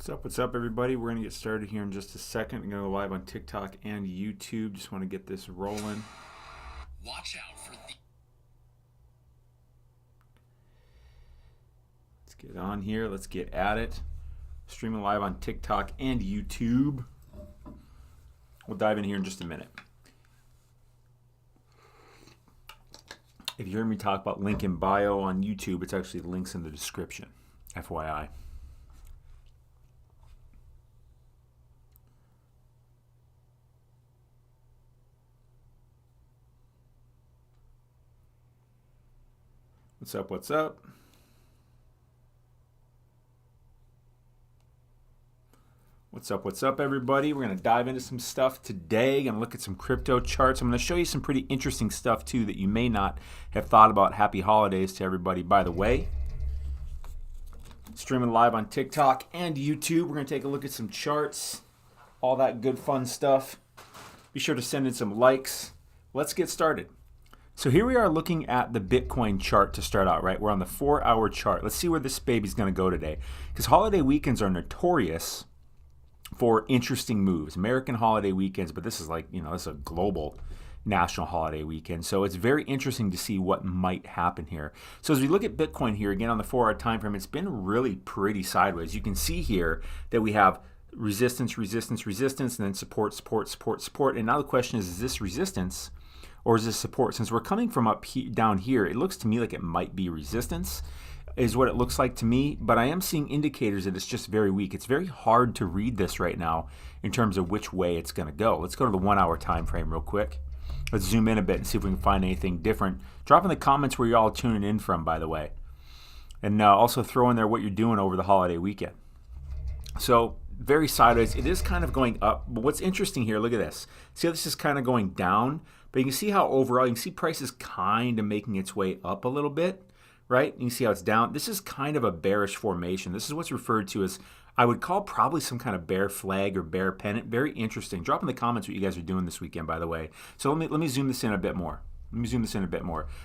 What's up, everybody? We're going to get started here in just a second. I'm going to go live on TikTok and YouTube. Just want to get this rolling. Watch out for the... Let's get on here. Let's get at it. Streaming live on TikTok and YouTube. We'll dive in here in just a minute. If you hear me talk about link in bio on YouTube, it's actually links in the description. FYI. What's up? What's up? What's up, everybody? We're going to dive into some stuff today. Going to look at some crypto charts. I'm going to show you some pretty interesting stuff, too, that you may not have thought about. Happy holidays to everybody, by the way. Streaming live on TikTok and YouTube. We're going to take a look at some charts, all that good, fun stuff. Be sure to send in some likes. Let's get started. So here we are looking at the Bitcoin chart to start out, right? We're on the 4-hour chart. Let's see where this baby's going to go today. Because holiday weekends are notorious for interesting moves. American holiday weekends, but this is like, this is a global national holiday weekend. So it's very interesting to see what might happen here. So as we look at Bitcoin here, again on the 4-hour time frame, it's been really pretty sideways. You can see here that we have resistance, resistance, resistance, and then support, support, support, support. And now the question is this resistance or is this support? Since we're coming from down here, it looks to me like it might be resistance, is what it looks like to me. But I am seeing indicators that it's just very weak. It's very hard to read this right now in terms of which way it's going to go. Let's go to the 1-hour time frame real quick. Let's zoom in a bit and see if we can find anything different. Drop in the comments where you're all tuning in from, by the way. And also throw in there what you're doing over the holiday weekend. So very sideways. It is kind of going up. But what's interesting here, look at this. See how this is kind of going down? But you can see how overall, you can see prices kind of making its way up a little bit, right? You can see how it's down. This is kind of a bearish formation. This is what's referred to as, I would call probably some kind of bear flag or bear pennant. Very interesting. Drop in the comments what you guys are doing this weekend, by the way. So let me zoom this in a bit more.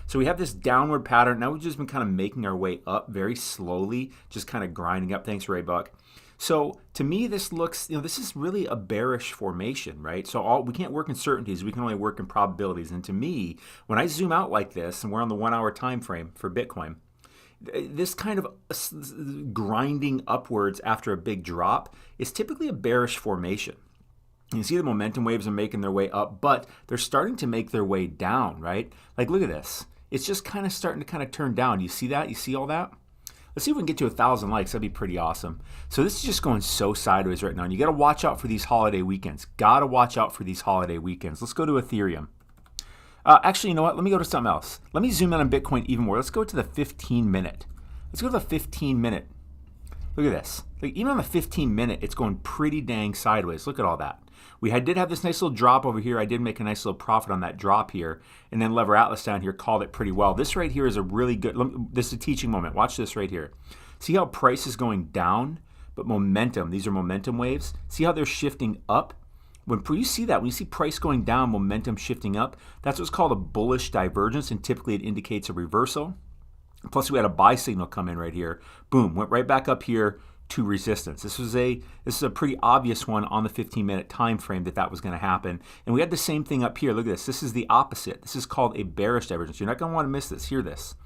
So we have this downward pattern. Now we've just been kind of making our way up very slowly, just kind of grinding up. Thanks, Raybuck. So to me, this looks, this is really a bearish formation, right? So we can't work in certainties. We can only work in probabilities. And to me, when I zoom out like this, and we're on the 1-hour time frame for Bitcoin, this kind of grinding upwards after a big drop is typically a bearish formation. You can see the momentum waves are making their way up, but they're starting to make their way down, right? Like, look at this. It's just kind of starting to kind of turn down. You see that? You see all that? Let's see if we can get to 1,000 likes. That'd be pretty awesome. So this is just going so sideways right now. And you got to watch out for these holiday weekends. Got to watch out for these holiday weekends. Let's go to Ethereum. Actually, you know what? Let me go to something else. Let me zoom in on Bitcoin even more. Let's go to the 15-minute. Let's go to the 15-minute. Look at this. Like, even on the 15-minute, it's going pretty dang sideways. Look at all that. We did have this nice little drop over here. I did make a nice little profit on that drop here. And then Lever Atlas down here called it pretty well. This right here is a really good, this is a teaching moment. Watch this right here. See how price is going down, but momentum, these are momentum waves. See how they're shifting up? When you see that, when you see price going down, momentum shifting up, that's what's called a bullish divergence, and typically it indicates a reversal. Plus we had a buy signal come in right here. Boom, went right back up here to resistance. This is a pretty obvious one on the 15-minute time frame that was going to happen. And we had the same thing up here. Look at this. This is the opposite. This is called a bearish divergence. You're not going to want to miss this. Hear this.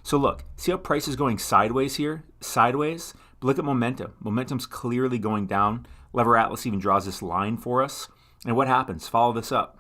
So look, see how price is going sideways here? Sideways. But look at momentum. Momentum's clearly going down. Lever Atlas even draws this line for us. And what happens? Follow this up.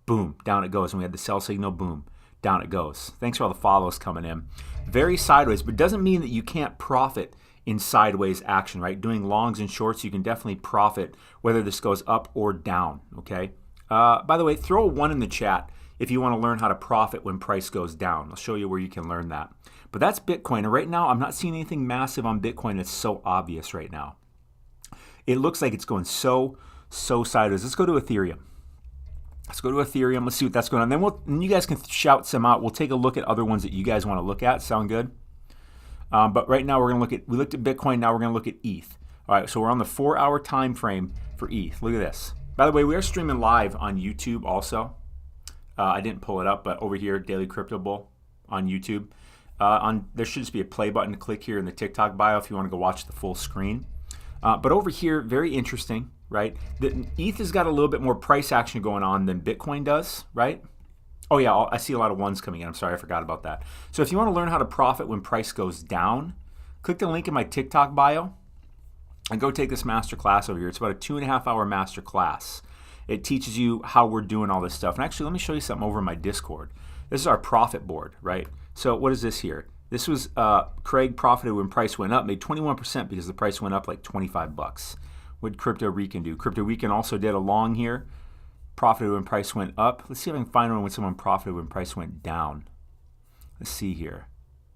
Boom, down it goes. And we had the sell signal. Boom, down it goes. Thanks for all the follows coming in. Very sideways, but doesn't mean that you can't profit in sideways action, right? Doing longs and shorts, you can definitely profit whether this goes up or down, okay? By the way, throw a 1 in the chat if you want to learn how to profit when price goes down. I'll show you where you can learn that. But that's Bitcoin. And right now, I'm not seeing anything massive on Bitcoin that's so obvious right now. It looks like it's going so sideways. Let's go to Ethereum. Let's see what that's going on. Then you guys can shout some out. We'll take a look at other ones that you guys want to look at. Sound good? But right now we looked at Bitcoin, now we're going to look at ETH. All right, so we're on the 4-hour time frame for ETH. Look at this. By the way, we are streaming live on YouTube also. I didn't pull it up, but over here, Daily Crypto Bull on YouTube. There should just be a play button to click here in the TikTok bio if you want to go watch the full screen. But over here, very interesting, right? The ETH has got a little bit more price action going on than Bitcoin does, right? Oh yeah, I see a lot of ones coming in. I'm sorry, I forgot about that. So if you want to learn how to profit when price goes down, click the link in my TikTok bio and go take this masterclass over here. It's about a 2.5-hour masterclass. It teaches you how we're doing all this stuff. And actually, let me show you something over in my Discord. This is our profit board, right? So what is this here? This was Craig profited when price went up, made 21% because the price went up like 25 bucks. What did Crypto Rican do? Crypto Rican also did a long here. Profited when price went up. Let's see if I can find one when someone profited when price went down. Let's see here.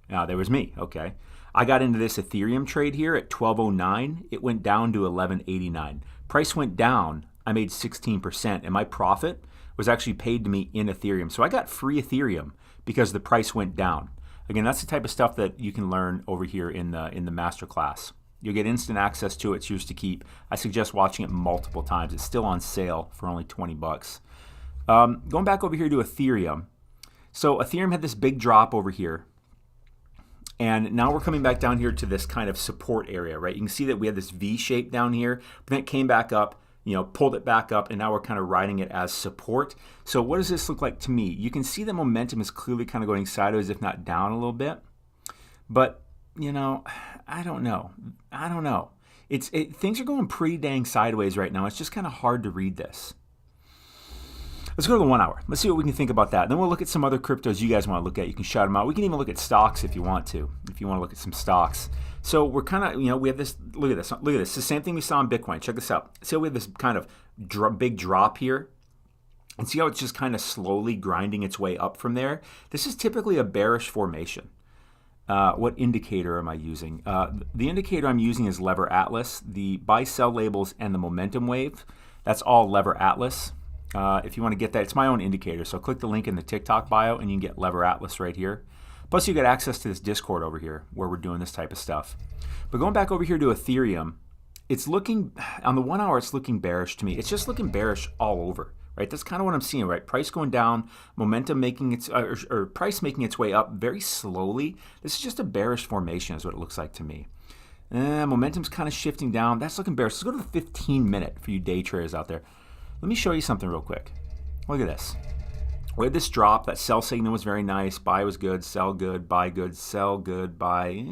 Now, there was me. Okay. I got into this Ethereum trade here at 1209. It went down to 1189. Price went down. I made 16%, and my profit was actually paid to me in Ethereum. So I got free Ethereum because the price went down. Again, that's the type of stuff that you can learn over here in the masterclass. You'll get instant access to it. It's yours to keep. I suggest watching it multiple times. It's still on sale for only 20 bucks. Going back over here to Ethereum. So Ethereum had this big drop over here. And now we're coming back down here to this kind of support area, right? You can see that we had this V shape down here, but then it came back up, pulled it back up, and now we're kind of riding it as support. So what does this look like to me? You can see the momentum is clearly kind of going sideways, if not down a little bit. But, I don't know. Things are going pretty dang sideways right now. It's just kind of hard to read this. Let's go to the 1 hour. Let's see what we can think about that. Then we'll look at some other cryptos you guys want to look at. You can shout them out. We can even look at stocks if you want to look at some stocks. So we're kind of, we have this, look at this. It's the same thing we saw in Bitcoin. Check this out. See how we have this kind of big drop here? And see how it's just kind of slowly grinding its way up from there? This is typically a bearish formation. What indicator am I using? The indicator I'm using is Lever Atlas. The buy-sell labels and the momentum wave, that's all Lever Atlas. If you want to get that, it's my own indicator. So click the link in the TikTok bio and you can get Lever Atlas right here. Plus you get access to this Discord over here where we're doing this type of stuff. But going back over here to Ethereum, it's looking, on the 1 hour, it's looking bearish to me. It's just looking bearish all over, right? That's kind of what I'm seeing, right? Price going down, momentum making its, or price making its way up very slowly. This is just a bearish formation is what it looks like to me. Momentum's kind of shifting down. That's looking bearish. Let's go to the 15-minute for you day traders out there. Let me show you something real quick. Look at this. We had this drop. That sell signal was very nice. Buy was good. Sell good. Buy good. Sell good. Buy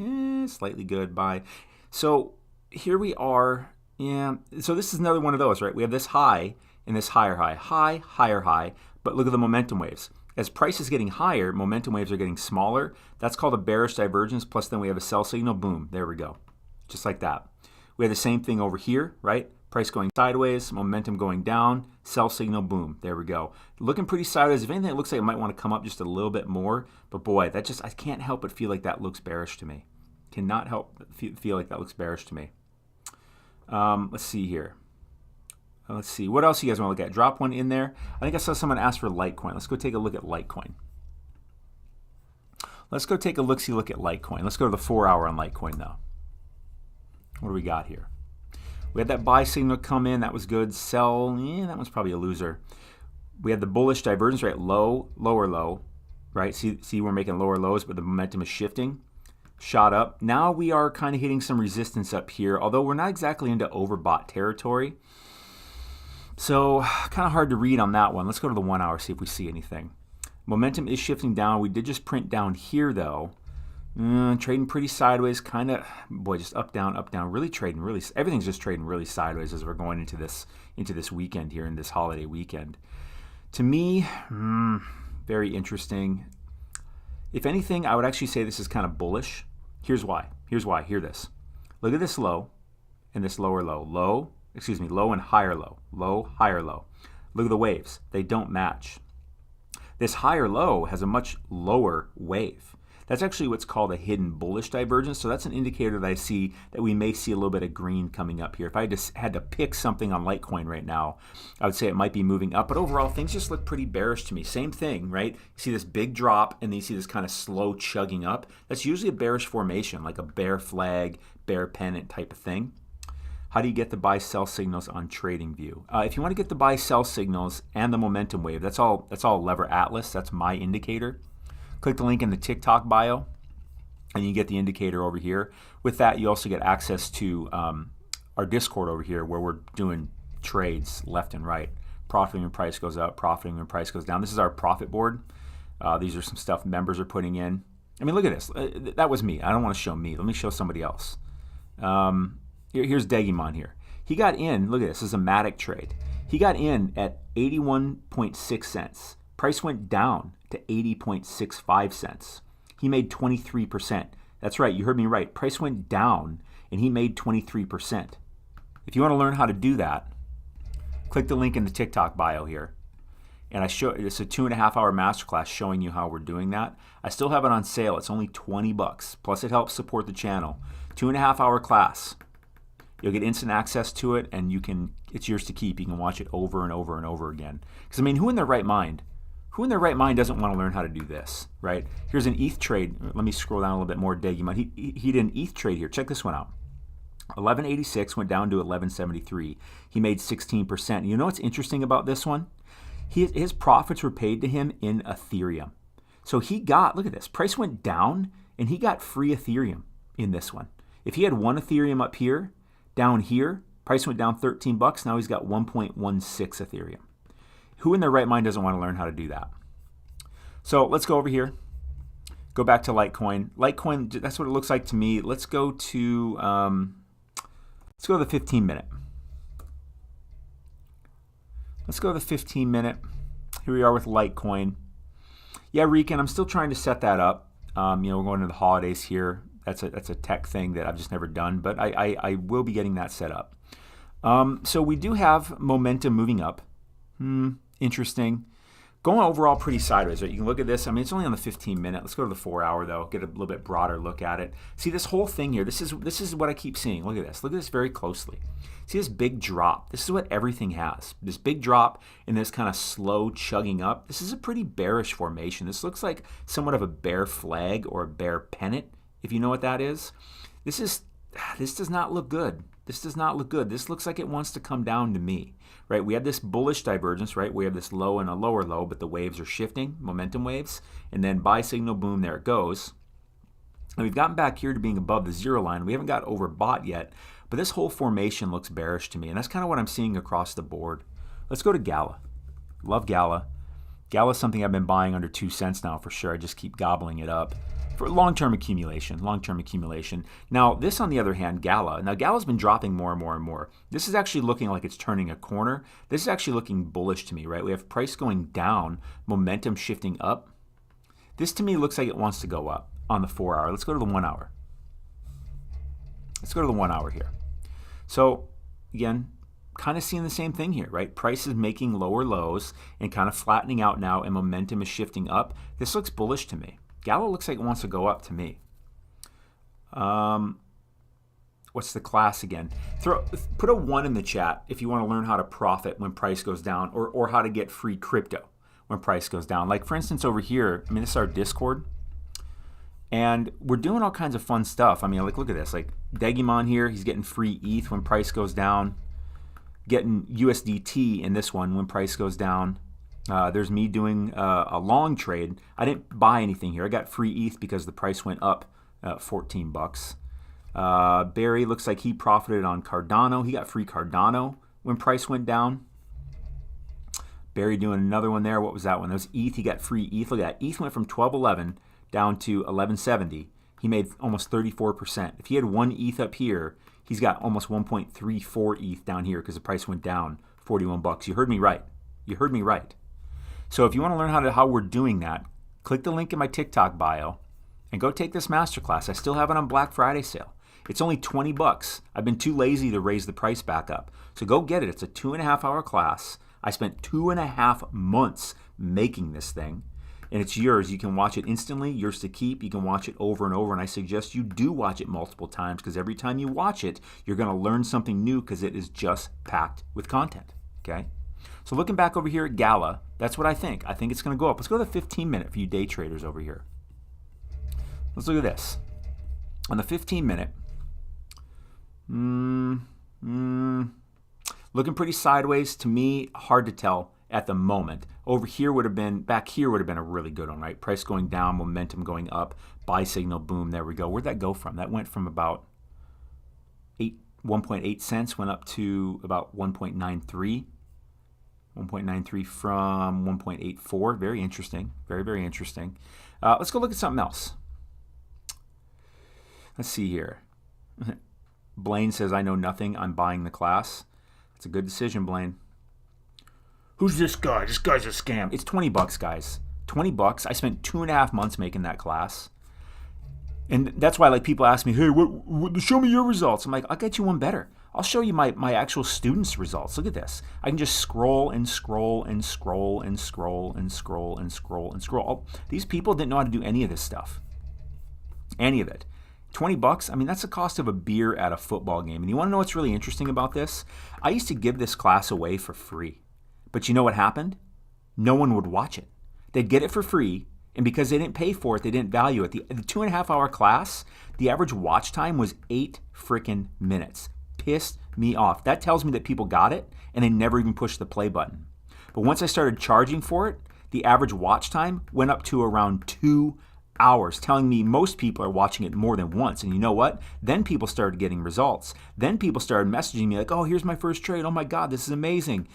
slightly good. Buy. So here we are. Yeah. So this is another one of those, right? We have this high and this higher high. High, higher high. But look at the momentum waves. As price is getting higher, momentum waves are getting smaller. That's called a bearish divergence. Plus then we have a sell signal. Boom. There we go. Just like that. We have the same thing over here, right? Price going sideways, momentum going down, sell signal, boom. There we go. Looking pretty sideways. If anything, it looks like it might want to come up just a little bit more. But boy, I can't help but feel like that looks bearish to me. Cannot help but feel like that looks bearish to me. Let's see here. Let's see. What else you guys want to look at? Drop one in there. I think I saw someone ask for Litecoin. Let's go take a look at Litecoin. Let's go take a look at Litecoin. Let's go to the 4 hour on Litecoin though. What do we got here? We had that buy signal come in. That was good. Sell. That one's probably a loser. We had the bullish divergence, right? Low, lower low, right? See, we're making lower lows, but the momentum is shifting. Shot up. Now we are kind of hitting some resistance up here, although we're not exactly into overbought territory. So kind of hard to read on that one. Let's go to the 1 hour, see if we see anything. Momentum is shifting down. We did just print down here, though. Trading pretty sideways, kind of, boy, just up, down, really trading, everything's just trading really sideways as we're going into this weekend here, in this holiday weekend. To me, very interesting. If anything, I would actually say this is kind of bullish. Here's why. Hear this. Look at this low and this lower low. Low and higher low. Low, higher low. Look at the waves. They don't match. This higher low has a much lower wave. That's actually what's called a hidden bullish divergence. So that's an indicator that I see that we may see a little bit of green coming up here. If I just had to pick something on Litecoin right now, I would say it might be moving up. But overall, things just look pretty bearish to me. Same thing, right? You see this big drop and then you see this kind of slow chugging up. That's usually a bearish formation, like a bear flag, bear pennant type of thing. How do you get the buy-sell signals on TradingView? If you want to get the buy-sell signals and the momentum wave, that's all Lever Atlas. That's my indicator. Click the link in the TikTok bio, and you get the indicator over here. With that, you also get access to our Discord over here where we're doing trades left and right. Profiting when price goes up, profiting when price goes down. This is our profit board. These are some stuff members are putting in. I mean, look at this. That was me. I don't want to show me. Let me show somebody else. Here's Degimon here. He got in, look at this is a Matic trade. He got in at 81.6 cents. Price went down to 80.65 cents. He made 23%. That's right, you heard me right. Price went down and he made 23%. If you want to learn how to do that, click the link in the TikTok bio here. And it's a 2.5-hour masterclass showing you how we're doing that. I still have it on sale. It's only $20. Plus it helps support the channel. 2.5-hour class. You'll get instant access to it, and it's yours to keep. You can watch it over and over and over again. Because I mean, who in their right mind doesn't want to learn how to do this, right? Here's an ETH trade. Let me scroll down a little bit more. Degimon. He did an ETH trade here. Check this one out. 1186 went down to 1173. He made 16%. You know what's interesting about this one? His profits were paid to him in Ethereum. So he got, look at this, price went down and he got free Ethereum in this one. If he had one Ethereum up here, down here, price went down $13. Now he's got 1.16 Ethereum. Who in their right mind doesn't want to learn how to do that? So let's go over here. Go back to Litecoin. Litecoin, that's what it looks like to me. Let's go to the 15 minute. Let's go to the 15 minute. Here we are with Litecoin. Yeah, Rican, I'm still trying to set that up. We're going to the holidays here. That's a tech thing that I've just never done, but I will be getting that set up. So we do have momentum moving up. Interesting. Going overall pretty sideways, right? You can look at this. I mean, it's only on the 15 minute. Let's go to the 4 hour though. Get a little bit broader look at it. See this whole thing here. This is what I keep seeing. Look at this. Look at this very closely. See this big drop. This is what everything has. This big drop and this kind of slow chugging up. This is a pretty bearish formation. This looks like somewhat of a bear flag or a bear pennant, if you know what that is. This does not look good. This does not look good. This looks like it wants to come down to me, right? We have this bullish divergence, right? We have this low and a lower low, but the waves are shifting, momentum waves, and then buy signal, boom, there it goes. And we've gotten back here to being above the zero line. We haven't got overbought yet, but this whole formation looks bearish to me, and that's kind of what I'm seeing across the board. Let's go to Gala. Love Gala. Gala's something I've been buying under 2 cents now for sure. I just keep gobbling it up. For long-term accumulation. Now, this on the other hand, Gala's been dropping more and more and more. This is actually looking like it's turning a corner. This is actually looking bullish to me, right? We have price going down, momentum shifting up. This to me looks like it wants to go up on the 4 hour. Let's go to the 1 hour. Let's go to the 1 hour here. So, again, kind of seeing the same thing here, right? Price is making lower lows and kind of flattening out now, and momentum is shifting up. This looks bullish to me. Gallo looks like it wants to go up to me. What's the class again? Put a 1 in the chat if you want to learn how to profit when price goes down, or how to get free crypto when price goes down. Like for instance over here, I mean this is our Discord, and we're doing all kinds of fun stuff. I mean, like look at this, like Degimon here, he's getting free ETH when price goes down, getting USDT in this one when price goes down. There's me doing a long trade. I didn't buy anything here. I got free ETH because the price went up $14. Barry looks like he profited on Cardano. He got free Cardano when price went down. Barry doing another one there. What was that one? That was ETH. He got free ETH. Look at that. ETH went from 1211 down to 1170. He made almost 34%. If he had 1 ETH up here, he's got almost 1.34 ETH down here because the price went down $41. You heard me right. You heard me right. So if you want to learn how we're doing that, click the link in my TikTok bio and go take this masterclass. I still have it on Black Friday sale. It's only $20. I've been too lazy to raise the price back up. So go get it. It's a 2.5-hour class. I spent 2.5 months making this thing, and it's yours. You can watch it instantly, yours to keep. You can watch it over and over, and I suggest you do watch it multiple times because every time you watch it, you're going to learn something new because it is just packed with content, okay? So looking back over here at Gala, that's what I think. I think it's going to go up. Let's go to the 15 minute for you day traders over here. Let's look at this. On the 15 minute, looking pretty sideways to me, hard to tell at the moment. Over here back here would have been a really good one, right? Price going down, momentum going up, buy signal, boom, there we go. Where'd that go from? That went from about 1.8 cents went up to about 1.93. 1.93 from 1.84. Very interesting. Very, very interesting. Let's go look at something else. Let's see here. Blaine says, I know nothing. I'm buying the class. It's a good decision, Blaine. Who's this guy? This guy's a scam. It's $20, guys. $20. I spent 2.5 months making that class. And that's why, like, people ask me, hey, show me your results. I'm like, I'll get you one better. I'll show you my actual students' results. Look at this. I can just scroll and scroll and scroll and scroll and scroll and scroll and scroll. These people didn't know how to do any of this stuff. Any of it. $20, I mean, that's the cost of a beer at a football game. And you want to know what's really interesting about this? I used to give this class away for free. But you know what happened? No one would watch it. They'd get it for free, and because they didn't pay for it, they didn't value it. The 2.5-hour class, the average watch time was 8 freaking minutes. Pissed me off. That tells me that people got it, and they never even pushed the play button. But once I started charging for it, the average watch time went up to around 2 hours, telling me most people are watching it more than once. And you know what? Then people started getting results. Then people started messaging me like, oh, here's my first trade. Oh my God, this is amazing.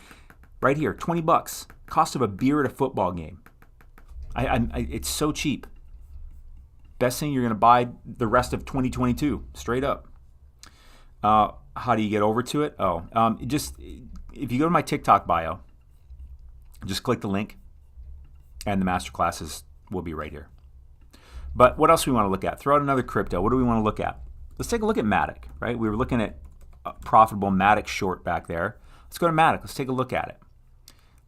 Right here, $20. Cost of a beer at a football game. It's so cheap. Best thing you're going to buy the rest of 2022, straight up. How do you get over to it? Just if you go to my TikTok bio, just click the link, and the masterclasses will be right here. But what else do we want to look at? Throw out another crypto. What do we want to look at? Let's take a look at Matic, right? We were looking at profitable Matic short back there. Let's go to Matic. Let's take a look at it.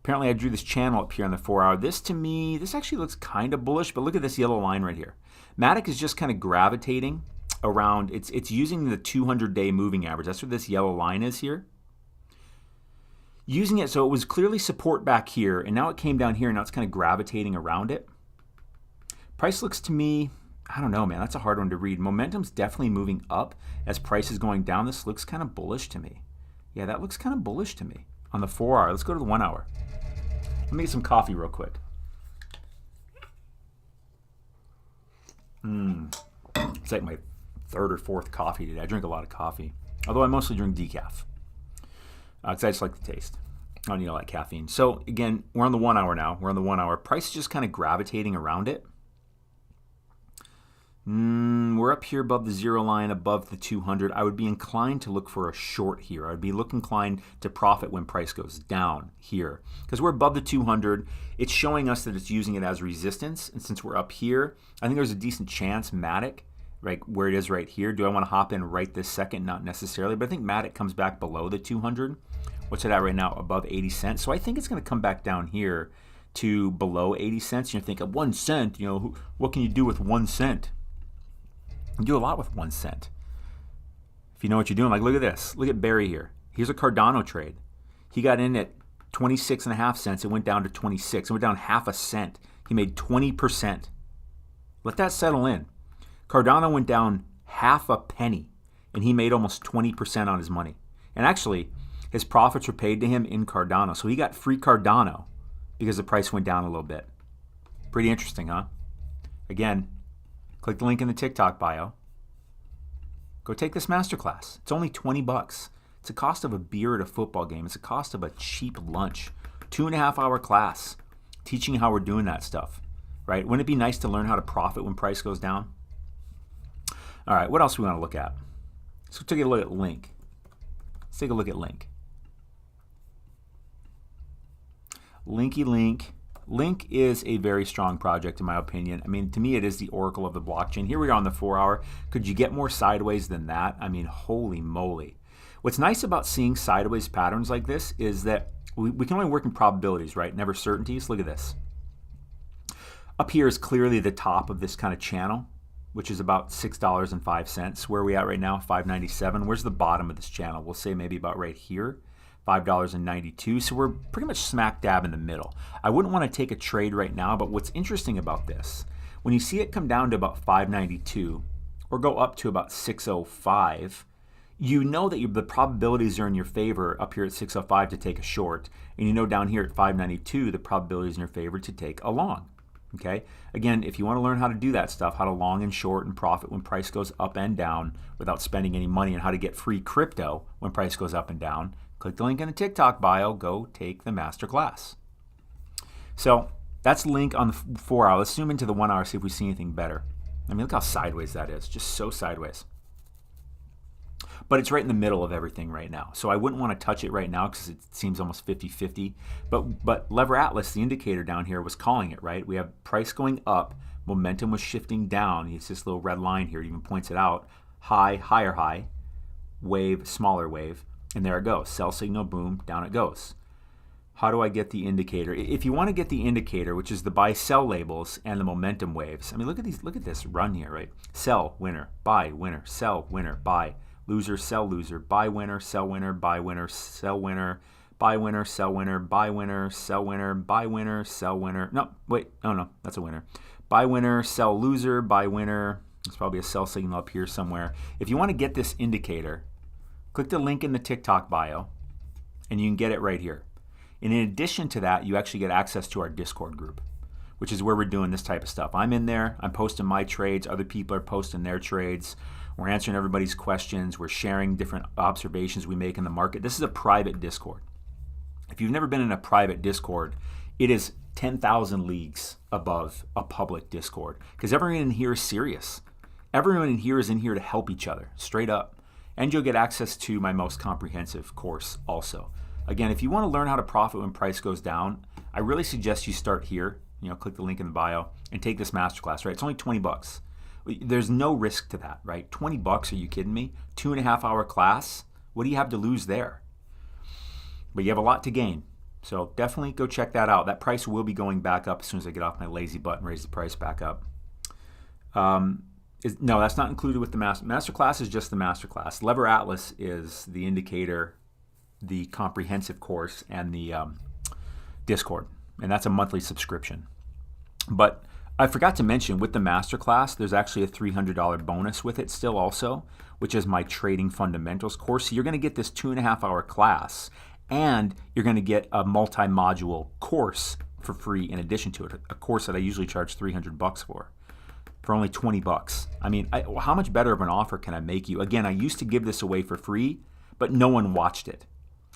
Apparently, I drew this channel up here on the 4-hour. This, to me, this actually looks kind of bullish, but look at this yellow line right here. Matic is just kind of gravitating around. It's using the 200-day moving average. That's what this yellow line is here. Using it, so it was clearly support back here, and now it came down here, and now it's kind of gravitating around it. Price looks to me, I don't know, man. That's a hard one to read. Momentum's definitely moving up as price is going down. This looks kind of bullish to me. Yeah, that looks kind of bullish to me on the 4-hour. Let's go to the 1-hour. Let me get some coffee real quick. It's like my 3rd or 4th coffee today. I drink a lot of coffee, although I mostly drink decaf because I just like the taste. I don't need all that caffeine. So again, we're on the 1-hour now. We're on the 1-hour. Price is just kind of gravitating around it. We're up here above the 0 line, above the 200. I would be inclined to look for a short here. I would be inclined to profit when price goes down here. Because we're above the 200, it's showing us that it's using it as resistance. And since we're up here, I think there's a decent chance Matic, right where it is right here. Do I want to hop in right this second? Not necessarily. But I think Matic comes back below the 200. What's it at right now? Above 80 cents. So I think it's going to come back down here to below 80 cents. You're thinking, 1 cent, what can you do with 1 cent? You do a lot with 1 cent. If you know what you're doing, like look at this. Look at Barry here. Here's a Cardano trade. He got in at 26.5 cents. It went down to 26. It went down half a cent. He made 20%. Let that settle in. Cardano went down half a penny, and he made almost 20% on his money. And actually, his profits were paid to him in Cardano. So he got free Cardano because the price went down a little bit. Pretty interesting, huh? Again, click the link in the TikTok bio. Go take this masterclass. It's only $20. It's the cost of a beer at a football game. It's the cost of a cheap lunch. 2.5-hour class teaching how we're doing that stuff, right? Wouldn't it be nice to learn how to profit when price goes down? All right, what else do we want to look at? Let's take a look at Link. Let's take a look at Link. Linky Link. Link is a very strong project in my opinion. I mean, to me, it is the oracle of the blockchain. Here we are on the 4-hour. Could you get more sideways than that? I mean, holy moly. What's nice about seeing sideways patterns like this is that we can only work in probabilities, right? Never certainties. Look at this. Up here is clearly the top of this kind of channel, which is about $6.05. Where are we at right now? $5.97. Where's the bottom of this channel? We'll say maybe about right here. $5.92. So we're pretty much smack dab in the middle. I wouldn't want to take a trade right now, but what's interesting about this, when you see it come down to about $5.92 or go up to about $6.05, you know that the probabilities are in your favor up here at $6.05 to take a short, and you know down here at $5.92 the probabilities in your favor to take a long. Okay? Again, if you want to learn how to do that stuff, how to long and short and profit when price goes up and down without spending any money, and how to get free crypto when price goes up and down, click the link in the TikTok bio. Go take the masterclass. So that's the link on the 4 hour. Let's zoom into the 1 hour, see if we see anything better. I mean, look how sideways that is. Just so sideways. But it's right in the middle of everything right now. So I wouldn't want to touch it right now because it seems almost 50-50. But Lever Atlas, the indicator down here, was calling it, right? We have price going up. Momentum was shifting down. It's this little red line here. It even points it out. High, higher high. Wave, smaller wave. And there it goes. Sell signal, boom, down it goes. How do I get the indicator? If you want to get the indicator, which is the buy-sell labels and the momentum waves. I mean, look at this run here, right? Sell, winner, buy, winner, sell, winner, buy. Loser, sell, loser, buy, winner, sell, winner, buy, winner, sell, winner, buy, winner, sell, winner, buy, winner, sell, winner, buy, winner, sell, winner. No, wait, no, that's a winner. Buy, winner, sell, loser, buy, winner. There's probably a sell signal up here somewhere. If you want to get this indicator, click the link in the TikTok bio, and you can get it right here. And in addition to that, you actually get access to our Discord group, which is where we're doing this type of stuff. I'm in there. I'm posting my trades. Other people are posting their trades. We're answering everybody's questions. We're sharing different observations we make in the market. This is a private Discord. If you've never been in a private Discord, it is 10,000 leagues above a public Discord because everyone in here is serious. Everyone in here is in here to help each other, straight up. And you'll get access to my most comprehensive course also. Again, if you want to learn how to profit when price goes down, I really suggest you start here. Click the link in the bio and take this masterclass, right? It's only $20. There's no risk to that, right? $20, are you kidding me? 2.5 hour class. What do you have to lose there? But you have a lot to gain. So definitely go check that out. That price will be going back up as soon as I get off my lazy butt and raise the price back up. No, that's not included with the masterclass. Is just the masterclass. Lever Atlas is the indicator, the comprehensive course, and the Discord. And that's a monthly subscription. But I forgot to mention, with the masterclass, there's actually a $300 bonus with it still also, which is my trading fundamentals course. So you're going to get this 2.5 hour class, and you're going to get a multi-module course for free in addition to it, a course that I usually charge $300 for only $20. I mean, how much better of an offer can I make you? Again, I used to give this away for free, but no one watched it.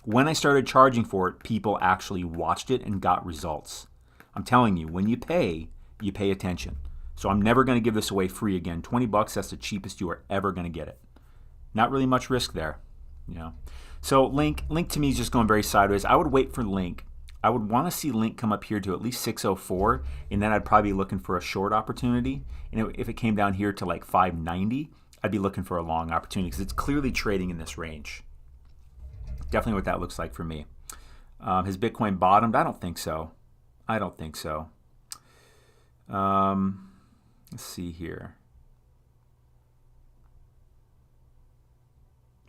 When I started charging for it, people actually watched it and got results. I'm telling you, when you pay attention. So I'm never going to give this away free again. $20, that's the cheapest you are ever going to get it. Not really much risk there, So link to me is just going very sideways. I would wait for link. I would want to see link come up here to at least 604, and then I'd probably be looking for a short opportunity. And if it came down here to like 590, I'd be looking for a long opportunity because it's clearly trading in this range. Definitely what that looks like for me. Has Bitcoin bottomed? I don't think so. Let's see here.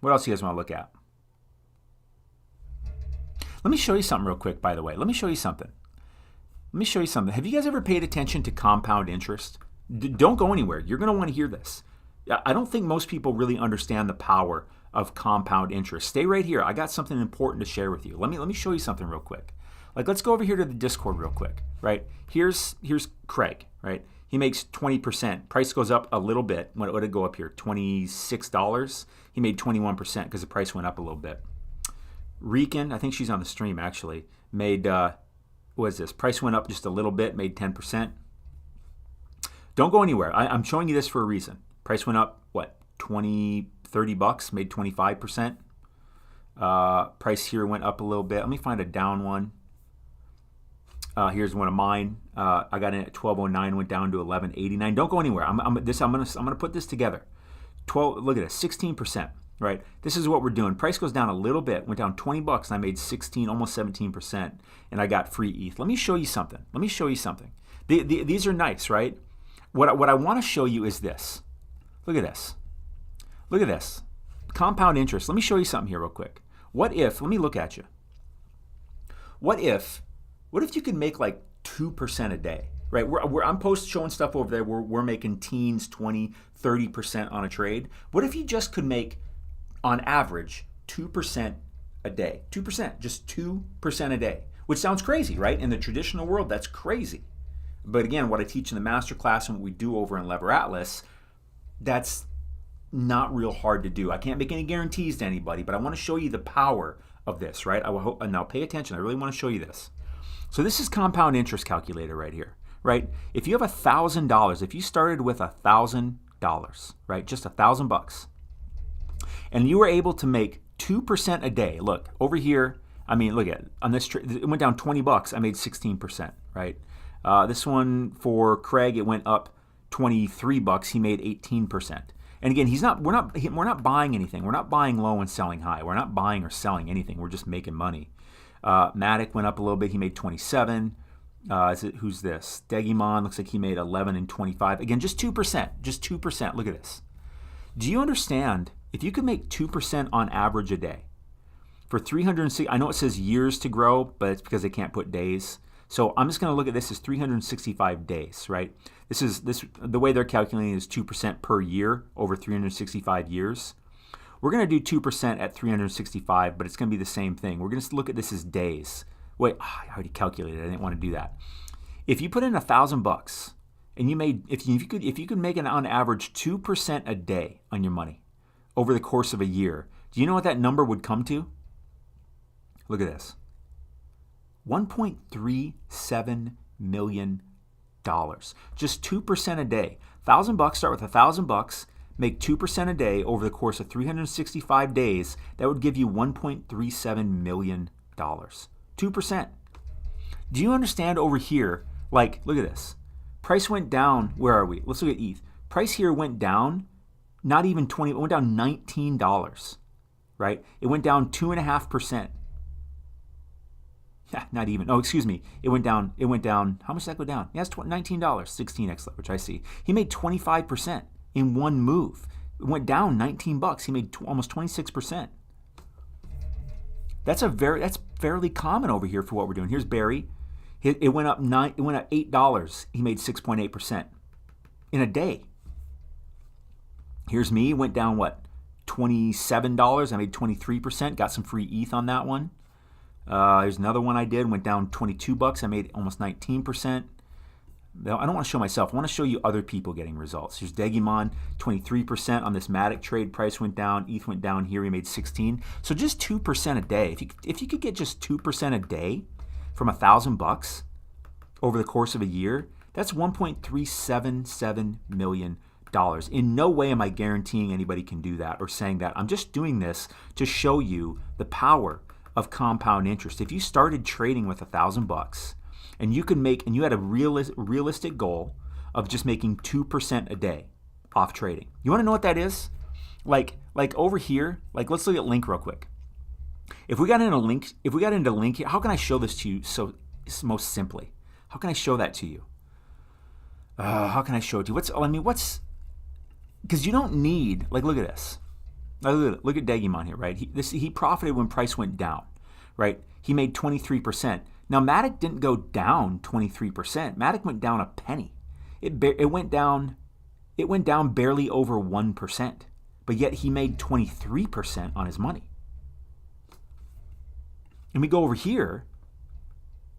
What else do you guys want to look at? Let me show you something real quick, by the way. Let me show you something. Have you guys ever paid attention to compound interest? Don't go anywhere. You're going to want to hear this. I don't think most people really understand the power of compound interest. Stay right here. I got something important to share with you. Let me show you something real quick. Let's go over here to the Discord real quick, right? Here's Craig, right? He makes 20%. Price goes up a little bit. What did it go up here? $26. He made 21% because the price went up a little bit. Rican, I think she's on the stream actually, made, what is this? Price went up just a little bit, made 10%. Don't go anywhere. I'm showing you this for a reason. Price went up, $30, made 25%. Price here went up a little bit. Let me find a down one. Here's one of mine. I got in at 1209, went down to 1189. Don't go anywhere. I'm gonna put this together. Look at this, 16%. Right. This is what we're doing. Price goes down a little bit, went down $20, and I made 16, almost 17%, and I got free ETH. Let me show you something. These are nice, right? What I want to show you is this. Look at this. Compound interest. Let me show you something here real quick. Let me look at you. What if you could make like 2% a day, right? I'm showing stuff over there where we're making teens, 20, 30% on a trade. What if you just could make, on average, 2% a day? 2%, just 2% a day, which sounds crazy, right? In the traditional world, that's crazy. But again, what I teach in the masterclass and what we do over in Lever Atlas, that's not real hard to do. I can't make any guarantees to anybody, but I want to show you the power of this, right? And now pay attention. I really want to show you this. So this is compound interest calculator right here, right? If you have $1,000, if you started with $1,000, right, just $1,000, and you were able to make 2% a day. Look over here. I mean, look at it. On this, it went down $20. I made 16%, right? This one for Craig, it went up $23. He made 18%. And again, we're not buying anything. We're not buying low and selling high. We're not buying or selling anything. We're just making money. Matic went up a little bit. He made 27. Who's this? Degimon looks like he made 11 and 25. Again, just 2%. Just 2%. Look at this. Do you understand? If you could make 2% on average a day for 360, I know it says years to grow, but it's because they can't put days. So I'm just going to look at this as 365 days, right? The way they're calculating is 2% per year over 365 years. We're going to do 2% at 365, but it's going to be the same thing. We're going to look at this as days. Wait, I already calculated. I didn't want to do that. If you put in $1,000 and you made, if you could make on average 2% a day on your money over the course of a year, do you know what that number would come to? Look at this. $1.37 million. Just 2% a day. $1,000, start with $1,000, make 2% a day over the course of 365 days. That would give you $1.37 million. 2%. Do you understand over here? Like, look at this. Price went down. Where are we? Let's look at ETH. Price here went down, not even 20, it went down $19, right? It went down 2.5%. Yeah, not even. Oh, excuse me. It went down. How much did that go down? Yeah, it's $19, 16x leverage, I see. He made 25% in one move. It went down $19. He made almost 26%. That's fairly common over here for what we're doing. Here's Barry. It went up $8. He made 6.8% in a day. Here's me. It went down what? $27. I made 23%. Got some free ETH on that one. Here's another one I did. Went down $22. I made almost 19%. I don't want to show myself. I want to show you other people getting results. Here's Degimon, 23% on this Matic trade. Price went down. ETH went down here. He made 16. So just 2% a day. If you could get just 2% a day from $1,000 over the course of a year, that's $1.377 million. In no way am I guaranteeing anybody can do that or saying that. I'm just doing this to show you the power of compound interest. If you started trading with $1,000 and you had a realistic goal of just making 2% a day off trading, you want to know what that is? Like over here, like let's look at Link real quick. If we got into Link here, how can I show this to you so most simply? How can I show that to you? How can I show it to you? Because you don't need, like, look at this. Look at Degimon here, right? He profited when price went down, right? He made 23%. Now, Matic didn't go down 23%. Matic went down a penny. It went down barely over 1%, but yet he made 23% on his money. And we go over here,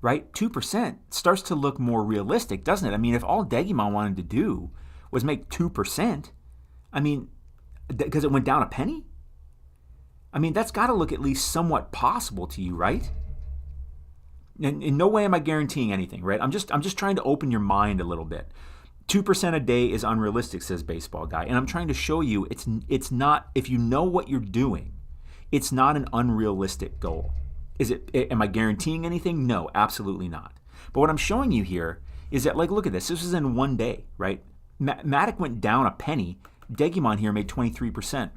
right? 2% starts to look more realistic, doesn't it? I mean, if all Degimon wanted to do was make 2%, I mean, because it went down a penny? I mean, that's got to look at least somewhat possible to you, right? And in no way am I guaranteeing anything, right? I'm just trying to open your mind a little bit. 2% a day is unrealistic, says Baseball Guy. And I'm trying to show you it's not, if you know what you're doing, it's not an unrealistic goal. Am I guaranteeing anything? No, absolutely not. But what I'm showing you here is that, like, look at this. This is in one day, right? Matic went down a penny. Degimon here made 23%.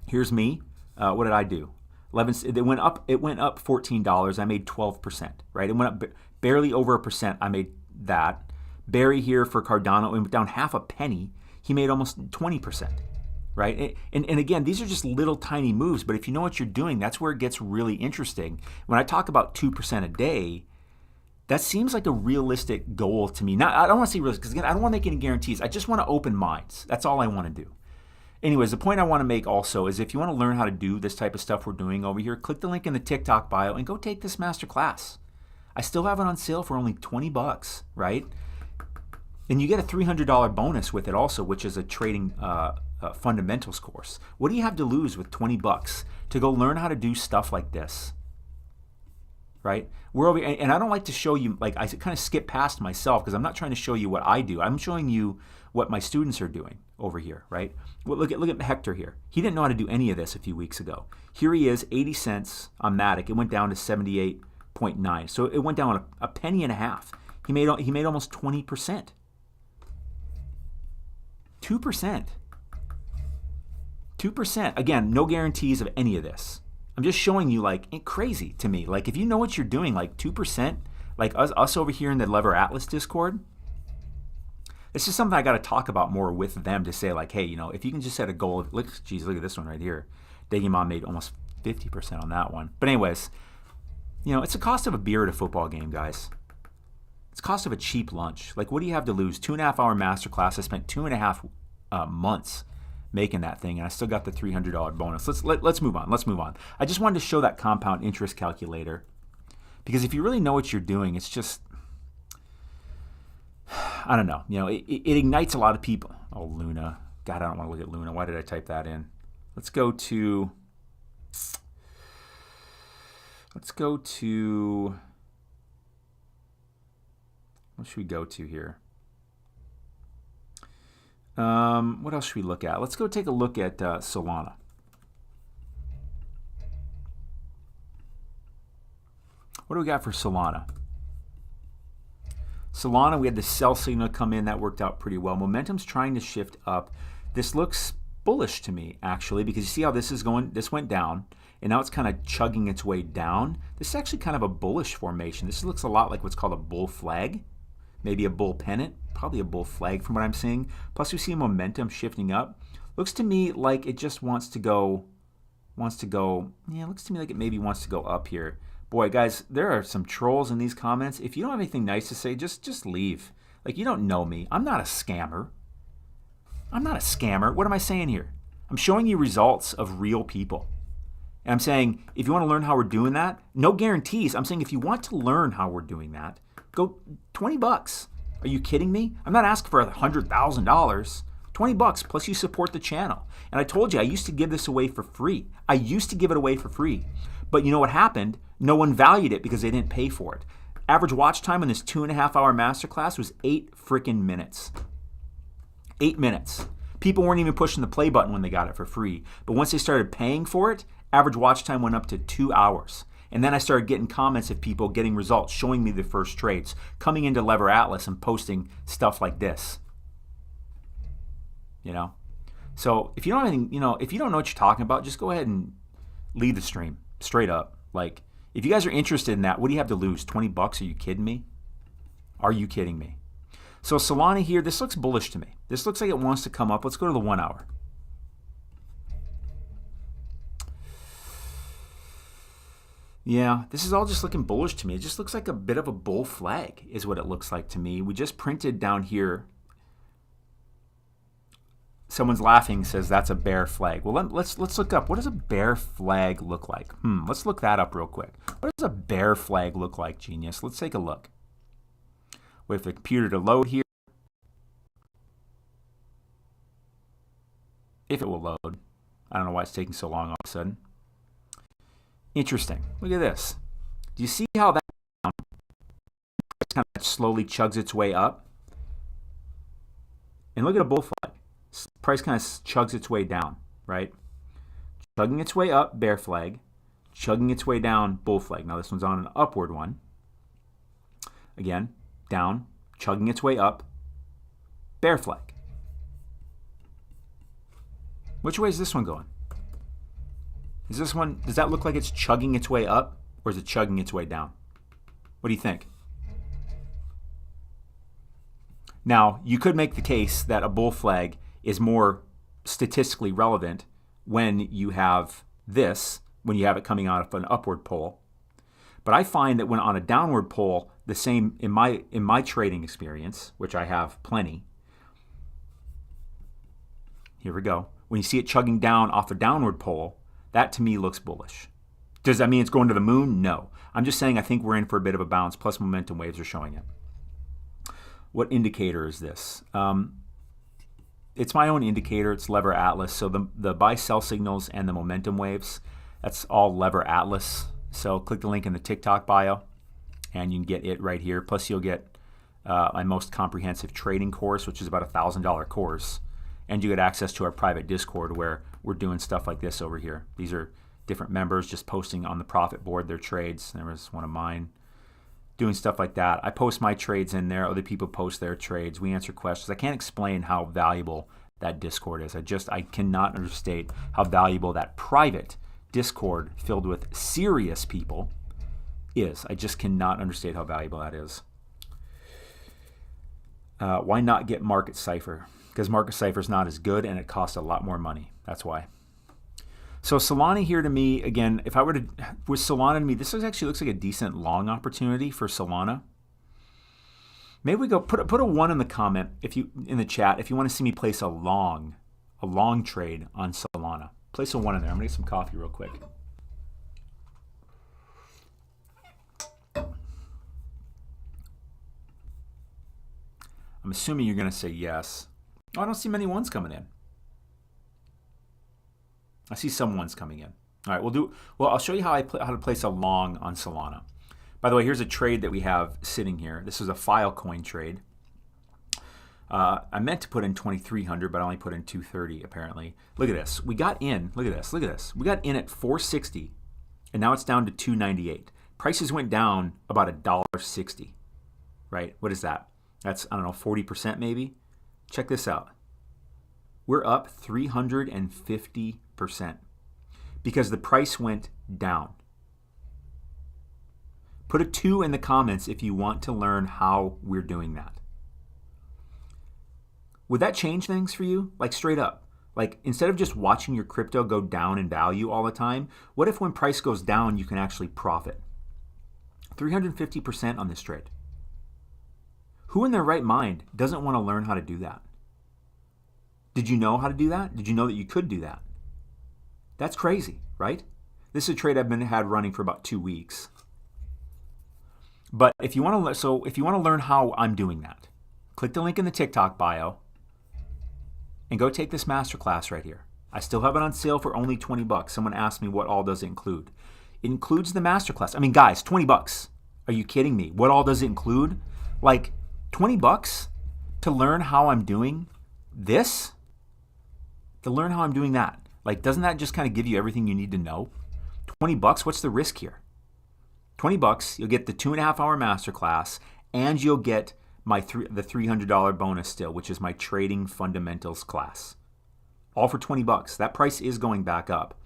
Here's me. What did I do? It went up $14. I made 12%, right? It went up barely over 1%. I made that. Barry here for Cardano, it went down half a penny. He made almost 20%, right? And again, these are just little tiny moves, but if you know what you're doing, that's where it gets really interesting. When I talk about 2% a day, that seems like a realistic goal to me. I don't want to say realistic, because again, I don't want to make any guarantees. I just want to open minds. That's all I want to do. Anyways, the point I want to make also is if you want to learn how to do this type of stuff we're doing over here, click the link in the TikTok bio and go take this masterclass. I still have it on sale for only 20 bucks, right? And you get a $300 bonus with it also, which is a trading fundamentals course. What do you have to lose with 20 bucks to go learn how to do stuff like this? Right? We're over, and I don't like to show you, like, I kind of skip past myself because I'm not trying to show you what I do. I'm showing you what my students are doing over here, right? Well, look at Hector here. He didn't know how to do any of this a few weeks ago. Here he is, 80 cents on Matic. It went down to 78.9. So it went down a penny and a half. He made almost 20%. 2%. 2%. Again, no guarantees of any of this. I'm just showing you, like, crazy to me. Like, if you know what you're doing, like 2%, like us over here in the Lever Atlas Discord, this is something I got to talk about more with them to say, like, hey, you know, if you can just set a goal of, look at this one right here. Digimon made almost 50% on that one. But anyways, you know, it's the cost of a beer at a football game, guys. It's the cost of a cheap lunch. Like, what do you have to lose? 2.5-hour masterclass. I spent 2.5 months making that thing, and I still got the $300 bonus. Let's move on. Let's move on. I just wanted to show that compound interest calculator because if you really know what you're doing, it's just, I don't know. You know, it ignites a lot of people. Oh, Luna. God, I don't want to look at Luna. Why did I type that in? Let's go to what should we go to here? What else should we look at? Let's go take a look at Solana. What do we got for Solana? Solana, we had the sell signal come in. That worked out pretty well. Momentum's trying to shift up. This looks bullish to me, actually, because you see how this is going? This went down, and now it's kind of chugging its way down. This is actually kind of a bullish formation. This looks a lot like what's called a bull flag. Maybe a bull pennant, probably a bull flag from what I'm seeing. Plus we see momentum shifting up. Looks to me like it just wants to go, yeah, looks to me like it maybe wants to go up here. Boy, guys, there are some trolls in these comments. If you don't have anything nice to say, just leave. Like, you don't know me. I'm not a scammer. I'm not a scammer. What am I saying here? I'm showing you results of real people. And I'm saying, if you want to learn how we're doing that, no guarantees. I'm saying if you want to learn how we're doing that, go 20 bucks. Are you kidding me? I'm not asking for $100,000. 20 bucks plus you support the channel. And I told you I used to give this away for free. I used to give it away for free. But you know what happened? No one valued it because they didn't pay for it. Average watch time on this 2.5-hour masterclass was 8 freaking minutes. 8 minutes. People weren't even pushing the play button when they got it for free. But once they started paying for it, average watch time went up to 2 hours. And then I started getting comments of people getting results, showing me the first trades, coming into Lever Atlas and posting stuff like this. You know? So if you don't have anything, you know, if you don't know what you're talking about, just go ahead and leave the stream straight up. Like, if you guys are interested in that, what do you have to lose? 20 bucks? Are you kidding me? Are you kidding me? So Solana here, this looks bullish to me. This looks like it wants to come up. Let's go to the 1 hour. Yeah, this is all just looking bullish to me. It just looks like a bit of a bull flag is what it looks like to me. We just printed down here. Someone's laughing, says that's a bear flag. Well, let's look up. What does a bear flag look like? Let's look that up real quick. What does a bear flag look like, genius? Let's take a look. Wait for the computer to load here. If it will load. I don't know why it's taking so long all of a sudden. Interesting. Look at this. Do you see how that kind of slowly chugs its way up? And look at a bull flag. Price kind of chugs its way down, right? Chugging its way up, bear flag. Chugging its way down, bull flag. Now this one's on an upward one. Again, down, chugging its way up, bear flag. Which way is this one going? Is this one, does that look like it's chugging its way up, or is it chugging its way down? What do you think? Now, you could make the case that a bull flag is more statistically relevant when you have this, when you have it coming out of an upward pole. But I find that when on a downward pole, the same in my trading experience, which I have plenty. Here we go. When you see it chugging down off the downward pole, that to me looks bullish. Does that mean it's going to the moon? No. I'm just saying I think we're in for a bit of a bounce, plus momentum waves are showing it. What indicator is this? It's my own indicator. It's Lever Atlas. So the buy-sell signals and the momentum waves, that's all Lever Atlas. So click the link in the TikTok bio, and you can get it right here. Plus you'll get my most comprehensive trading course, which is about a $1,000 course. And you get access to our private Discord where we're doing stuff like this over here. These are different members just posting on the profit board their trades. There was one of mine doing stuff like that. I post my trades in there. Other people post their trades. We answer questions. I can't explain how valuable that Discord is. I cannot understate how valuable that private Discord filled with serious people is. I just cannot understate how valuable that is. Why not get Market Cipher? Because Market Cipher is not as good and it costs a lot more money. That's why. So Solana here to me, again, if I were to, with Solana to me, this actually looks like a decent long opportunity for Solana. Maybe we go, put a 1 in the comment, in the chat, if you want to see me place a long trade on Solana. Place a 1 in there. I'm going to get some coffee real quick. I'm assuming you're going to say yes. Oh, I don't see many 1s coming in. I see some 1s coming in. All right, I'll show you how to place a long on Solana. By the way, here's a trade that we have sitting here. This is a Filecoin trade. I meant to put in 2,300, but I only put in 230 apparently. Look at this. We got in. Look at this. Look at this. We got in at 460, and now it's down to 298. Prices went down about $1.60. Right? What is that? That's, I don't know, 40% maybe. Check this out. We're up 350% because the price went down. Put a 2 in the comments if you want to learn how we're doing that. Would that change things for you? Like straight up. Like instead of just watching your crypto go down in value all the time, what if when price goes down you can actually profit? 350% on this trade. Who in their right mind doesn't want to learn how to do that? Did you know how to do that? Did you know that you could do that? That's crazy, right? This is a trade I've had running for about 2 weeks. But if you want to learn how I'm doing that, click the link in the TikTok bio and go take this masterclass right here. I still have it on sale for only $20. Someone asked me what all does it include. It includes the masterclass. I mean, guys, $20. Are you kidding me? What all does it include? Like $20 to learn how I'm doing this? To learn how I'm doing that. Like, doesn't that just kind of give you everything you need to know? $20, what's the risk here? $20, you'll get the 2.5-hour masterclass, and you'll get the $300 bonus still, which is my trading fundamentals class. All for $20. That price is going back up.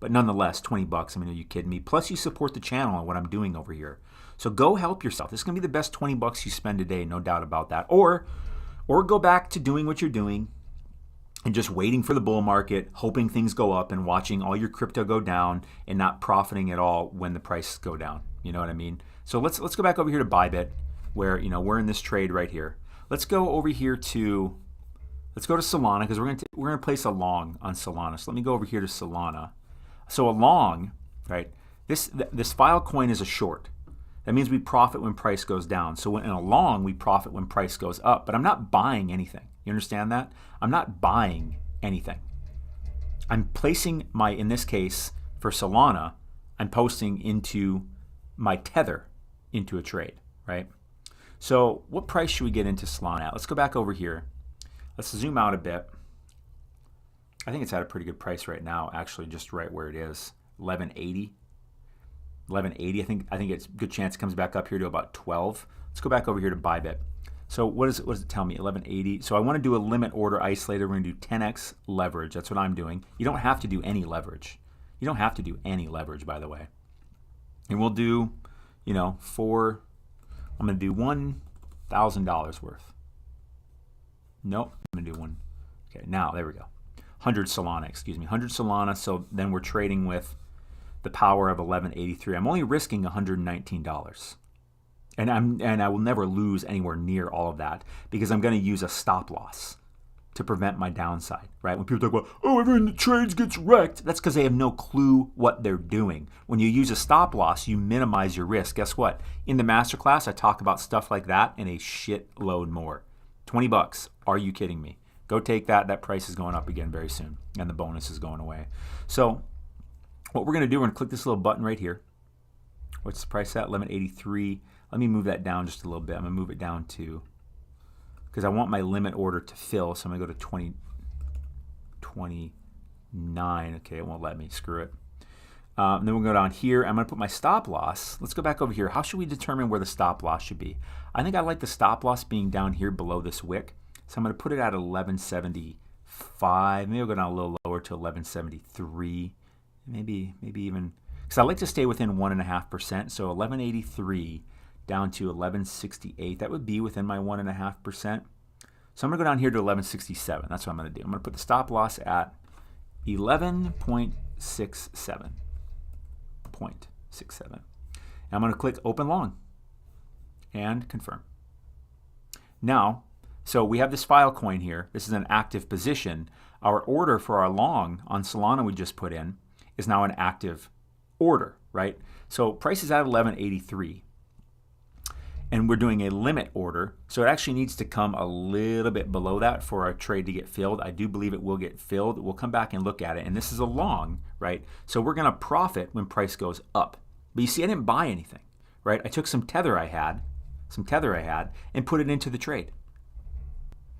But nonetheless, $20. I mean, are you kidding me? Plus, you support the channel and what I'm doing over here. So go help yourself. This is going to be the best $20 you spend today, no doubt about that. Or go back to doing what you're doing and just waiting for the bull market, hoping things go up and watching all your crypto go down and not profiting at all when the prices go down. You know what I mean? So let's go back over here to Bybit, where we're in this trade right here. Let's go over here to Solana, because we're gonna place a long on Solana. So let me go over here to Solana. So a long, right? This Filecoin is a short. That means we profit when price goes down. So in a long, we profit when price goes up. But I'm not buying anything. You understand that? I'm not buying anything. I'm placing in this case, for Solana, I'm posting into my tether into a trade, right? So what price should we get into Solana at? Let's go back over here. Let's zoom out a bit. I think it's at a pretty good price right now, actually, just right where it is, 1180. 1180. I think it's a good chance it comes back up here to about 12. Let's go back over here to Bybit. So what does it tell me? 1180. So I want to do a limit order isolator. We're going to do 10x leverage. That's what I'm doing. You don't have to do any leverage. You don't have to do any leverage, by the way. And we'll do, I'm going to do $1,000 worth. Nope. I'm going to do one. Okay, now there we go. 100 Solana, 100 Solana. So then we're trading with the power of 1183. I'm only risking $119. And I will never lose anywhere near all of that because I'm going to use a stop loss. to prevent my downside, right? When people talk about, oh, everyone that trades gets wrecked, that's because they have no clue what they're doing. When you use a stop loss, you minimize your risk. Guess what? In the masterclass, I talk about stuff like that and a shitload more. $20. Are you kidding me? Go take that. That price is going up again very soon, and the bonus is going away. So what we're going to do, we're going to click this little button right here. What's the price at? 11.83. Let me move that down just a little bit. I'm going to move it down to, because I want my limit order to fill, so I'm going to go to 29. Okay, it won't let me. Screw it. And then we'll go down here. I'm going to put my stop loss. Let's go back over here. How should we determine where the stop loss should be? I think I like the stop loss being down here below this wick. So I'm going to put it at 1175. Maybe I'll go down a little lower to 1173. Maybe even, because I like to stay within 1.5%. So 1183 down to 1168. That would be within my 1.5%. So I'm going to go down here to 1167. That's what I'm going to do. I'm going to put the stop loss at 11.67. 0.67. And I'm going to click open long and confirm. Now, so we have this file coin here. This is an active position. Our order for our long on Solana we just put in is now an active order, right? So price is at 11.83. And we're doing a limit order, so it actually needs to come a little bit below that for our trade to get filled. I do believe it will get filled. We'll come back and look at it, and this is a long, right? So we're going to profit when price goes up. But you see, I didn't buy anything, right? I took some tether I had, and put it into the trade.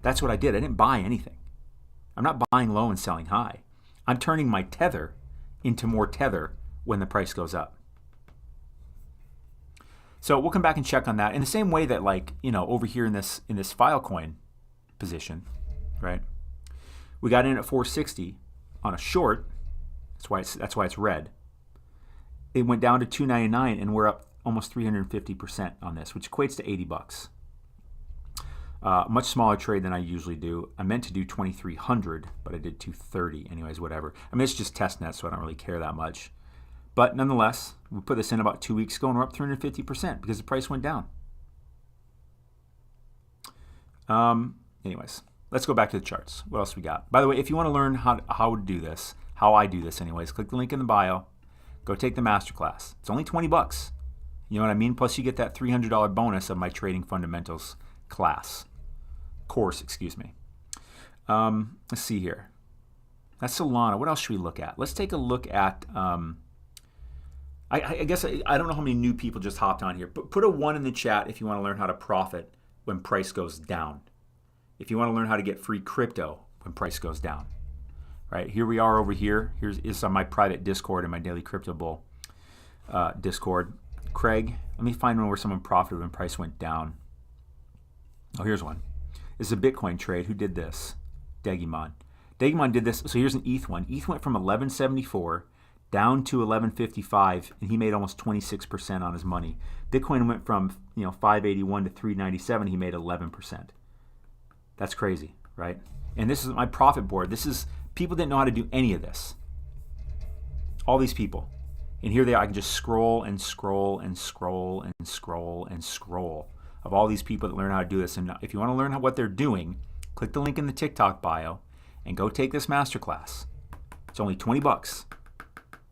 That's what I did. I didn't buy anything. I'm not buying low and selling high. I'm turning my tether into more tether when the price goes up. So we'll come back and check on that in the same way that, like, you know, over here in this Filecoin position, right? We got in at 460 on a short. That's why it's red. It went down to 299, and we're up almost 350% on this, which equates to $80. Much smaller trade than I usually do. I meant to do 2,300, but I did 230. Anyways, whatever. I mean, it's just testnet, so I don't really care that much. But nonetheless, we put this in about 2 weeks ago, and we're up 350% because the price went down. Anyways, let's go back to the charts. What else we got? By the way, if you want to learn how to do this, how I do this anyways, click the link in the bio. Go take the masterclass. It's only $20. You know what I mean? Plus you get that $300 bonus of my trading fundamentals course, excuse me. Let's see here. That's Solana. What else should we look at? Let's take a look at, I guess I don't know how many new people just hopped on here. Put a 1 in the chat if you want to learn how to profit when price goes down. If you want to learn how to get free crypto when price goes down. Right, here we are over here. Here's on my private Discord and my Daily Crypto Bull Discord. Craig, let me find one where someone profited when price went down. Oh, here's one. This is a Bitcoin trade. Who did this? Degimon. Degimon did this. So here's an ETH one. ETH went from 1174 down to 1155, and he made almost 26% on his money. Bitcoin went from 581 to 397. He made 11%. That's crazy, right? And this is my profit board. This is people didn't know how to do any of this. All these people. And here they are. I can just scroll and scroll and scroll and scroll and scroll of all these people that learn how to do this. And if you want to learn what they're doing, click the link in the TikTok bio and go take this masterclass. It's only $20.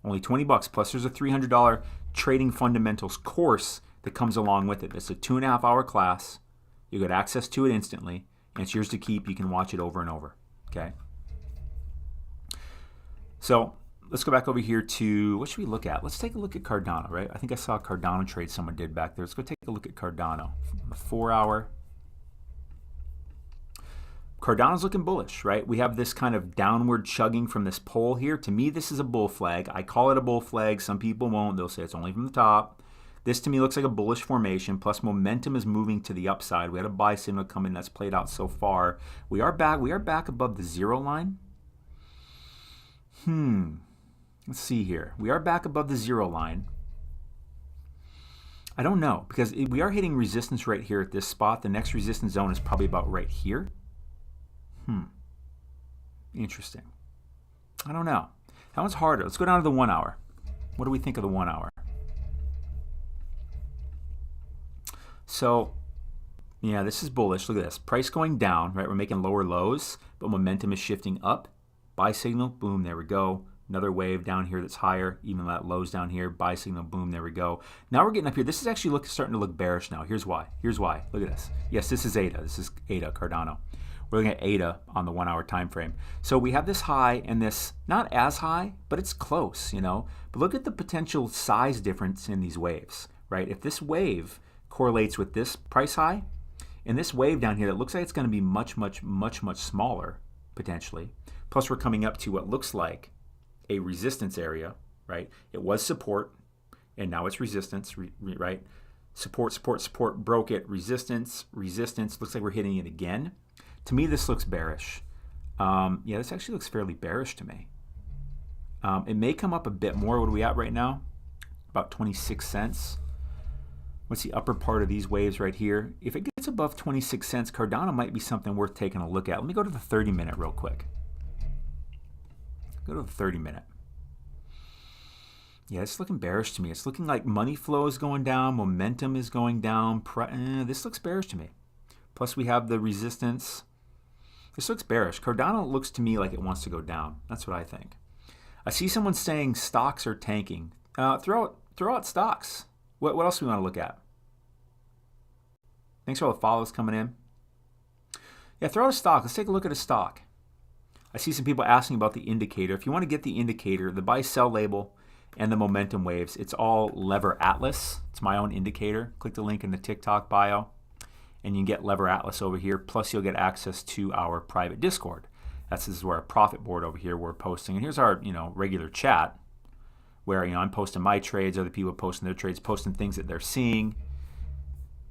Only $20. Plus there's a $300 trading fundamentals course that comes along with it. It's a 2.5 hour class. You get access to it instantly, and it's yours to keep. You can watch it over and over. Okay. So let's go back over here to, what should we look at? Let's take a look at Cardano, right? I think I saw a Cardano trade someone did back there. Let's go take a look at Cardano. The 4 hour. Cardano's looking bullish, right? We have this kind of downward chugging from this pole here. To me, this is a bull flag. I call it a bull flag. Some people won't. They'll say it's only from the top. This to me looks like a bullish formation, plus momentum is moving to the upside. We had a buy signal come in that's played out so far. We are back above the zero line. Let's see here. We are back above the zero line. I don't know, because we are hitting resistance right here at this spot. The next resistance zone is probably about right here. Interesting. I don't know. That one's harder. Let's go down to the 1 hour. What do we think of the 1 hour? So Yeah, this is bullish. Look at this. Price going down, right? We're making lower lows, but momentum is shifting up. Buy signal, boom, there we go. Another wave down here that's higher, even that lows down here. Buy signal, boom, there we go. Now we're getting up here. This is actually starting to look bearish now. Here's why. Here's why. Look at this. Yes, this is ADA. This is ADA, Cardano. We're looking at ADA on the 1 hour time frame. So we have this high and this not as high, but it's close, you know. But look at the potential size difference in these waves, right? If this wave correlates with this price high, and this wave down here that looks like it's going to be much, much, much, much smaller, potentially. Plus we're coming up to what looks like a resistance area, right? It was support, and now it's resistance, right? Support, support, support, broke it, resistance, resistance. Looks like we're hitting it again. To me, this looks bearish. Yeah, this actually looks fairly bearish to me. It may come up a bit more. What are we at right now? About 26 cents. What's the upper part of these waves right here? If it gets above 26 cents, Cardano might be something worth taking a look at. Let me go to the 30-minute real quick. Go to the 30-minute. Yeah, it's looking bearish to me. It's looking like money flow is going down, momentum is going down. This looks bearish to me. Plus we have the resistance. This looks bearish. Cardano looks to me like it wants to go down. That's what I think. I see someone saying stocks are tanking. Throw out stocks. What else do we want to look at? Thanks for all the follows coming in. Yeah, throw out a stock. Let's take a look at a stock. I see some people asking about the indicator. If you want to get the indicator, the buy-sell label, and the momentum waves, it's all Lever Atlas. It's my own indicator. Click the link in the TikTok bio, and you can get Lever Atlas over here. Plus, you'll get access to our private Discord. This is where our profit board over here we're posting. And here's our regular chat, where I'm posting my trades, other people posting their trades, posting things that they're seeing.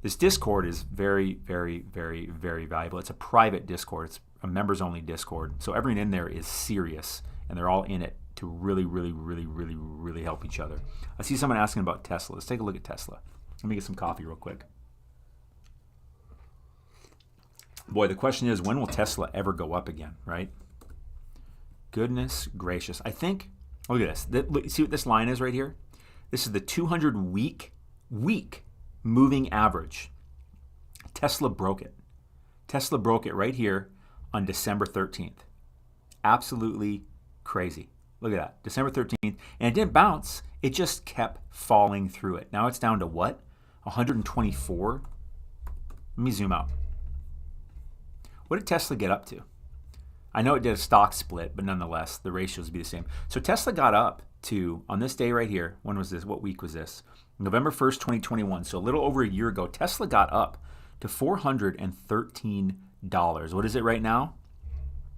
This Discord is very, very, very, very valuable. It's a private Discord. It's a members-only Discord. So everyone in there is serious, and they're all in it to really, really, really, really, really help each other. I see someone asking about Tesla. Let's take a look at Tesla. Let me get some coffee real quick. Boy, the question is, when will Tesla ever go up again, right? Goodness gracious. I think, look at this. See what this line is right here? This is the 200-week moving average. Tesla broke it. Tesla broke it right here on December 13th. Absolutely crazy. Look at that, December 13th. And it didn't bounce. It just kept falling through it. Now it's down to what? 124? Let me zoom out. What did Tesla get up to? I know it did a stock split, but nonetheless, the ratios would be the same. So Tesla got up to, on this day right here, when was this? What week was this? November 1st, 2021. So a little over a year ago, Tesla got up to $413. What is it right now?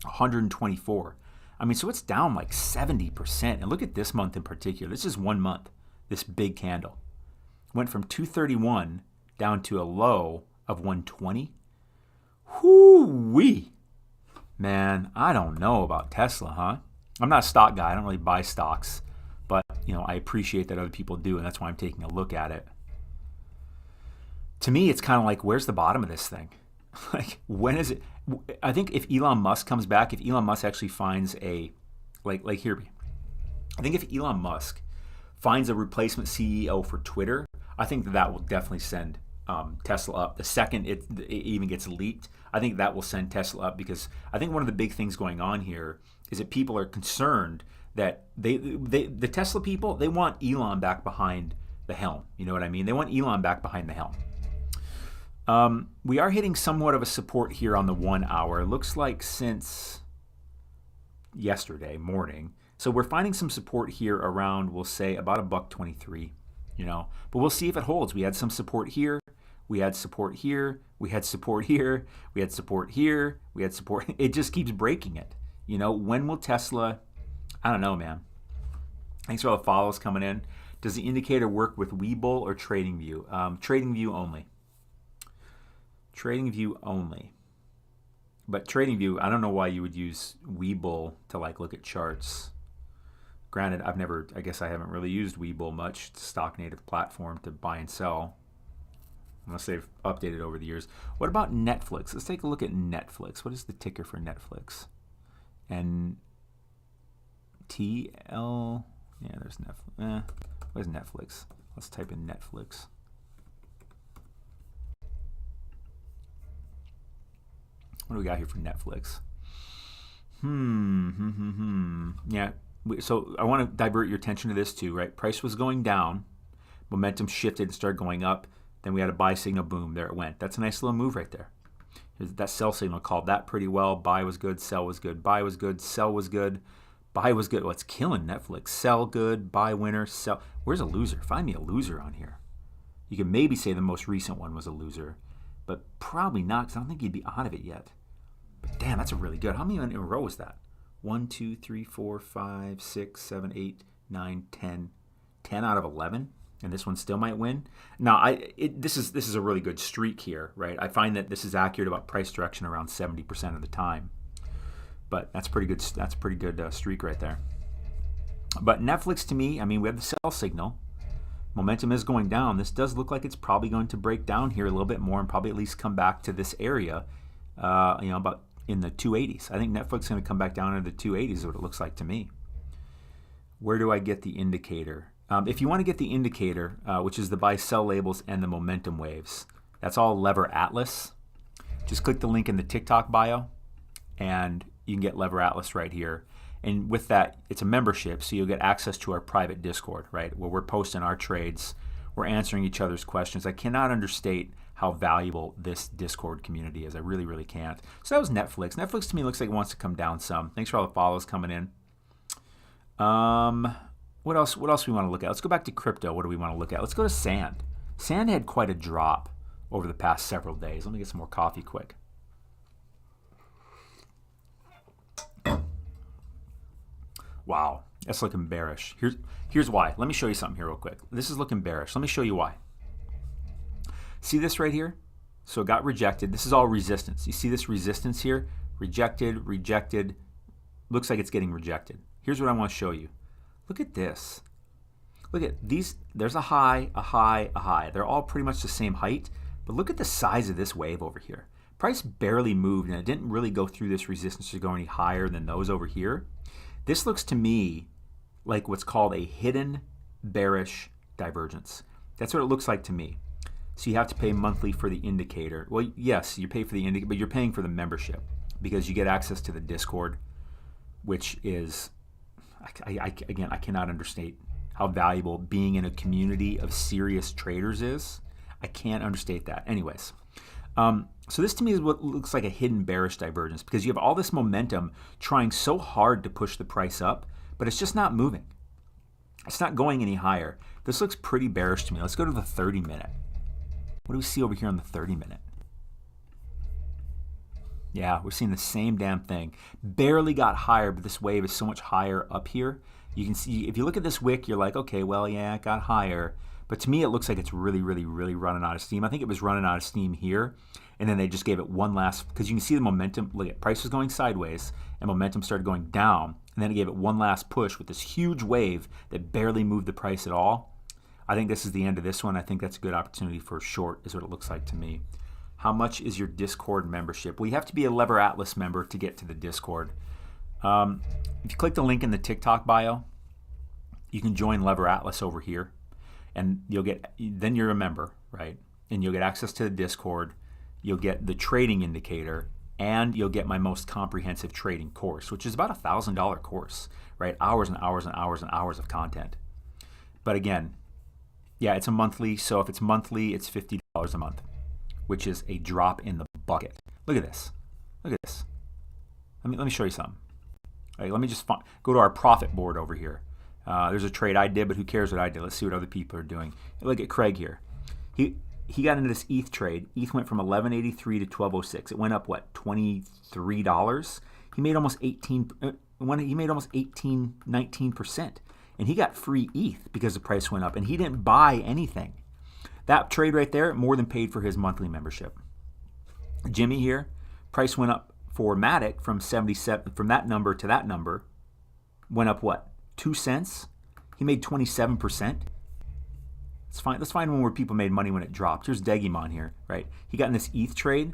124. I mean, so it's down like 70%. And look at this month in particular. This is 1 month, this big candle. Went from 231 down to a low of 120. Whoo-wee. Man, I don't know about Tesla, huh? I'm not a stock guy. I don't really buy stocks. But, I appreciate that other people do, and that's why I'm taking a look at it. To me, it's kind of like, where's the bottom of this thing? Like, when is it? I think if Elon Musk comes back, if Elon Musk actually finds a, hear me. I think if Elon Musk finds a replacement CEO for Twitter, I think that will definitely send Tesla up. The second it even gets leaked, I think that will send Tesla up, because I think one of the big things going on here is that people are concerned that the Tesla people, they want Elon back behind the helm. You know what I mean? They want Elon back behind the helm. We are hitting somewhat of a support here on the 1 hour. It looks like since yesterday morning. So we're finding some support here around, we'll say, about $1.23. But we'll see if it holds. We had some support here. We had support here. We had support here. We had support here. We had support. It just keeps breaking it. When will Tesla? I don't know, man. Thanks for all the follows coming in. Does the indicator work with Webull or TradingView? TradingView only. TradingView only. But TradingView, I don't know why you would use Webull to look at charts. Granted, I guess I haven't really used Webull much. It's a stock native platform to buy and sell, unless they've updated over the years. What about Netflix? Let's take a look at Netflix. What is the ticker for Netflix? And TL, yeah, there's Netflix. Where's Netflix? Let's type in Netflix. What do we got here for Netflix? Yeah. So I want to divert your attention to this too, right? Price was going down. Momentum shifted and started going up. Then we had a buy signal. Boom. There it went. That's a nice little move right there. That sell signal called that pretty well. Buy was good. Sell was good. Buy was good. Sell was good. Buy was good. Well, it's killing Netflix. Sell good. Buy winner. Sell. Where's a loser? Find me a loser on here. You can maybe say the most recent one was a loser, but probably not because I don't think you'd be out of it yet. But damn, that's a really good. How many in a row was that? 1, 2, 3, 4, 5, 6, 7, 8, 9, 10. 10 out of 11. And this one still might win. Now, this is a really good streak here, right? I find that this is accurate about price direction around 70% of the time. But that's pretty good. That's a pretty good streak right there. But Netflix, to me, I mean, we have the sell signal. Momentum is going down. This does look like it's probably going to break down here a little bit more and probably at least come back to this area, about in the 280s. I think Netflix is going to come back down into the 280s is what it looks like to me. Where do I get the indicator? If you want to get the indicator, which is the buy-sell labels and the momentum waves, that's all Lever Atlas. Just click the link in the TikTok bio, and you can get Lever Atlas right here. And with that, it's a membership, so you'll get access to our private Discord, right, where we're posting our trades, we're answering each other's questions. I cannot understate how valuable this Discord community is. I really, really can't. So that was Netflix. Netflix to me looks like it wants to come down some. Thanks for all the follows coming in. What else we want to look at? Let's go back to crypto. What do we want to look at? Let's go to Sand. Sand had quite a drop over the past several days. Let me get some more coffee quick. Wow, that's looking bearish. Here's why. Let me show you something here real quick. This is looking bearish. Let me show you why. See this right here? So it got rejected. This is all resistance. You see this resistance here? Rejected, rejected. Looks like it's getting rejected. Here's what I want to show you. Look at this. Look at these. There's a high, a high, a high. They're all pretty much the same height. But look at the size of this wave over here. Price barely moved, and it didn't really go through this resistance to go any higher than those over here. This looks to me like what's called a hidden bearish divergence. That's what it looks like to me. So you have to pay monthly for the indicator. Well, yes, you pay for the indicator, but you're paying for the membership because you get access to the Discord, which is, again, I cannot understate how valuable being in a community of serious traders is. I can't understate that. Anyways, so this to me is what looks like a hidden bearish divergence because you have all this momentum trying so hard to push the price up, but it's just not moving. It's not going any higher. This looks pretty bearish to me. Let's go to the 30-minute. What do we see over here on the 30-minute? Yeah, we're seeing the same damn thing. Barely got higher, but this wave is so much higher up here. You can see, if you look at this wick, you're like, okay, well, yeah, it got higher. But to me, it looks like it's really, really, really running out of steam. I think it was running out of steam here, and then they just gave it one last, because you can see the momentum. Look at price was going sideways, and momentum started going down, and then it gave it one last push with this huge wave that barely moved the price at all. I think this is the end of this one. I think that's a good opportunity for a short, is what it looks like to me. How much is your Discord membership? Well, you have to be a Lever Atlas member to get to the Discord. If you click the link in the TikTok bio, you can join Lever Atlas over here. And then you're a member, right? And you'll get access to the Discord, you'll get the trading indicator, and you'll get my most comprehensive trading course, which is about $1,000 course, right? Hours and hours and hours and hours of content. But again, yeah, it's a monthly, so if it's monthly, it's $50 a month, which is a drop in the bucket. Look at this. Look at this. Let me show you something. All right, let me just go to our profit board over here. There's a trade I did, but who cares what I did? Let's see what other people are doing. Look at Craig here. He got into this ETH trade. ETH went from 1183 to 1206. It went up what, $23? He made almost 19%. And he got free ETH because the price went up, and he didn't buy anything. That trade right there more than paid for his monthly membership. Jimmy here, price went up for Matic from 77 from that number to that number. Went up what? 2 cents. He made 27%. It's fine. Let's find one where people made money when it dropped. Here's Degimon here, right? He got in this ETH trade,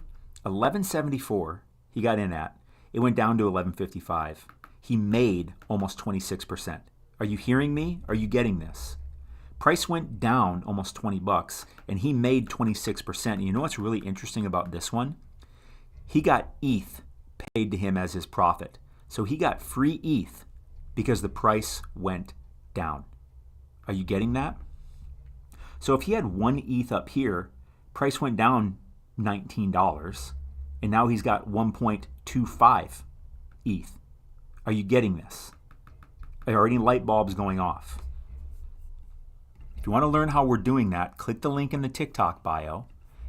1174. He got in at. It went down to 1155. He made almost 26%. Are you hearing me? Are you getting this? Price went down almost $20, and he made 26%. And you know what's really interesting about this one? He got ETH paid to him as his profit. So he got free ETH because the price went down. Are you getting that? So if he had 1 ETH up here, price went down $19, and now he's got 1.25 ETH. Are you getting this? Are any light bulbs going off? If you want to learn how we're doing that, click the link in the TikTok bio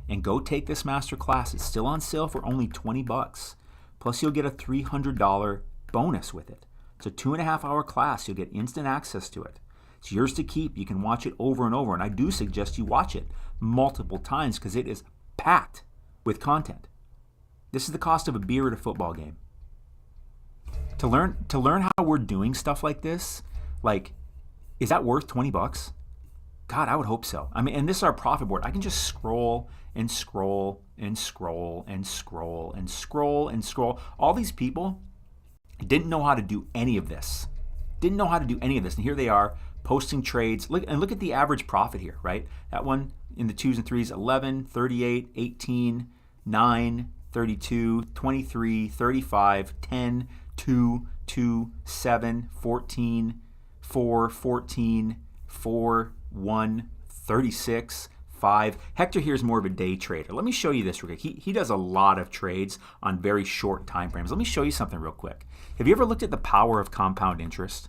and go take this masterclass. It's still on sale for only $20. Plus you'll get a $300 bonus with it. It's a 2.5-hour class. You'll get instant access to it. It's yours to keep. You can watch it over and over, and I do suggest you watch it multiple times because it is packed with content. This is the cost of a beer at a football game. To learn how we're doing stuff like this, like, is that worth $20? God, I would hope so. I mean, and this is our profit board. I can just scroll and scroll and scroll and scroll and scroll and scroll. All these people didn't know how to do any of this. And here they are posting trades. Look at the average profit here, right? That one in the 2s and 3s, 11, 38, 18, 9, 32, 23, 35, 10, 2, 2, 7, 14, 4, 14, 4, 1, 36, 5. Hector here is more of a day trader. Let me show you this real quick. He does a lot of trades on very short time frames. Let me show you something real quick. Have you ever looked at the power of compound interest?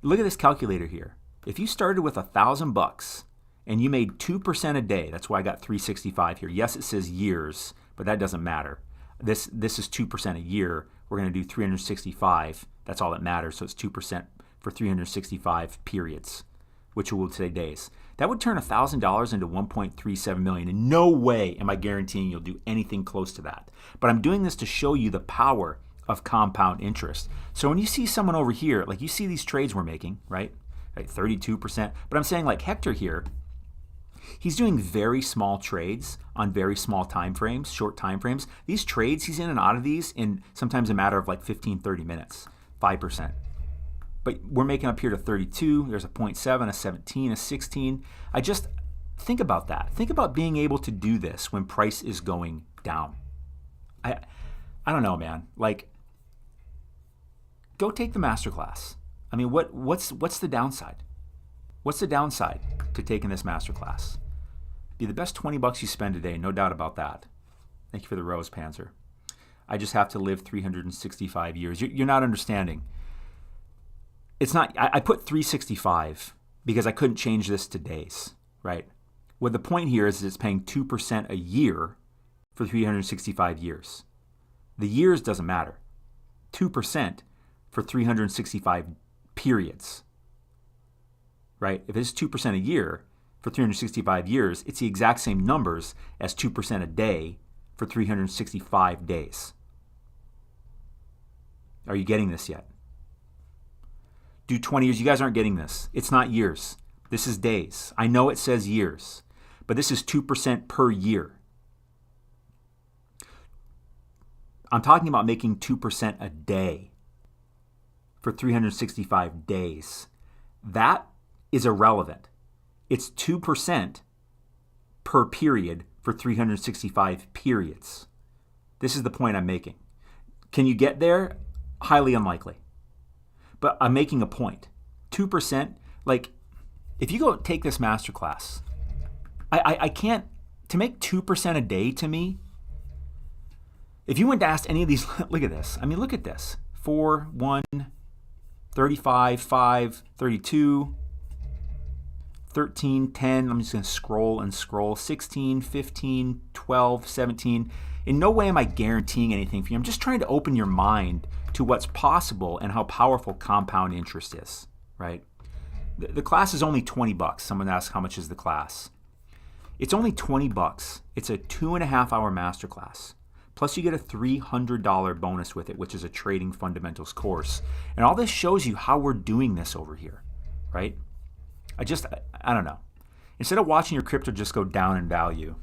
Look at this calculator here. If you started with $1,000 and you made 2% a day, that's why I got 365 here. Yes, it says years, but that doesn't matter. This is 2% a year. We're going to do 365. That's all that matters. So it's 2% for 365 periods, which will say days. That would turn $1,000 into 1.37 million. In no way am I guaranteeing you'll do anything close to that. But I'm doing this to show you the power of compound interest. So when you see someone over here, like you see these trades we're making, right? 32%. But I'm saying like Hector here, he's doing very small trades on very small time frames, short time frames. These trades, he's in and out of these in sometimes a matter of like 15, 30 minutes, 5%. But we're making up here to 32. There's a 0.7, a 17, a 16. I just think about that. Think about being able to do this when price is going down. I don't know, man. Like, go take the masterclass. I mean, what's the downside? What's the downside to taking this masterclass? Be the best $20 you spend a day, no doubt about that. Thank you for the rose, Panzer. I just have to live 365 years. You're not understanding. It's not. I put 365 because I couldn't change this to days, right? Well, the point here is it's paying 2% a year for 365 years. The years doesn't matter. 2% for 365 periods, right? If it's 2% a year for 365 years, it's the exact same numbers as 2% a day for 365 days. Are you getting this yet? Do 20 years. You guys aren't getting this. It's not years. This is days. I know it says years, but this is 2% per year. I'm talking about making 2% a day for 365 days. That is irrelevant. It's 2% per period for 365 periods. This is the point I'm making. Can you get there? Highly unlikely. But I'm making a point. 2%, like, if you go take this masterclass, I can't, to make 2% a day to me, if you went to ask any of these, look at this. I mean, look at this. 4, 1, 35, 5, 32, 13, 10. I'm just going to scroll and scroll. 16, 15, 12, 17. In no way am I guaranteeing anything for you. I'm just trying to open your mind to what's possible and how powerful compound interest is, right? The class is only $20. Someone asked how much is the class. It's only $20. It's a 2.5-hour masterclass. Plus you get a $300 bonus with it, which is a trading fundamentals course. And all this shows you how we're doing this over here, right? I don't know. Instead of watching your crypto just go down in value,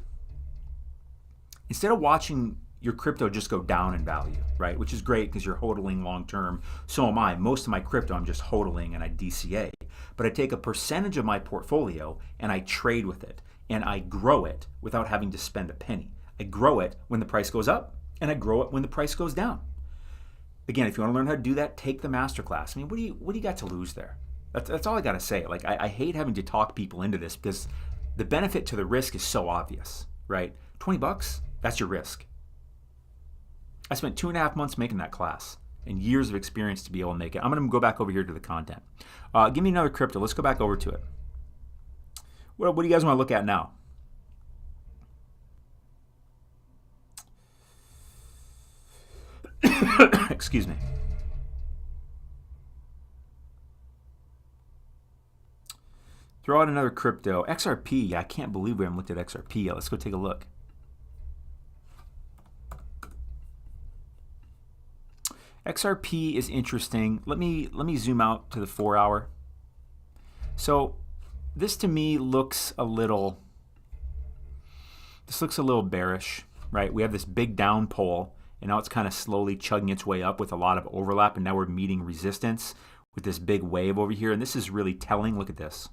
right? Which is great because you're hodling long term. So am I. Most of my crypto I'm just hodling and I DCA. But I take a percentage of my portfolio and I trade with it and I grow it without having to spend a penny. I grow it when the price goes up, and I grow it when the price goes down. Again, if you want to learn how to do that, take the masterclass. I mean, what do you got to lose there? That's all I got to say. Like, I hate having to talk people into this because the benefit to the risk is so obvious, right? $20, that's your risk. I spent 2.5 months making that class and years of experience to be able to make it. I'm going to go back over here to the content. Give me another crypto. Let's go back over to it. What do you guys want to look at now? Excuse me. Throw out another crypto. XRP. Yeah, I can't believe we haven't looked at XRP yet. Let's go take a look. XRP is interesting. Let me zoom out to the 4 hour. So this to me looks a little bearish, right? We have this big down pole, and now it's kind of slowly chugging its way up with a lot of overlap, and now we're meeting resistance with this big wave over here, and this is really telling. Look at this.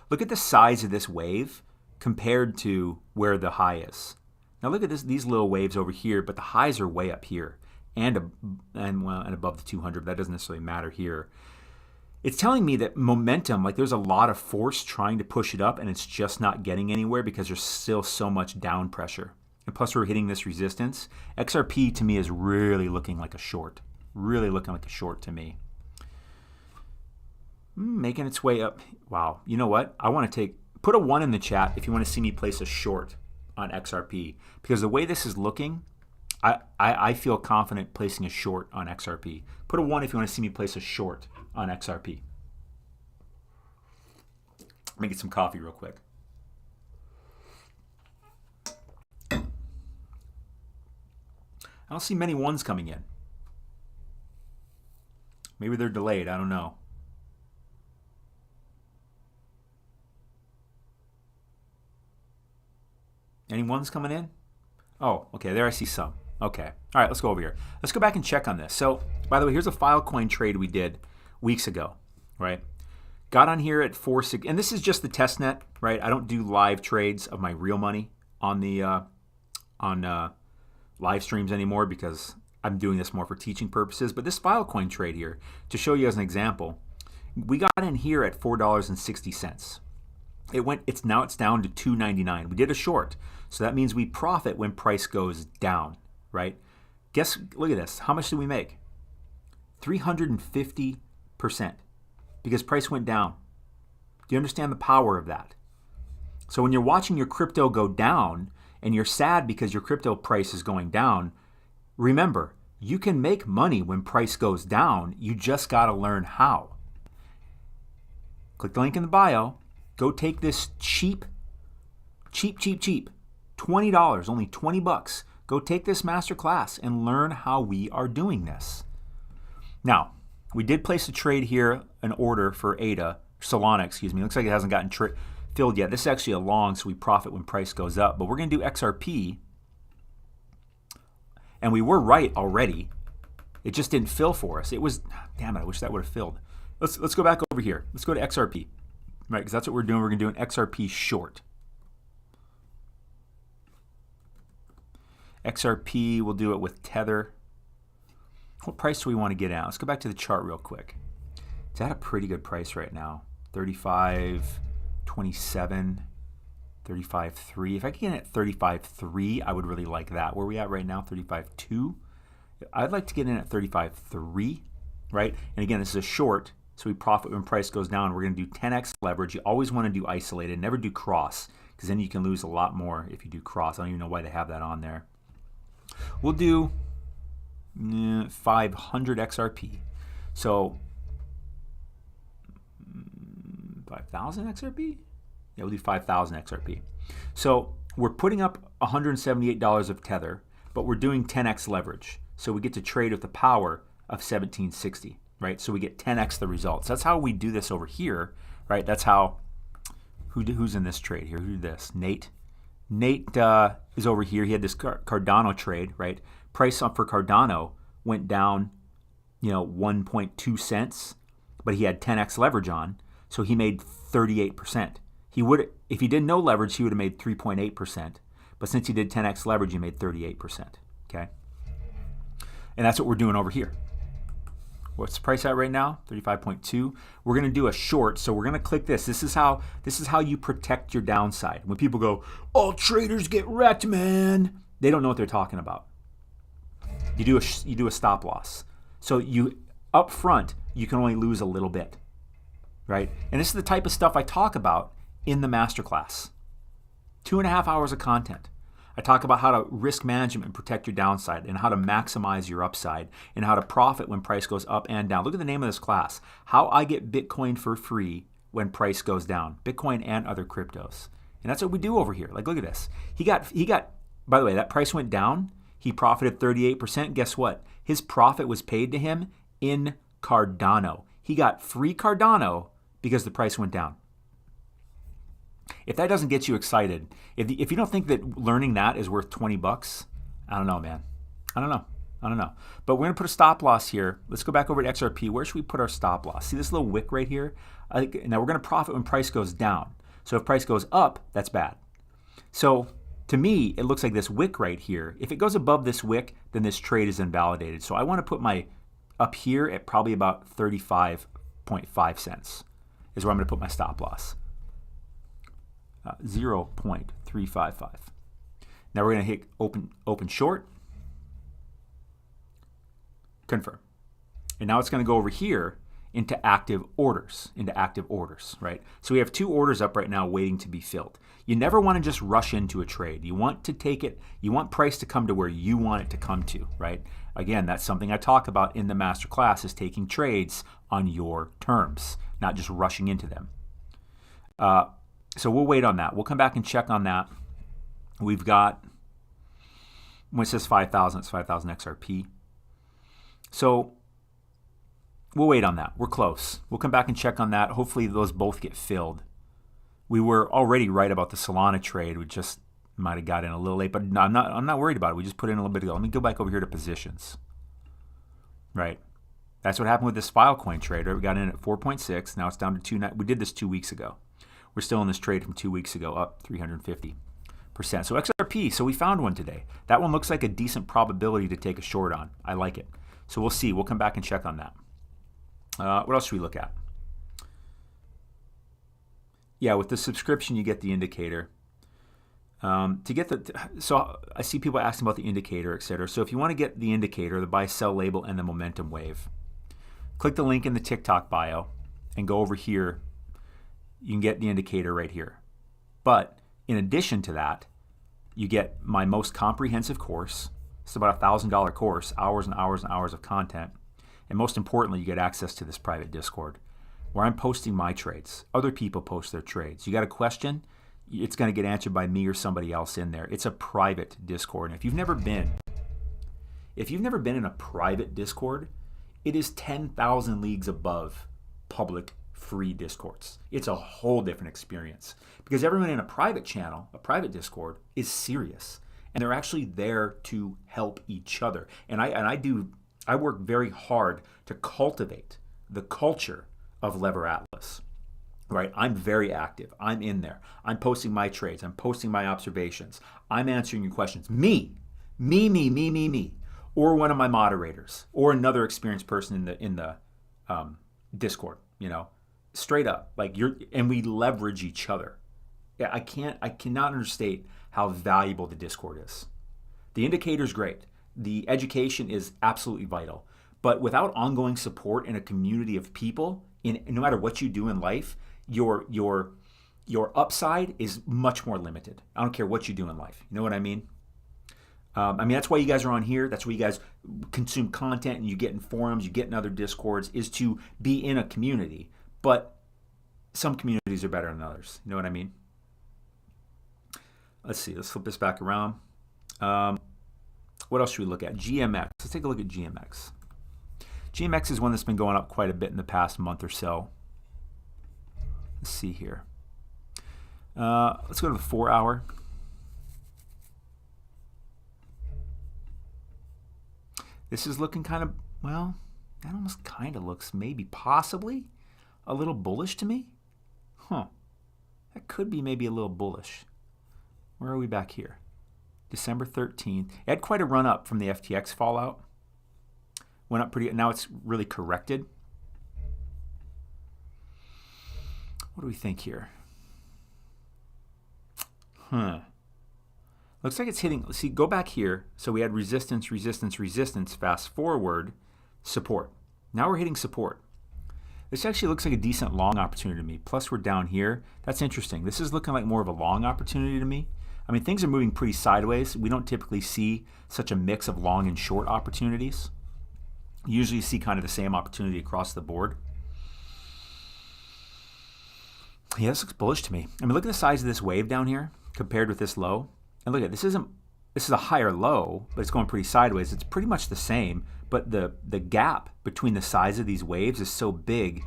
Look at the size of this wave compared to where the high is. Now look at these little waves over here, but the highs are way up here and above the 200, but that doesn't necessarily matter here. It's telling me that momentum, like there's a lot of force trying to push it up, and it's just not getting anywhere because there's still so much down pressure. And plus we're hitting this resistance. XRP to me is really looking like a short. Really looking like a short to me. Making its way up. Wow. You know what? I want to put a 1 in the chat if you want to see me place a short on XRP. Because the way this is looking, I feel confident placing a short on XRP. Put a 1 if you want to see me place a short on XRP. Let me get some coffee real quick. I don't see many 1s coming in. Maybe they're delayed. I don't know. Any 1s coming in? Oh, okay, there I see some. Okay. All right, let's go over here. Let's go back and check on this. So, by the way, here's a Filecoin trade we did weeks ago, right? Got on here at 4.6, and this is just the test net, right? I don't do live trades of my real money on the live streams anymore because I'm doing this more for teaching purposes. But this Filecoin trade here, to show you as an example, we got in here at $4.60. It's down to $2.99. We did a short, so that means we profit when price goes down, right? Look at this. How much did we make? 350%, because price went down. Do you understand the power of that? So when you're watching your crypto go down and you're sad because your crypto price is going down, remember, you can make money when price goes down. You just got to learn how. Click the link in the bio. Go take this cheap, $20, only $20. Go take this masterclass and learn how we are doing this. Now, we did place a trade here, an order for Solana, excuse me. Looks like it hasn't gotten filled yet. This is actually a long, so we profit when price goes up. But we're going to do XRP, and we were right already. It just didn't fill for us. It was, damn it, I wish that would have filled. Let's go back over here. Let's go to XRP. Right, because that's what we're doing. We're going to do an XRP short. XRP, we'll do it with Tether. What price do we want to get at? Let's go back to the chart real quick. It's at a pretty good price right now. 35.27, 35.3. If I can get it at 35.3, I would really like that. Where are we at right now? 35.2. I'd like to get in at 35.3, right? And again, this is a short. So we profit when price goes down. We're going to do 10x leverage. You always want to do isolated. Never do cross, because then you can lose a lot more if you do cross. I don't even know why they have that on there. We'll do 500 XRP. So 5,000 XRP? Yeah, we'll do 5,000 XRP. So we're putting up $178 of Tether, but we're doing 10x leverage. So we get to trade with the power of 1760. Right, so we get 10x the results. That's how we do this over here, right? That's how, who's in this trade here? Who did this? Nate. Nate is over here. He had this Cardano trade, right? Price up for Cardano went down, 1.2 cents, but he had 10x leverage on, so he made 38%. He would, if he did no leverage, he would have made 3.8%. But since you did 10x leverage, you made 38%. Okay? And that's what we're doing over here. What's the price at right now? 35.2. We're going to do a short, so we're going to click this. This is how you protect your downside. When people go, "All traders get wrecked, man," they don't know what they're talking about. You do a stop loss. So you up front, you can only lose a little bit, right? And this is the type of stuff I talk about in the masterclass. 2.5 hours of content. I talk about how to risk management and protect your downside, and how to maximize your upside, and how to profit when price goes up and down. Look at the name of this class: How I Get Bitcoin for Free When Price Goes Down. Bitcoin and other cryptos. And that's what we do over here. Like, look at this. He got. By the way, that price went down. He profited 38%. Guess what? His profit was paid to him in Cardano. He got free Cardano because the price went down. If that doesn't get you excited, if you don't think that learning that is worth $20, I don't know, man. I don't know. But we're going to put a stop loss here. Let's go back over to XRP. Where should we put our stop loss? See this little wick right here? Now we're going to profit when price goes down. So if price goes up, that's bad. So to me, it looks like this wick right here. If it goes above this wick, then this trade is invalidated. So I want to put my up here at probably about 35.5 cents is where I'm going to put my stop loss. 0.355. Now we're going to hit open short, confirm. And now it's going to go over here into active orders, right? So we have 2 orders up right now waiting to be filled. You never want to just rush into a trade. You want to take it, you want price to come to where you want it to come to, right? Again, that's something I talk about in the masterclass, is taking trades on your terms, not just rushing into them. So we'll wait on that. We'll come back and check on that. We've got, when it says 5,000, it's 5,000 XRP. So we'll wait on that. We're close. We'll come back and check on that. Hopefully those both get filled. We were already right about the Solana trade. We just might have got in a little late, but no, I'm not worried about it. We just put in a little bit ago. Let me go back over here to positions. Right. That's what happened with this Filecoin trade. Right? We got in at 4.6. Now it's down to 2. We did this 2 weeks ago. We're still in this trade from 2 weeks ago, up 350%. So XRP, so we found one today. That one looks like a decent probability to take a short on. I like it. So we'll see. We'll come back and check on that. What else should we look at? Yeah, with the subscription, you get the indicator. So I see people asking about the indicator, etc. So if you want to get the indicator, the buy, sell label, and the momentum wave, click the link in the TikTok bio and go over here. You can get the indicator right here. But in addition to that, you get my most comprehensive course. It's about $1,000 course, hours and hours and hours of content. And most importantly, you get access to this private Discord where I'm posting my trades. Other people post their trades. You got a question, it's going to get answered by me or somebody else in there. It's a private Discord. And if you've never been in a private Discord, it is 10,000 leagues above public free Discords. It's a whole different experience because everyone in a private channel, a private Discord, is serious and they're actually there to help each other. And I work very hard to cultivate the culture of Lever Atlas. Right? I'm very active. I'm in there. I'm posting my trades. I'm posting my observations. I'm answering your questions. Me, or one of my moderators, or another experienced person in the Discord. Straight up, and we leverage each other. Yeah, I cannot understate how valuable the Discord is. The indicator is great. The education is absolutely vital. But without ongoing support in a community of people, no matter what you do in life, your upside is much more limited. I don't care what you do in life. You know what I mean? That's why you guys are on here. That's why you guys consume content and you get in forums, you get in other Discords, is to be in a community. But some communities are better than others. You know what I mean? Let's see. Let's flip this back around. What else should we look at? GMX. Let's take a look at GMX. GMX is one that's been going up quite a bit in the past month or so. Let's see here. Let's go to the 4 hour. This is looking kind of, well, that almost kind of looks maybe possibly a little bullish to me. That could be maybe a little bullish. Where are we back here? December 13th. It had quite a run up from the FTX fallout. Went up pretty, now it's really corrected. What do we think here? Looks like it's hitting, see, go back here. So we had resistance, resistance, resistance, fast forward, support. Now we're hitting support. This actually looks like a decent long opportunity to me. Plus we're down here. That's interesting. This is looking like more of a long opportunity to me. I mean, things are moving pretty sideways. We don't typically see such a mix of long and short opportunities. You usually see kind of the same opportunity across the board. Yeah, this looks bullish to me. I mean, look at the size of this wave down here compared with this low. And look at this is a higher low, but it's going pretty sideways. It's pretty much the same, but the gap between the size of these waves is so big.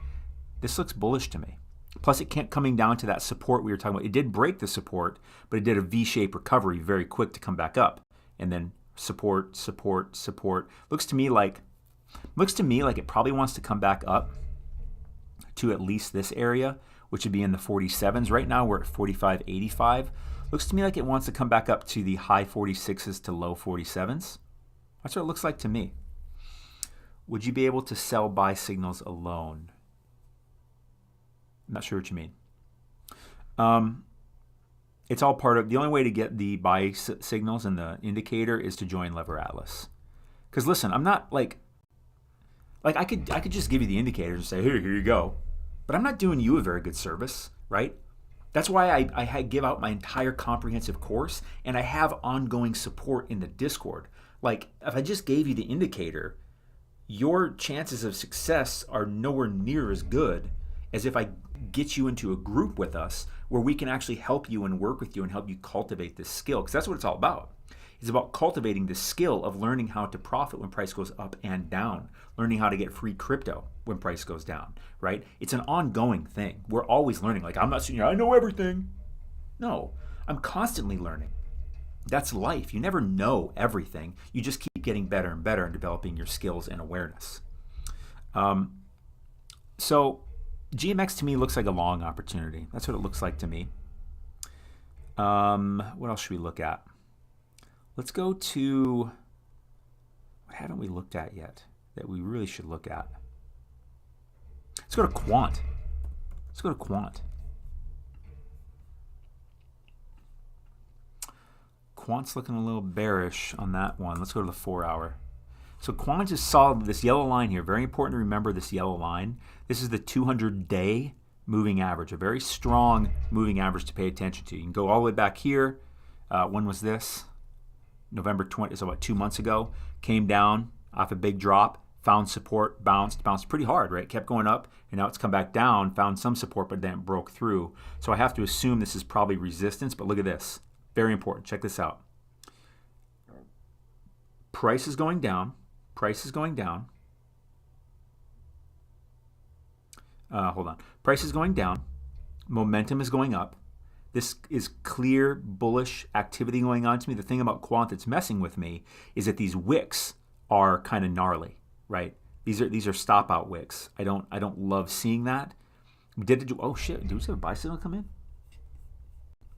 This looks bullish to me. Plus, it can't coming down to that support we were talking about. It did break the support, but it did a V-shaped recovery very quick to come back up. And then support, support, support. Looks to me like it probably wants to come back up to at least this area, which would be in the 47s. Right now we're at 45.85. Looks to me like it wants to come back up to the high 46s to low 47s. That's what it looks like to me. Would you be able to sell buy signals alone? I'm not sure what you mean. It's all part of, the only way to get the buy signals and the indicator is to join Lever Atlas. Because listen, I'm not like I could just give you the indicators and say, here you go. But I'm not doing you a very good service, right? That's why I give out my entire comprehensive course, and I have ongoing support in the Discord. Like, if I just gave you the indicator, your chances of success are nowhere near as good as if I get you into a group with us where we can actually help you and work with you and help you cultivate this skill. Because that's what it's all about. It's about cultivating the skill of learning how to profit when price goes up and down, learning how to get free crypto when price goes down, right? It's an ongoing thing. We're always learning. Like, I'm not saying, I know everything. No, I'm constantly learning. That's life. You never know everything. You just keep getting better and better and developing your skills and awareness. So GMX to me looks like a long opportunity. That's what it looks like to me. What else should we look at? Let's go to, what haven't we looked at yet that we really should look at? Let's go to Quant. Let's go to Quant. Quant's looking a little bearish on that one. Let's go to the 4 hour. So Quant just saw this yellow line here. Very important to remember this yellow line. This is the 200-day moving average, a very strong moving average to pay attention to. You can go all the way back here. When was this? November 20, so about 2 months ago. Came down off a big drop, found support, bounced pretty hard, right? Kept going up, and now it's come back down, found some support, but then it broke through. So I have to assume this is probably resistance, but look at this. Very important. Check this out. Price is going down. Price is going down. Hold on. Price is going down. Momentum is going up. This is clear bullish activity going on to me. The thing about Quant that's messing with me is that these wicks are kind of gnarly, right? These are stop out wicks. I don't love seeing that. Oh shit! Did we just have a buy signal come in?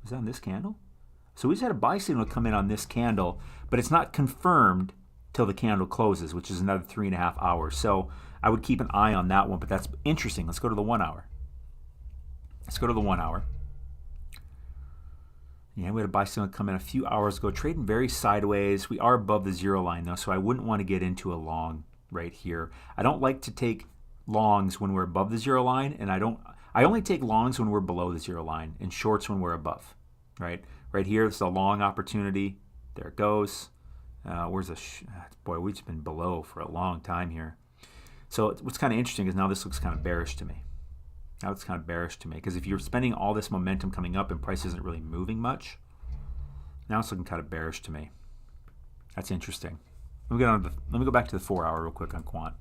Was that on this candle? So we just had a buy signal come in on this candle, but it's not confirmed till the candle closes, which is another 3.5 hours. So I would keep an eye on that one, but that's interesting. Let's go to the 1 hour. Let's go to the 1 hour. Yeah, we had a buy signal come in a few hours ago, trading very sideways. We are above the zero line though, so I wouldn't want to get into a long right here. I don't like to take longs when we're above the zero line, and I only take longs when we're below the zero line and shorts when we're above, right? Right here, this is a long opportunity. There it goes. Where's the, boy, we've just been below for a long time here. So what's kind of interesting is now this looks kind of bearish to me. Now it's kind of bearish to me because if you're spending all this momentum coming up and price isn't really moving much, now it's looking kind of bearish to me. That's interesting. Let me go back to the 4 hour real quick on Quant.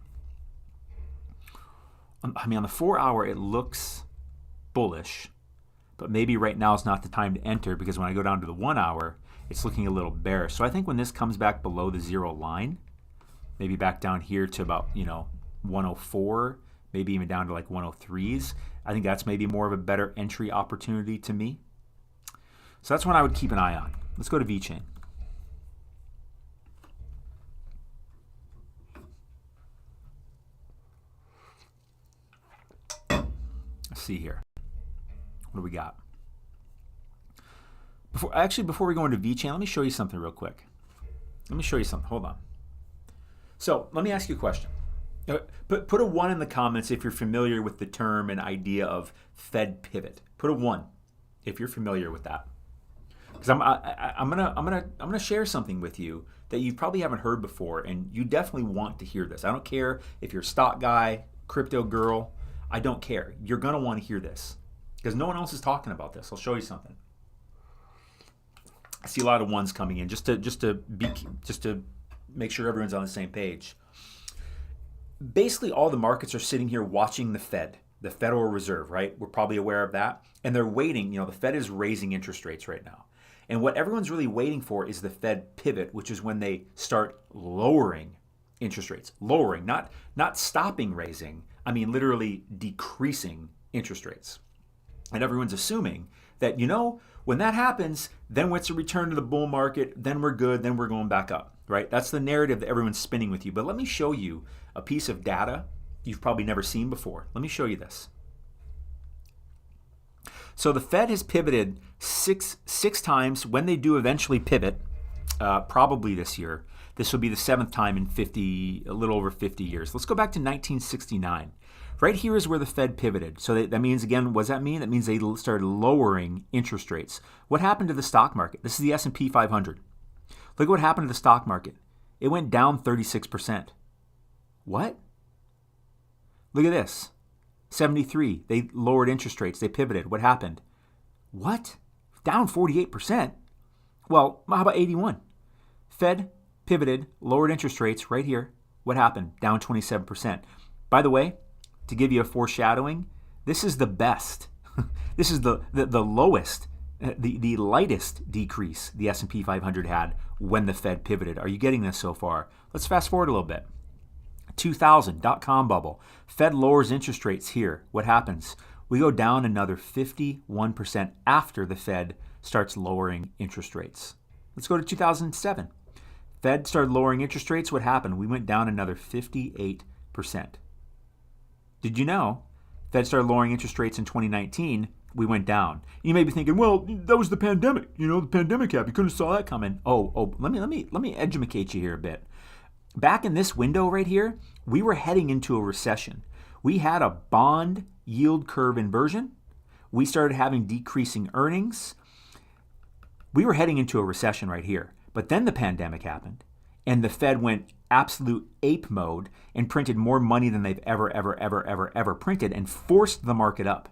I mean, on the 4 hour, it looks bullish, but maybe right now is not the time to enter because when I go down to the 1 hour, it's looking a little bearish. So I think when this comes back below the zero line, maybe back down here to about 104, maybe even down to like 103s, I think that's maybe more of a better entry opportunity to me. So that's one I would keep an eye on. Let's go to VeChain. see here. What do we got? Before we go into VChain, let me show you something real quick. Let me show you something. Hold on. So let me ask you a question. Put a 1 in the comments if you're familiar with the term and idea of Fed pivot. Put a 1 if you're familiar with that. Because I'm gonna share something with you that you probably haven't heard before, and you definitely want to hear this. I don't care if you're a stock guy, crypto girl. I don't care. You're gonna want to hear this because no one else is talking about this. I'll show you something. I see a lot of 1s coming in just to make sure everyone's on the same page. Basically, all the markets are sitting here watching the Fed, the Federal Reserve, right? We're probably aware of that. And they're waiting. The Fed is raising interest rates right now. And what everyone's really waiting for is the Fed pivot, which is when they start lowering interest rates. Lowering, not stopping raising. I mean, literally decreasing interest rates. And everyone's assuming that, when that happens, then it's a return to the bull market, then we're good, then we're going back up, right? That's the narrative that everyone's spinning with you. But let me show you a piece of data you've probably never seen before. Let me show you this. So the Fed has pivoted six times. When they do eventually pivot, probably this year, this will be the 7th time in a little over 50 years. Let's go back to 1969. Right here is where the Fed pivoted. So that means, again, what does that mean? That means they started lowering interest rates. What happened to the stock market? This is the S&P 500. Look at what happened to the stock market. It went down 36%. What? Look at this. 73, they lowered interest rates. They pivoted. What happened? What? Down 48%? Well, how about 81? Fed pivoted, lowered interest rates right here. What happened? Down 27%. By the way, to give you a foreshadowing, this is the best. This is the lowest, the lightest decrease the S&P 500 had when the Fed pivoted. Are you getting this so far? Let's fast forward a little bit. 2000, dot-com bubble. Fed lowers interest rates here. What happens? We go down another 51% after the Fed starts lowering interest rates. Let's go to 2007. Fed started lowering interest rates. What happened? We went down another 58%. Did you know Fed started lowering interest rates in 2019? We went down. You may be thinking, well, that was the pandemic. The pandemic happened. You couldn't have saw that coming. Let me educate you here a bit. Back in this window right here, we were heading into a recession. We had a bond yield curve inversion. We started having decreasing earnings. We were heading into a recession right here. But then the pandemic happened, and the Fed went absolute ape mode and printed more money than they've ever printed and forced the market up.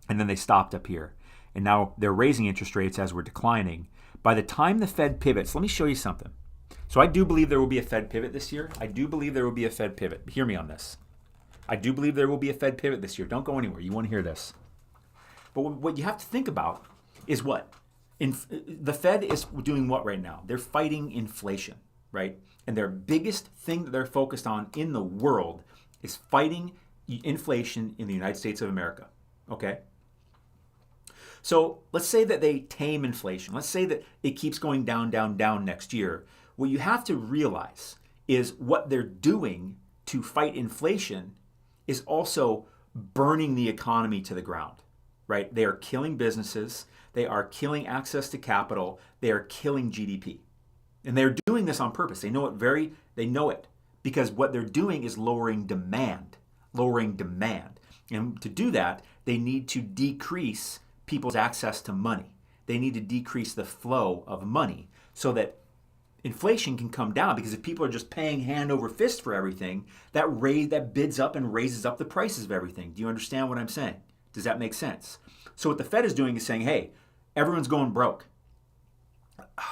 And then they stopped up here. And now they're raising interest rates as we're declining. By the time the Fed pivots, let me show you something. So I do believe there will be a Fed pivot this year. I do believe there will be a Fed pivot. Hear me on this. I do believe there will be a Fed pivot this year. Don't go anywhere. You want to hear this. But what you have to think about is what? The Fed is doing what right now? They're fighting inflation, right? And their biggest thing that they're focused on in the world is fighting inflation in the United States of America, okay? So let's say that they tame inflation. Let's say that it keeps going down next year. What you have to realize is what they're doing to fight inflation is also burning the economy to the ground, right? They are killing businesses. They are killing access to capital. They are killing GDP. And they're doing this on purpose. They know it because what they're doing is lowering demand. And to do that, they need to decrease people's access to money. They need to decrease the flow of money so that inflation can come down, because if people are just paying hand over fist for everything, that bids up and raises up the prices of everything. Do you understand what I'm saying? Does that make sense? So what the Fed is doing is saying, hey, everyone's going broke.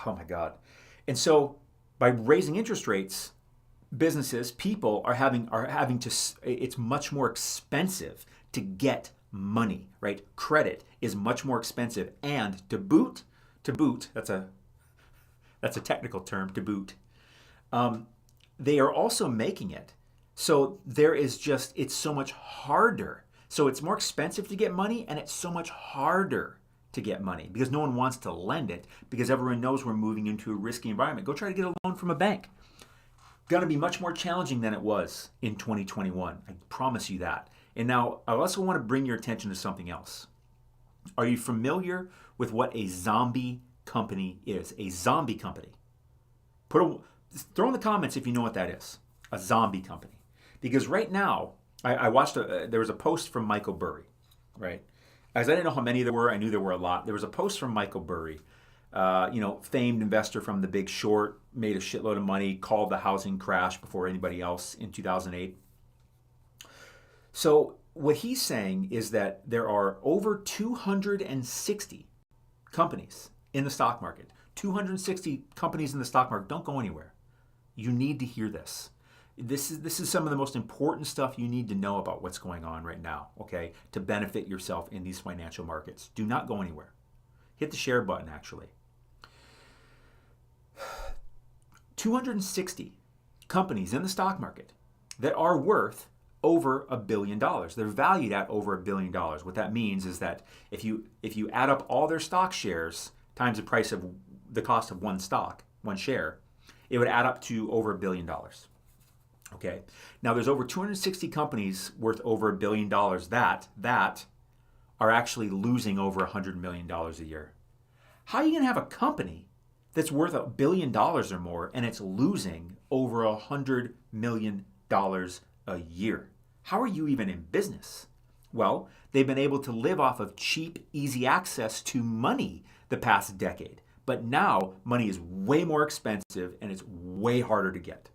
Oh my God. And so by raising interest rates, businesses, people are having to, it's much more expensive to get money, right? Credit is much more expensive. And to boot, that's a technical term, to boot. They are also making it so it's so much harder. So it's more expensive to get money, and it's so much harder to get money because no one wants to lend it, because everyone knows we're moving into a risky environment. Go try to get a loan from a bank. Going to be much more challenging than it was in 2021. I promise you that. And now I also want to bring your attention to something else. Are you familiar with what a zombie company is? A zombie company. Throw in the comments if you know what that is. A zombie company. Because right now, I watched, there was a post from Michael Burry, right? As I didn't know how many there were, I knew there were a lot. There was a post from Michael Burry, famed investor from The Big Short, made a shitload of money, called the housing crash before anybody else in 2008. So what he's saying is that there are over 260 companies in the stock market. 260 companies in the stock market. Don't go anywhere. You need to hear this. This is some of the most important stuff you need to know about what's going on right now, okay, to benefit yourself in these financial markets. Do not go anywhere. Hit the share button, actually. 260 companies in the stock market that are worth over $1 billion. They're valued at over $1 billion. What that means is that if you add up all their stock shares times the price of the cost of one share, it would add up to over $1 billion. Okay. Now there's over 260 companies worth over $1 billion that are actually losing over $100 million a year. How are you going to have a company that's worth $1 billion or more and it's losing over $100 million a year? How are you even in business? Well, they've been able to live off of cheap, easy access to money the past decade. But now money is way more expensive and it's way harder to get.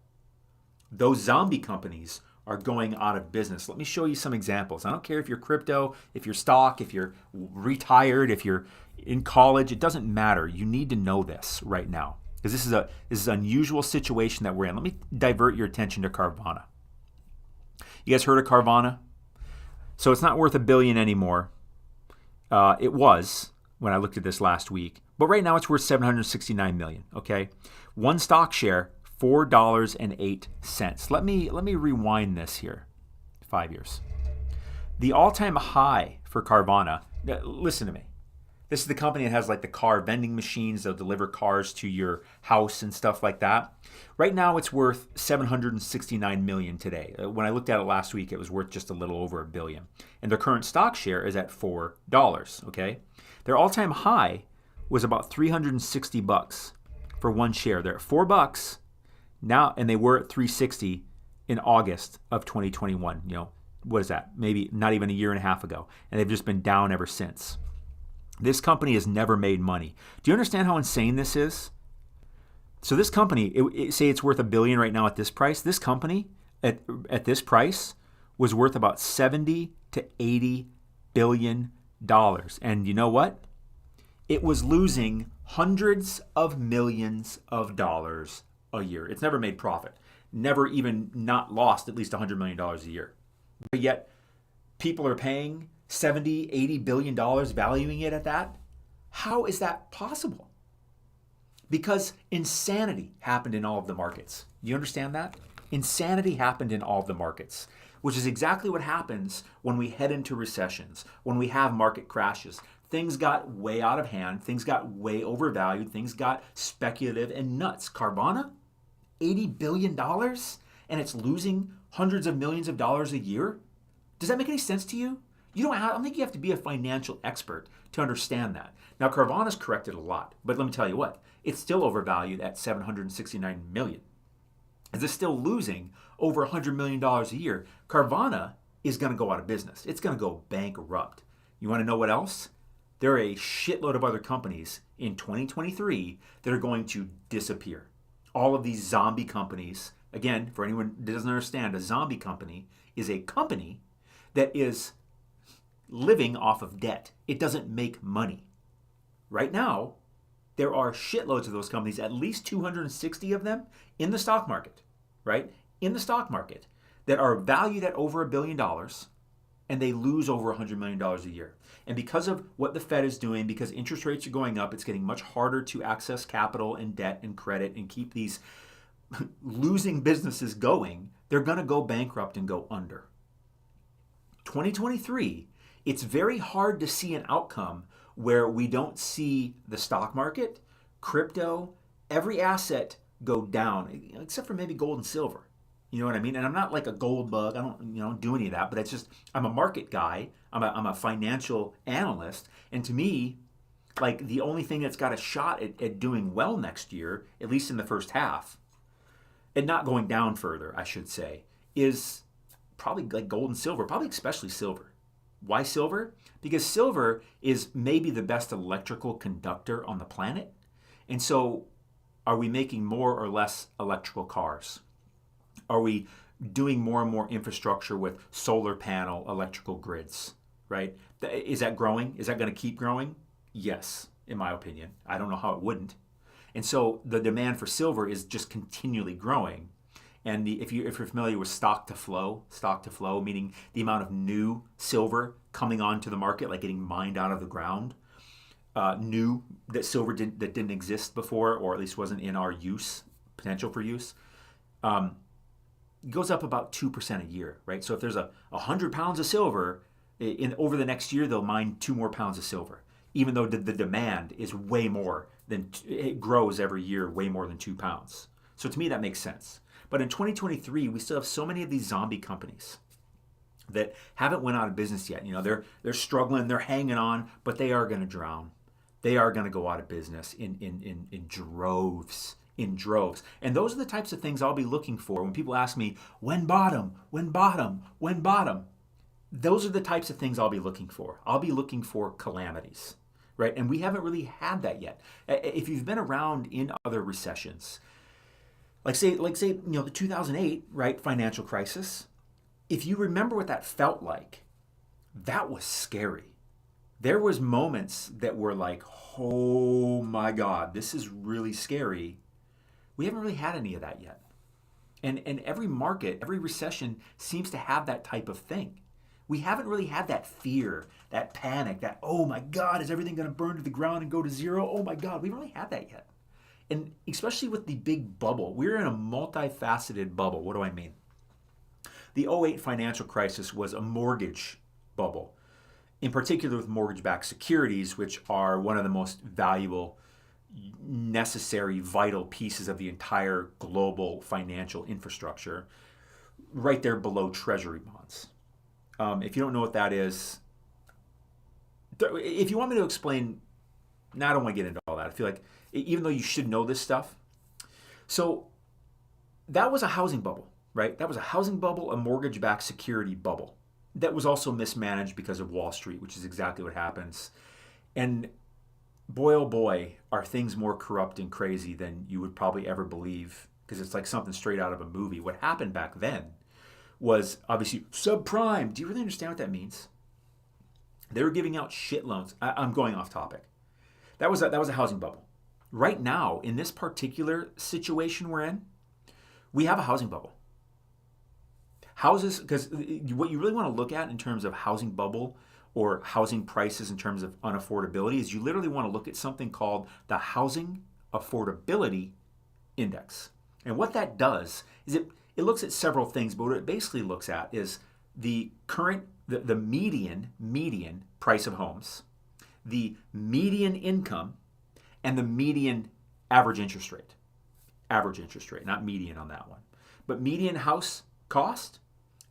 Those zombie companies are going out of business. Let me show you some examples. I don't care if you're crypto, if you're stock, if you're retired, if you're in college, it doesn't matter. You need to know this right now because this is an unusual situation that we're in. Let me divert your attention to Carvana. You guys heard of Carvana? So it's not worth $1 billion anymore. It was when I looked at this last week, but right now it's worth $769 million. Okay, one stock share, $4.08. Let me rewind this here. 5 years. The all-time high for Carvana. Listen to me. This is the company that has like the car vending machines. They'll deliver cars to your house and stuff like that. Right now it's worth $769 million today. When I looked at it last week, it was worth just a little over $1 billion. And their current stock share is at $4. Okay, their all-time high was about $360 for one share. They're at $4 now, and they were at $360 in August of 2021. What is that? Maybe not even a year and a half ago, and they've just been down ever since. This company has never made money. Do you understand how insane this is? So this company, say it's worth $1 billion right now at this price. This company at this price was worth about $70 to $80 billion. And you know what? It was losing hundreds of millions of dollars a year. It's never made profit. Never even not lost at least $100 million a year. But yet people are paying $70, $80 billion valuing it at that. How is that possible? Because insanity happened in all of the markets. Do you understand that? Insanity happened in all of the markets, which is exactly what happens when we head into recessions, when we have market crashes. Things got way out of hand. Things got way overvalued. Things got speculative and nuts. Carvana, $80 billion, and it's losing hundreds of millions of dollars a year? Does that make any sense to you? I don't think you have to be a financial expert to understand that. Now, Carvana's corrected a lot, but let me tell you what, it's still overvalued at $769 million. Is it still losing over $100 million a year? Carvana is going to go out of business. It's going to go bankrupt. You want to know what else? There are a shitload of other companies in 2023 that are going to disappear. All of these zombie companies, again, for anyone that doesn't understand, a zombie company is a company that is living off of debt. It doesn't make money. Right now, there are shitloads of those companies, at least 260 of them in the stock market, right? In the stock market that are valued at over $1 billion and they lose over $100 million a year. And because of what the Fed is doing, because interest rates are going up, it's getting much harder to access capital and debt and credit and keep these losing businesses going. They're going to go bankrupt and go under. 2023, it's very hard to see an outcome where we don't see the stock market, crypto, every asset go down, except for maybe gold and silver. You know what I mean? And I'm not like a gold bug. I don't do any of that. But it's just I'm a market guy. I'm a financial analyst, and to me, like the only thing that's got a shot at doing well next year, at least in the first half, and not going down further, I should say, is probably like gold and silver, probably especially silver. Why silver? Because silver is maybe the best electrical conductor on the planet. And so, are we making more or less electrical cars? Are we doing more and more infrastructure with solar panel electrical grids, right? Is that growing? Is that going to keep growing? Yes, in my opinion. I don't know how it wouldn't. And so the demand for silver is just continually growing. And if you're familiar with stock to flow, meaning the amount of new silver coming onto the market, like getting mined out of the ground, new that silver that didn't exist before, or at least wasn't in our potential for use, goes up about 2% a year, right? So if there's 100 pounds of silver, over the next year they'll mine 2 more pounds of silver, even though the demand is way more than it grows every year, way more than 2 pounds. So to me that makes sense. But in 2023, we still have so many of these zombie companies that haven't went out of business yet. You know, they're struggling, they're hanging on, but they are going to drown. They are going to go out of business in droves. In droves. And those are the types of things I'll be looking for when people ask me, when bottom, when bottom, when bottom. Those are the types of things I'll be looking for. I'll be looking for calamities, right? And we haven't really had that yet. If you've been around in other recessions, like say, the 2008, right, financial crisis, if you remember what that felt like, that was scary. There was moments that were like, oh my God, this is really scary. We haven't really had any of that yet. And every market, every recession seems to have that type of thing. We haven't really had that fear, that panic, that, oh my God, is everything going to burn to the ground and go to zero? Oh my God, we haven't really had that yet. And especially with the big bubble, we're in a multifaceted bubble. What do I mean? The '08 financial crisis was a mortgage bubble, in particular with mortgage-backed securities, which are one of the most valuable, necessary, vital pieces of the entire global financial infrastructure, right there below treasury bonds. If you don't know what that is, if you want me to explain, now I don't want to get into all that. I feel like, even though you should know this stuff. So that was a housing bubble, right? That was a housing bubble, a mortgage-backed security bubble that was also mismanaged because of Wall Street, which is exactly what happens. And boy, oh boy, are things more corrupt and crazy than you would probably ever believe, because it's like something straight out of a movie. What happened back then was obviously subprime. Do you really understand what that means? They were giving out shit loans. I'm going off topic. That was a housing bubble. Right now, in this particular situation we're in, we have a housing bubble. Houses, because what you really want to look at in terms of housing bubble or housing prices in terms of unaffordability is you literally want to look at something called the Housing Affordability Index. And what that does is it looks at several things, but what it basically looks at is the median price of homes, the median income, and the median average interest rate. Average interest rate, not median on that one. But median house cost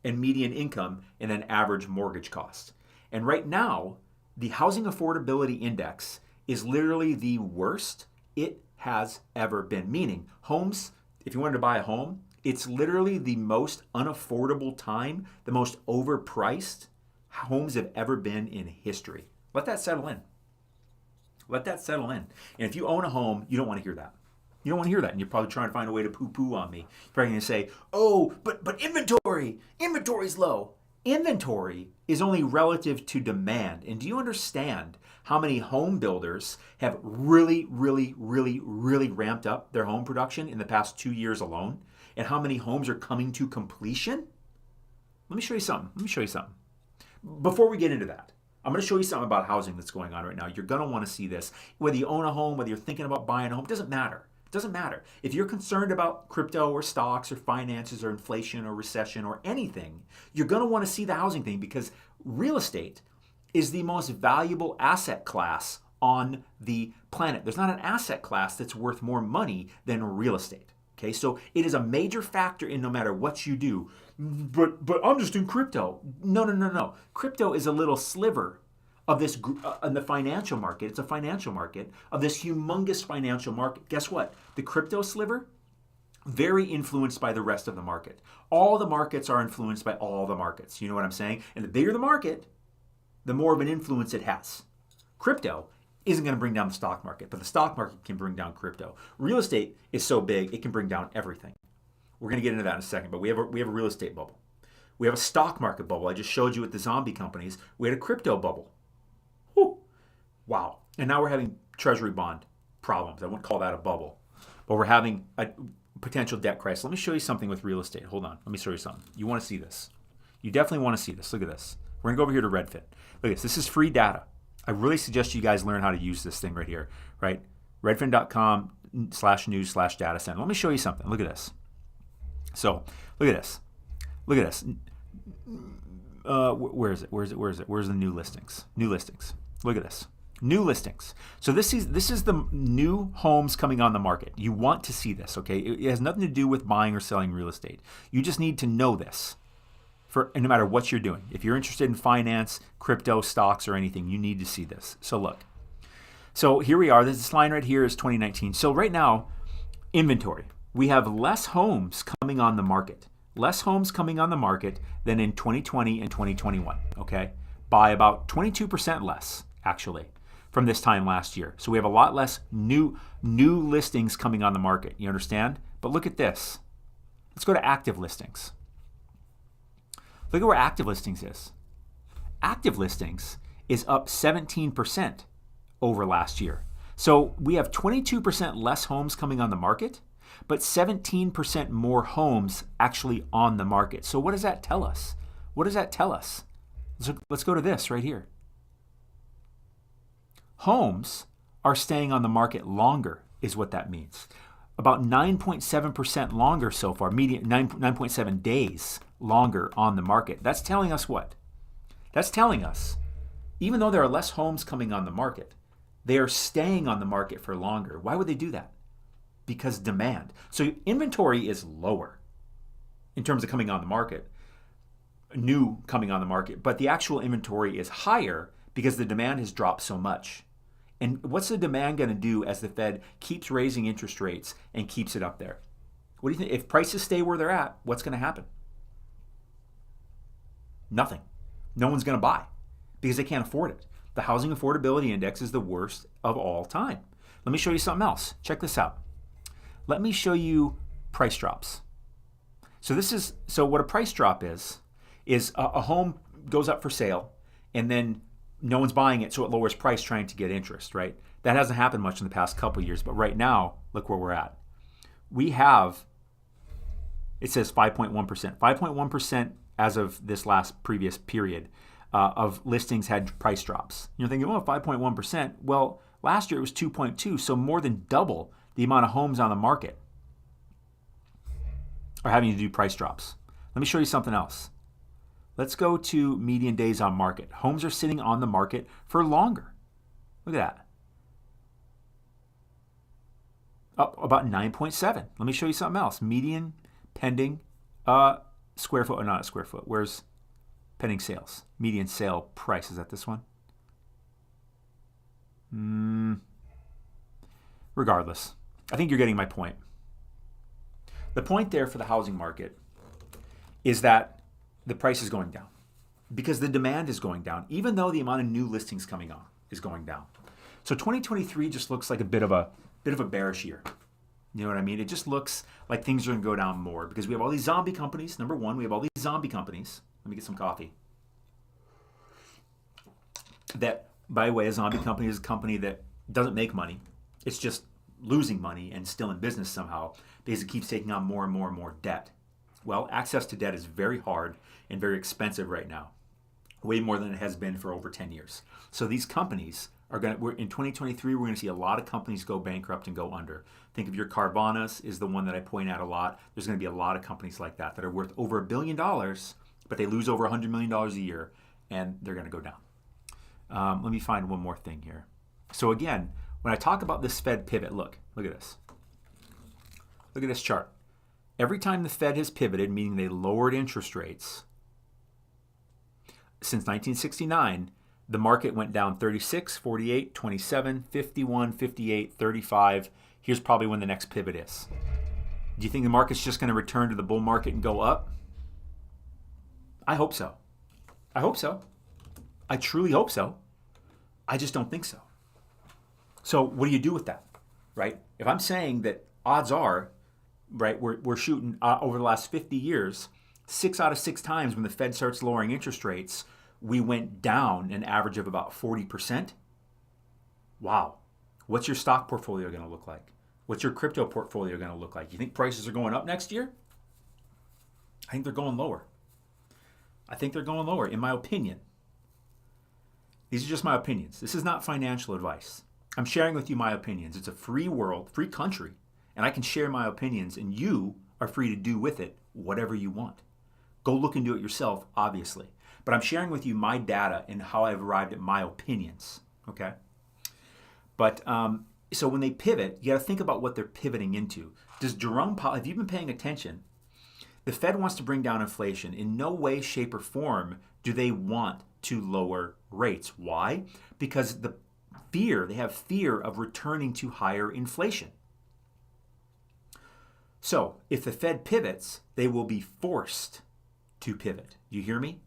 and median income, and then average mortgage cost. And right now, the Housing Affordability Index is literally the worst it has ever been. Meaning, homes, if you wanted to buy a home, it's literally the most unaffordable time, the most overpriced homes have ever been in history. Let that settle in. Let that settle in. And if you own a home, you don't want to hear that. You don't want to hear that. And you're probably trying to find a way to poo-poo on me. You're probably going to say, oh, but inventory's low. Inventory is only relative to demand. And do you understand how many home builders have really ramped up their home production in the past 2 years alone? And how many homes are coming to completion? Let me show you something. Before we get into that, I'm going to show you something about housing that's going on right now. You're going to want to see this. Whether you own a home, whether you're thinking about buying a home, it doesn't matter. It doesn't matter. If you're concerned about crypto or stocks or finances or inflation or recession or anything, you're going to want to see the housing thing, because real estate is the most valuable asset class on the planet. There's not an asset class that's worth more money than real estate. Okay, so it is a major factor in no matter what you do. But I'm just in crypto. No. Crypto is a little sliver of this in the financial market. It's a financial market of this humongous financial market. Guess what? The crypto sliver, very influenced by the rest of the market. All the markets are influenced by all the markets. You know what I'm saying? And the bigger the market, the more of an influence it has. Crypto isn't going to bring down the stock market, but the stock market can bring down crypto. Real estate is so big, it can bring down everything. We're going to get into that in a second, but we have a real estate bubble. We have a stock market bubble. I just showed you with the zombie companies. We had a crypto bubble. Whew. Wow. And now we're having treasury bond problems. I wouldn't call that a bubble, but we're having a potential debt crisis. Let me show you something with real estate. Hold on. Let me show you something. You want to see this. You definitely want to see this. Look at this. We're going to go over here to Redfin. Look at this. This is free data. I really suggest you guys learn how to use this thing right here, right? Redfin.com/news/data center. Let me show you something. Look at this. So look at this. Look at this. Where is it? Where's the new listings? New listings. Look at this. New listings. So this is the new homes coming on the market. You want to see this, okay? It has nothing to do with buying or selling real estate. You just need to know this. No matter what you're doing. If you're interested in finance, crypto, stocks, or anything, you need to see this. So look. So here we are. This line right here is 2019. So right now, inventory. We have less homes coming on the market. Less homes coming on the market than in 2020 and 2021, okay? By about 22% less, actually, from this time last year. So we have a lot less new listings coming on the market. You understand? But look at this. Let's go to active listings. Look at where active listings is. Active listings is up 17% over last year. So we have 22% less homes coming on the market, but 17% more homes actually on the market. So what does that tell us? What does that tell us? Let's go to this right here. Homes are staying on the market longer is what that means. About 9.7% longer so far, median 9.7 days longer on the market. That's telling us what? That's telling us, even though there are less homes coming on the market, they are staying on the market for longer. Why would they do that? Because demand. So inventory is lower in terms of coming on the market, new coming on the market, but the actual inventory is higher because the demand has dropped so much. And what's the demand going to do as the Fed keeps raising interest rates and keeps it up there? What do you think? If prices stay where they're at, what's going to happen? Nothing. No one's going to buy because they can't afford it. The housing affordability index is the worst of all time. Let me show you something else. Check this out. Let me show you price drops. So what a price drop is a home goes up for sale and then no one's buying it, so it lowers price trying to get interest, right? That hasn't happened much in the past couple of years, but right now, look where we're at. We have, it says 5.1%. 5.1% as of this previous period of listings had price drops. You're thinking, 5.1%. Well, last year it was 2.2, so more than double the amount of homes on the market are having to do price drops. Let me show you something else. Let's go to median days on market. Homes are sitting on the market for longer. Look at that. Up about 9.7. Let me show you something else. Median pending square foot, or not a square foot. Where's pending sales? Median sale price. Is that this one? Regardless, I think you're getting my point. The point there for the housing market is that the price is going down because the demand is going down, even though the amount of new listings coming on is going down. So 2023 just looks like a bit of a bearish year. You know what I mean? It just looks like things are going to go down more because we have all these zombie companies. Number one, we have all these zombie companies. Let me get some coffee. That, by the way, a zombie company is a company that doesn't make money. It's just losing money and still in business somehow because it keeps taking on more and more and more debt. Well, access to debt is very hard and very expensive right now, way more than it has been for over 10 years. So these companies are in 2023, we're going to see a lot of companies go bankrupt and go under. Think of your Carvanas is the one that I point out a lot. There's going to be a lot of companies like that are worth over $1 billion, but they lose over $100 million a year, and they're going to go down. Let me find one more thing here. So again, when I talk about this Fed pivot, look at this. Look at this chart. Every time the Fed has pivoted, meaning they lowered interest rates, since 1969, the market went down 36, 48, 27, 51, 58, 35. Here's probably when the next pivot is. Do you think the market's just going to return to the bull market and go up? I hope so. I hope so. I truly hope so. I just don't think so. So what do you do with that, right? If I'm saying that odds are, right, we're shooting over the last 50 years, 6 out of 6 times when the Fed starts lowering interest rates, we went down an average of about 40%. Wow. What's your stock portfolio going to look like? What's your crypto portfolio going to look like? You think prices are going up next year? I think they're going lower. I think they're going lower, in my opinion. These are just my opinions. This is not financial advice. I'm sharing with you my opinions. It's a free world, free country, and I can share my opinions, and you are free to do with it whatever you want. Go look and do it yourself, obviously. But I'm sharing with you my data and how I've arrived at my opinions, okay? But so when they pivot, you got to think about what they're pivoting into. Does Jerome Powell, have you been paying attention? The Fed wants to bring down inflation. In no way, shape, or form do they want to lower rates. Why? Because they have fear of returning to higher inflation. So if the Fed pivots, they will be forced to pivot. Do you hear me?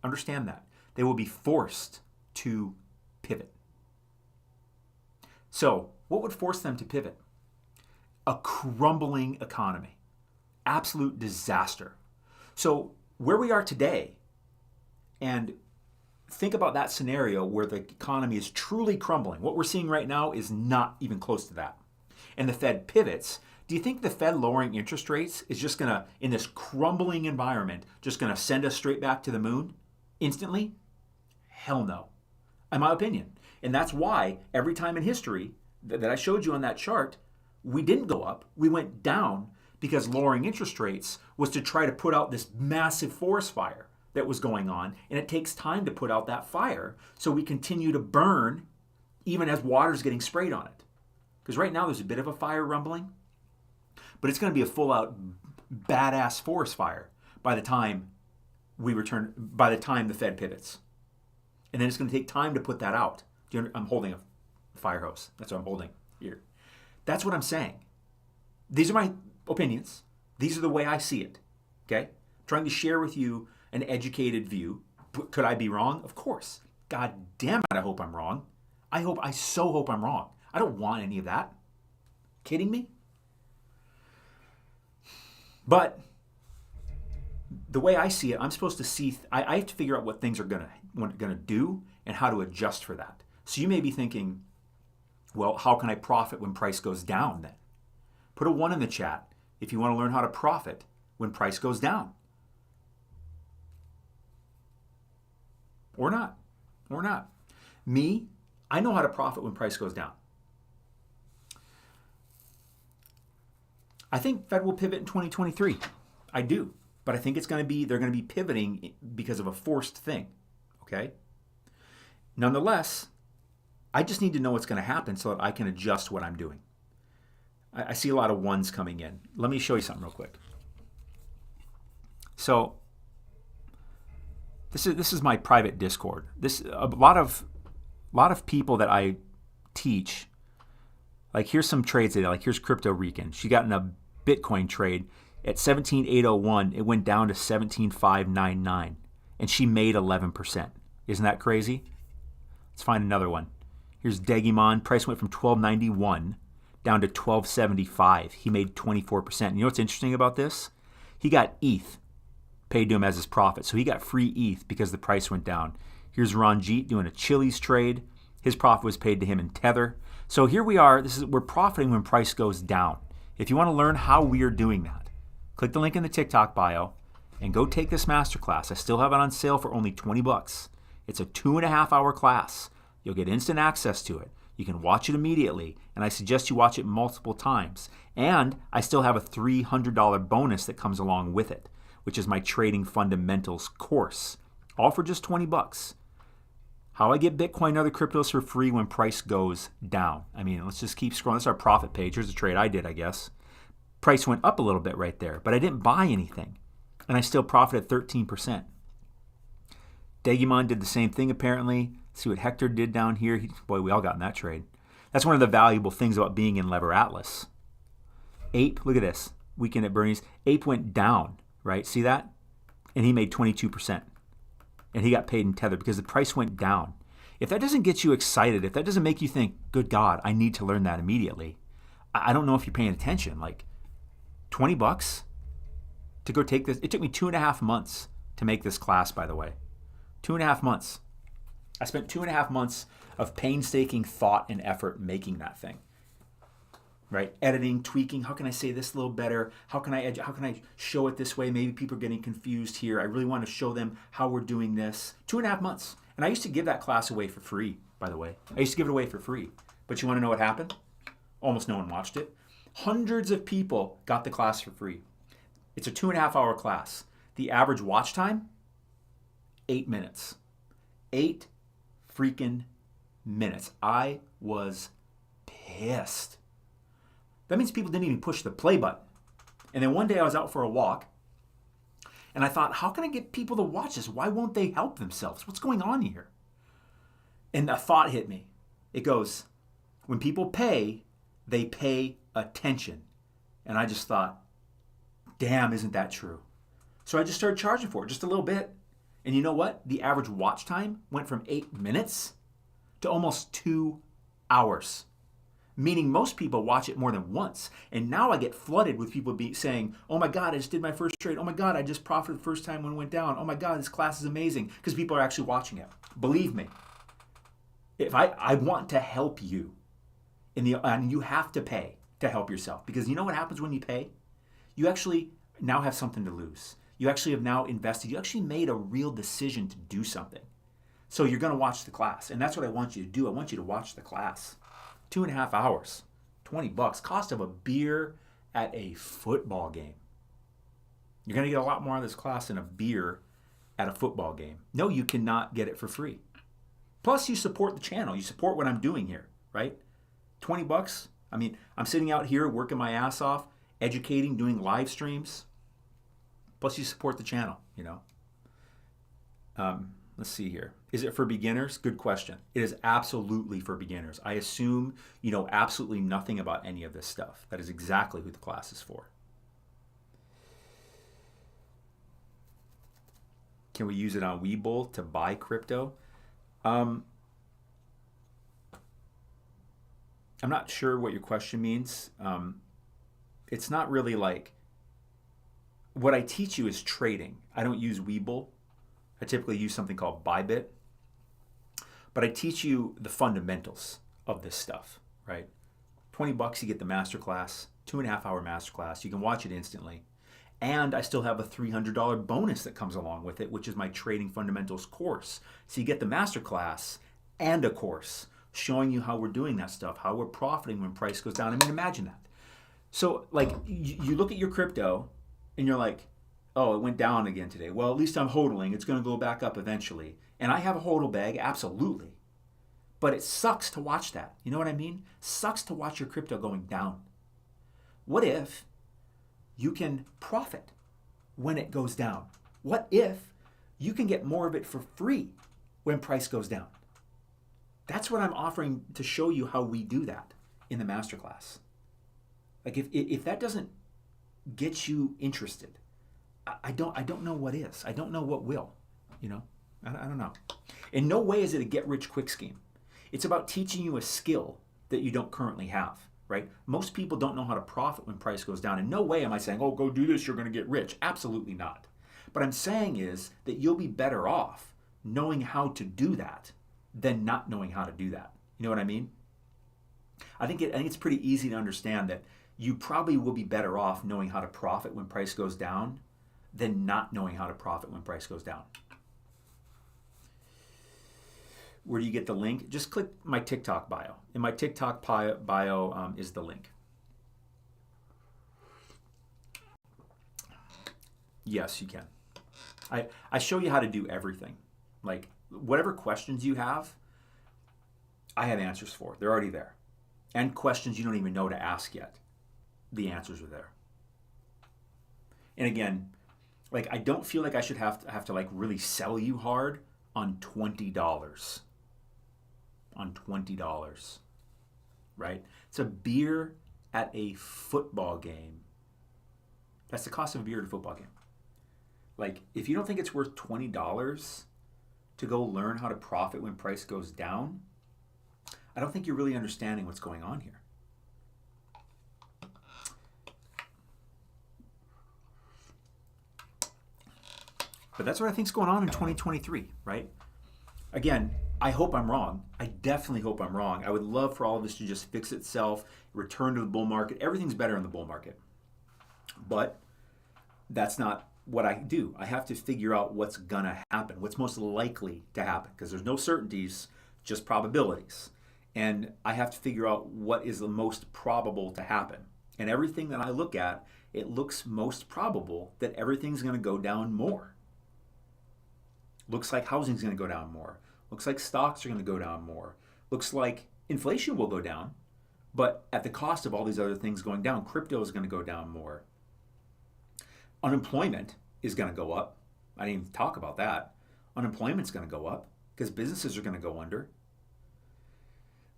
Understand that. They will be forced to pivot. So what would force them to pivot? A crumbling economy. Absolute disaster. So where we are today, and think about that scenario where the economy is truly crumbling. What we're seeing right now is not even close to that. And the Fed pivots. Do you think the Fed lowering interest rates is just going to, in this crumbling environment, just going to send us straight back to the moon instantly? Hell no, in my opinion. And that's why every time in history that I showed you on that chart, we didn't go up, we went down, because lowering interest rates was to try to put out this massive forest fire that was going on, and it takes time to put out that fire, so we continue to burn even as water's getting sprayed on it. Because right now there's a bit of a fire rumbling, but it's going to be a full-out badass forest fire by the time the Fed pivots. And then it's going to take time to put that out. I'm holding a fire hose. That's what I'm holding here. That's what I'm saying. These are my opinions. These are the way I see it. Okay? I'm trying to share with you an educated view. Could I be wrong? Of course. God damn it, I hope I'm wrong. I so hope I'm wrong. I don't want any of that. Kidding me? But the way I see it, I'm supposed to see, I have to figure out what things are going to do and how to adjust for that. So you may be thinking, well, how can I profit when price goes down then? Put a 1 in the chat if you want to learn how to profit when price goes down. Or not. Or not. Me, I know how to profit when price goes down. I think Fed will pivot in 2023. I do. But I think they're going to be pivoting because of a forced thing. Okay? Nonetheless, I just need to know what's going to happen so that I can adjust what I'm doing. I see a lot of 1s coming in. Let me show you something real quick. So this is my private Discord. A lot of people that I teach, like here's some trades today. Like here's Crypto Rican. She got in a Bitcoin trade at 17,801. It went down to 17,599, and she made 11%. Isn't that crazy? Let's find another one. Here's Degimon. Price went from 1291 down to 1275. He made 24%. You know what's interesting about this? He got ETH paid to him as his profit. So he got free ETH because the price went down. Here's Ranjit doing a Chili's trade. His profit was paid to him in Tether. So here we are. We're profiting when price goes down. If you want to learn how we are doing that, click the link in the TikTok bio and go take this masterclass. I still have it on sale for only $20. It's a 2.5-hour class. You'll get instant access to it. You can watch it immediately, and I suggest you watch it multiple times. And I still have a $300 bonus that comes along with it, which is my Trading Fundamentals course, all for just $20. How I get Bitcoin and other cryptos for free when price goes down. I mean, let's just keep scrolling. This is our profit page. Here's a trade I did, I guess. Price went up a little bit right there, but I didn't buy anything, and I still profited 13%. Degimon did the same thing apparently. See what Hector did down here. Boy, we all got in that trade. That's one of the valuable things about being in Lever Atlas. Ape, look at this. Weekend at Bernie's. Ape went down, right? See that? And he made 22%. And he got paid in Tether because the price went down. If that doesn't get you excited, if that doesn't make you think, good God, I need to learn that immediately, I don't know if you're paying attention. Like, $20 to go take this. It took me 2.5 months to make this class, by the way. 2.5 months. I spent 2.5 months of painstaking thought and effort making that thing. Right? Editing, tweaking. How can I say this a little better? How can I show it this way? Maybe people are getting confused here. I really want to show them how we're doing this. 2.5 months. And I used to give that class away for free, by the way. I used to give it away for free. But you want to know what happened? Almost no one watched it. Hundreds of people got the class for free. It's a 2.5-hour class. The average watch time, 8 minutes. 8 freaking minutes. I was pissed. That means people didn't even push the play button. And then one day I was out for a walk, and I thought, how can I get people to watch this? Why won't they help themselves? What's going on here? And a thought hit me. It goes, when people pay, they pay attention. And I just thought, damn, isn't that true? So I just started charging for it just a little bit. And you know what? The average watch time went from 8 minutes to almost 2 hours. Meaning most people watch it more than once. And now I get flooded with people saying, oh my God, I just did my first trade. Oh my God, I just profited the first time when it went down. Oh my God, this class is amazing. Because people are actually watching it. Believe me. If I want to help you, and you have to pay to help yourself. Because you know what happens when you pay? You actually now have something to lose. You actually have now invested. You actually made a real decision to do something. So you're going to watch the class. And that's what I want you to do. I want you to watch the class. 2.5 hours, $20, cost of a beer at a football game. You're going to get a lot more out of this class than a beer at a football game. No, you cannot get it for free. Plus, you support the channel. You support what I'm doing here, right? $20. I mean, I'm sitting out here working my ass off, educating, doing live streams. Plus, you support the channel, you know. Let's see here. Is it for beginners? Good question. It is absolutely for beginners. I assume you know absolutely nothing about any of this stuff. That is exactly who the class is for. Can we use it on Webull to buy crypto? I'm not sure what your question means. It's not really like, what I teach you is trading. I don't use Webull. I typically use something called Bybit. But I teach you the fundamentals of this stuff, right? $20, you get the Masterclass, 2.5-hour Masterclass. You can watch it instantly. And I still have a $300 bonus that comes along with it, which is my Trading Fundamentals course. So you get the Masterclass and a course showing you how we're doing that stuff, how we're profiting when price goes down. I mean, imagine that. So, like, you look at your crypto and you're like, oh, it went down again today. Well, at least I'm hodling. It's going to go back up eventually. And I have a hodl bag, absolutely. But it sucks to watch that. You know what I mean? Sucks to watch your crypto going down. What if you can profit when it goes down? What if you can get more of it for free when price goes down? That's what I'm offering to show you how we do that in the masterclass. Like if that doesn't get you interested, I don't know what is. I don't know what will. You know, I don't know. In no way is it a get-rich-quick scheme. It's about teaching you a skill that you don't currently have, right? Most people don't know how to profit when price goes down. In no way am I saying, oh, go do this, you're going to get rich. Absolutely not. What I'm saying is that you'll be better off knowing how to do that than not knowing how to do that. You know what I mean? I think it's pretty easy to understand that you probably will be better off knowing how to profit when price goes down than not knowing how to profit when price goes down. Where do you get the link? Just click my TikTok bio. In my TikTok bio is the link. Yes, you can. I show you how to do everything. Like, whatever questions you have, I have answers for. They're already there. And questions you don't even know to ask yet. The answers are there. And again, like I don't feel like I should have to like really sell you hard on $20. On $20, right? It's a beer at a football game. That's the cost of a beer at a football game. Like, if you don't think it's worth $20 to go learn how to profit when price goes down, I don't think you're really understanding what's going on here. But that's what I think's going on in 2023, right? Again, I hope I'm wrong. I definitely hope I'm wrong. I would love for all of this to just fix itself, return to the bull market. Everything's better in the bull market. But that's not what I do. I have to figure out what's going to happen, what's most likely to happen, because there's no certainties, just probabilities. And I have to figure out what is the most probable to happen. And everything that I look at, it looks most probable that everything's going to go down more. Looks like housing's going to go down more. Looks like stocks are going to go down more. Looks like inflation will go down, but at the cost of all these other things going down. Crypto is going to go down more. Unemployment is going to go up. I didn't even talk about that. Unemployment's going to go up because businesses are going to go under.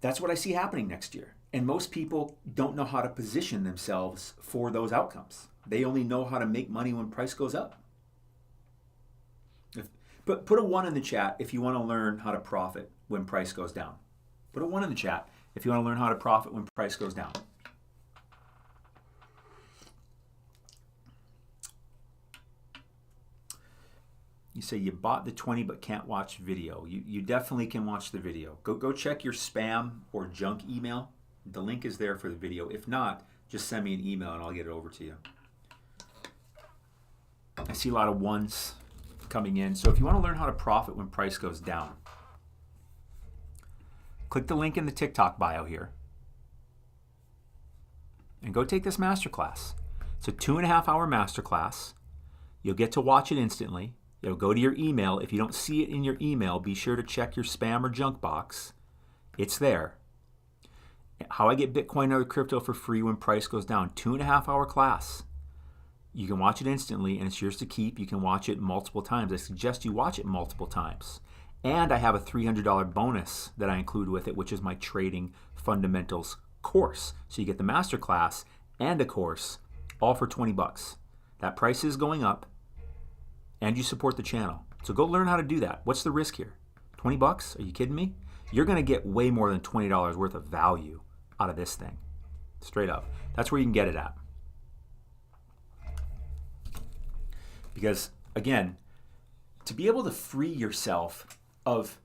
That's what I see happening next year. And most people don't know how to position themselves for those outcomes. They only know how to make money when price goes up. Put a 1 in the chat if you want to learn how to profit when price goes down. Put a 1 in the chat if you want to learn how to profit when price goes down. You say you bought the 20 but can't watch video. You definitely can watch the video. Go check your spam or junk email. The link is there for the video. If not, just send me an email and I'll get it over to you. I see a lot of 1s coming in. So if you want to learn how to profit when price goes down, click the link in the TikTok bio here and go take this masterclass. It's a 2.5-hour masterclass. You'll get to watch it instantly. It'll go to your email. If you don't see it in your email, be sure to check your spam or junk box. It's there. How I get Bitcoin and other crypto for free when price goes down. 2.5-hour class. You can watch it instantly, and it's yours to keep. You can watch it multiple times. I suggest you watch it multiple times. And I have a $300 bonus that I include with it, which is my trading fundamentals course. So you get the masterclass and a course, all for $20. That price is going up, and you support the channel. So go learn how to do that. What's the risk here? $20? Are you kidding me? You're going to get way more than $20 worth of value out of this thing. Straight up. That's where you can get it at. Because, again, to be able to free yourself of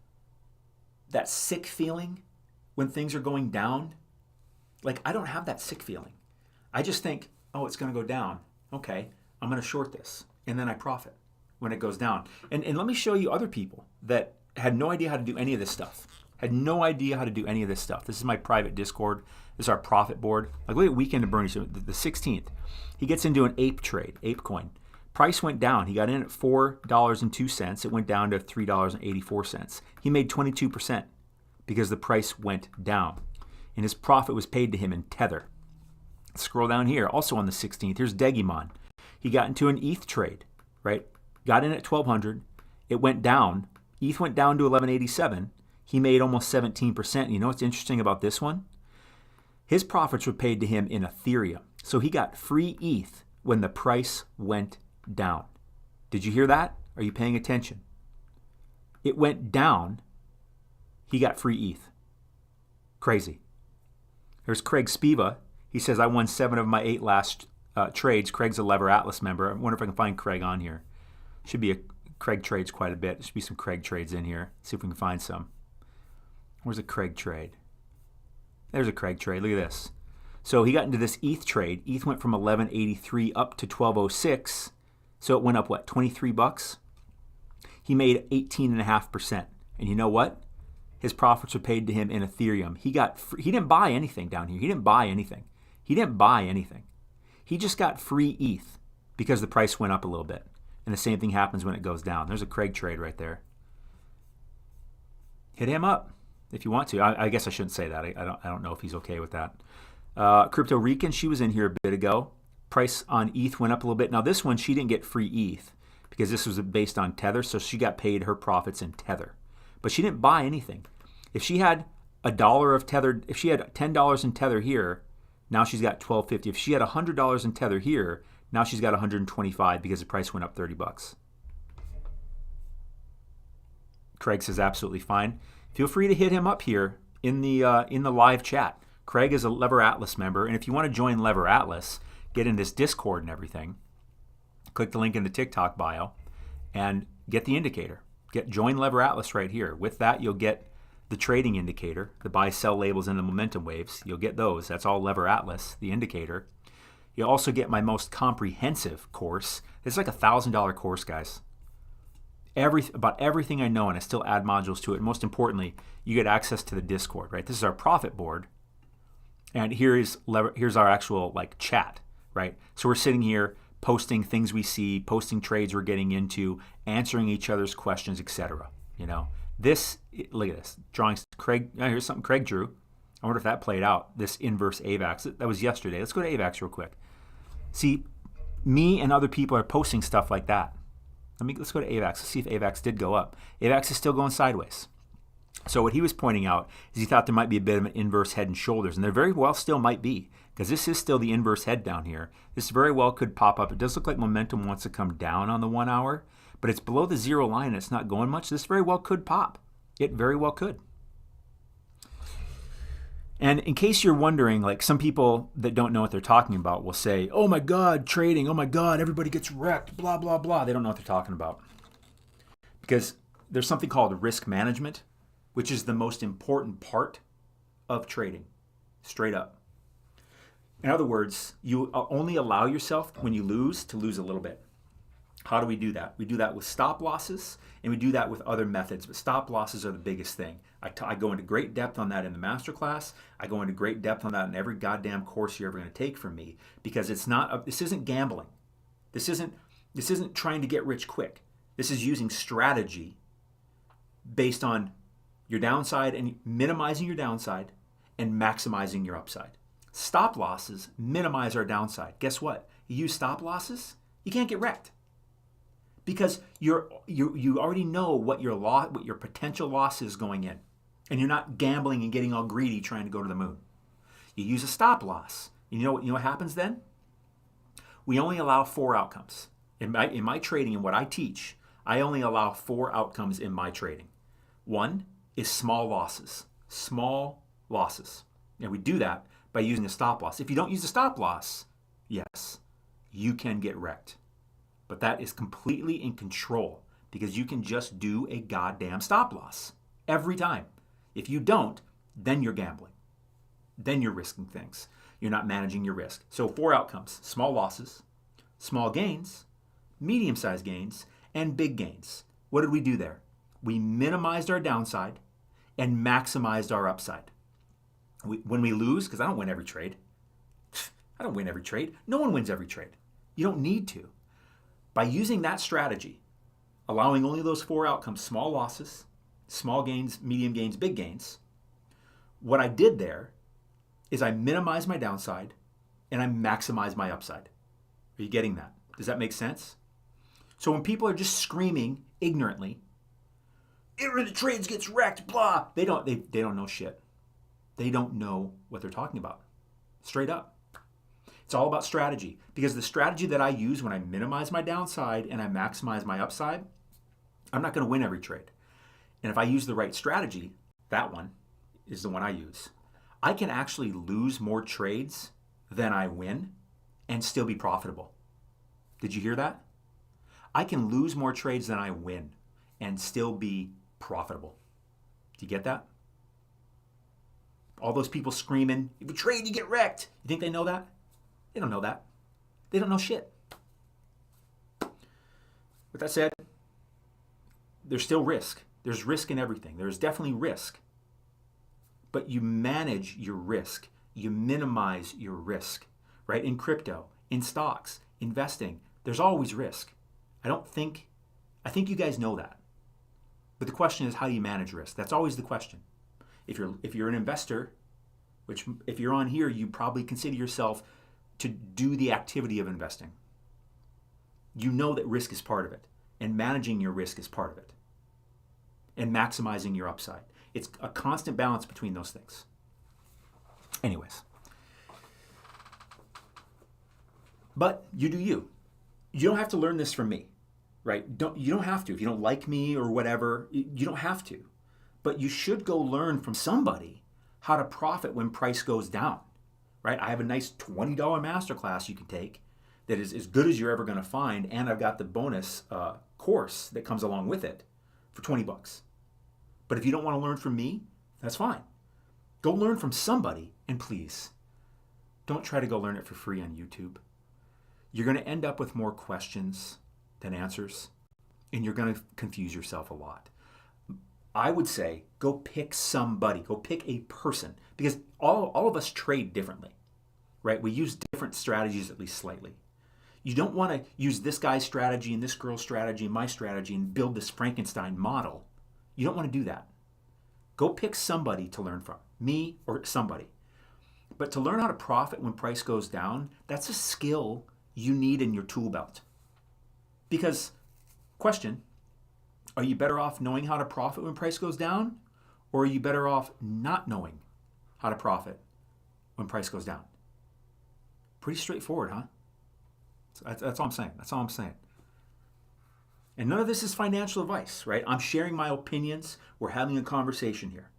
that sick feeling when things are going down, like I don't have that sick feeling. I just think, oh, it's going to go down. Okay, I'm going to short this. And then I profit when it goes down. And let me show you other people that had no idea how to do any of this stuff. Had no idea how to do any of this stuff. This is my private Discord. This is our profit board. Like look at Weekend of Bernie, so the 16th. He gets into an ape trade, ape coin. Price went down. He got in at $4.02. It went down to $3.84. He made 22% because the price went down. And his profit was paid to him in Tether. Scroll down here. Also on the 16th, here's Degimon. He got into an ETH trade, right? Got in at 1,200. It went down. ETH went down to 1187. He made almost 17%. You know what's interesting about this one? His profits were paid to him in Ethereum. So he got free ETH when the price went down. Did you hear that? Are you paying attention? It went down. He got free ETH. Crazy. There's Craig Spiva. He says, I won 7 of my 8 last trades. Craig's a Lever Atlas member. I wonder if I can find Craig on here. Should be Craig trades quite a bit. There should be some Craig trades in here. See if we can find some. Where's a Craig trade? There's a Craig trade. Look at this. So he got into this ETH trade. ETH went from 1183 up to 1206. So it went up, what, $23? He made 18.5%. And you know what? His profits were paid to him in Ethereum. He didn't buy anything down here. He didn't buy anything. He just got free ETH because the price went up a little bit. And the same thing happens when it goes down. There's a Craig trade right there. Hit him up if you want to. I guess I shouldn't say that. I don't know if he's okay with that. Crypto Rican, she was in here a bit ago. price on ETH went up a little bit. Now this one, she didn't get free ETH because this was based on Tether, so she got paid her profits in Tether. But she didn't buy anything. If she had $1 of Tether, if she had $10 in Tether here, now she's got $12.50. If she had $100 in Tether here, now she's got $125 because the price went up $30. Craig says absolutely fine. Feel free to hit him up here in the live chat. Craig is a Lever Atlas member, and if you want to join Lever Atlas, get in this Discord and everything, click the link in the TikTok bio and get the indicator. Join Lever Atlas right here. With that, you'll get the trading indicator, the buy-sell labels and the momentum waves. You'll get those. That's all Lever Atlas, the indicator. You'll also get my most comprehensive course. It's like a $1,000 course, guys. About everything I know, and I still add modules to it. Most importantly, you get access to the Discord, right? This is our profit board. And here's our actual chat, right? So we're sitting here posting things we see, posting trades we're getting into, answering each other's questions, etc. This, look at this. Drawings, Craig, here's something Craig drew. I wonder if that played out, this inverse AVAX. That was yesterday. Let's go to AVAX real quick. See, me and other people are posting stuff like that. Let's go to AVAX. Let's see if AVAX did go up. AVAX is still going sideways. So what he was pointing out is he thought there might be a bit of an inverse head and shoulders, and there very well still might be, because this is still the inverse head down here. This very well could pop up. It does look like momentum wants to come down on the 1 hour, but it's below the 0 line and it's not going much. This very well could pop. It very well could. And in case you're wondering, some people that don't know what they're talking about will say, oh my God, trading, oh my God, everybody gets wrecked, blah, blah, blah. They don't know what they're talking about. Because there's something called risk management, which is the most important part of trading, straight up. In other words, you only allow yourself, when you lose, to lose a little bit. How do we do that? We do that with stop losses, and we do that with other methods, but stop losses are the biggest thing. I go into great depth on that in the Masterclass. I go into great depth on that in every goddamn course you're ever going to take from me, because this isn't gambling. This isn't trying to get rich quick. This is using strategy based on your downside and minimizing your downside and maximizing your upside. Stop losses minimize our downside. Guess what? You use stop losses, you can't get wrecked. Because you already know what your potential loss is going in. And you're not gambling and getting all greedy trying to go to the moon. You use a stop loss. You know what happens then? We only allow 4 outcomes. In my trading and what I teach, I only allow 4 outcomes in my trading. 1 is small losses. Small losses. And we do that by using a stop loss. If you don't use a stop loss, yes, you can get wrecked. But that is completely in control, because you can just do a goddamn stop loss every time. If you don't, then you're gambling. Then you're risking things. You're not managing your risk. So 4 outcomes: small losses, small gains, medium-sized gains, and big gains. What did we do there? We minimized our downside and maximized our upside. When we lose, because I don't win every trade. I don't win every trade. No one wins every trade. You don't need to. By using that strategy, allowing only those 4 outcomes, small losses, small gains, medium gains, big gains, what I did there is I minimized my downside and I maximized my upside. Are you getting that? Does that make sense? So when people are just screaming ignorantly, the trades gets wrecked, blah, they don't know shit. They don't know what they're talking about. Straight up. It's all about strategy, because the strategy that I use when I minimize my downside and I maximize my upside, I'm not going to win every trade. And if I use the right strategy, that one is the one I use, I can actually lose more trades than I win and still be profitable. Did you hear that? I can lose more trades than I win and still be profitable. Do you get that? All those people screaming, if you trade, you get wrecked. You think they know that? They don't know that. They don't know shit. With that said, there's still risk. There's risk in everything. There's definitely risk. But you manage your risk. You minimize your risk, right? In crypto, in stocks, investing, there's always risk. I think you guys know that. But the question is, how do you manage risk? That's always the question. If you're an investor, which if you're on here, you probably consider yourself to do the activity of investing. You know that risk is part of it, and managing your risk is part of it, and maximizing your upside. It's a constant balance between those things. Anyways. But you do you. You don't have to learn this from me, right? You don't have to. If you don't like me or whatever, you don't have to. But you should go learn from somebody how to profit when price goes down, right? I have a nice $20 masterclass you can take that is as good as you're ever going to find, and I've got the bonus course that comes along with it for $20. But if you don't want to learn from me, that's fine. Go learn from somebody, and please, don't try to go learn it for free on YouTube. You're going to end up with more questions than answers, and you're going to confuse yourself a lot. I would say go pick somebody, go pick a person, because all of us trade differently, right? We use different strategies, at least slightly. You don't want to use this guy's strategy and this girl's strategy and my strategy and build this Frankenstein model. You don't want to do that. Go pick somebody to learn from, me or somebody. But to learn how to profit when price goes down, that's a skill you need in your tool belt. Because, question, are you better off knowing how to profit when price goes down? Or are you better off not knowing how to profit when price goes down? Pretty straightforward, huh? That's all I'm saying. That's all I'm saying. And none of this is financial advice, right? I'm sharing my opinions. We're having a conversation here.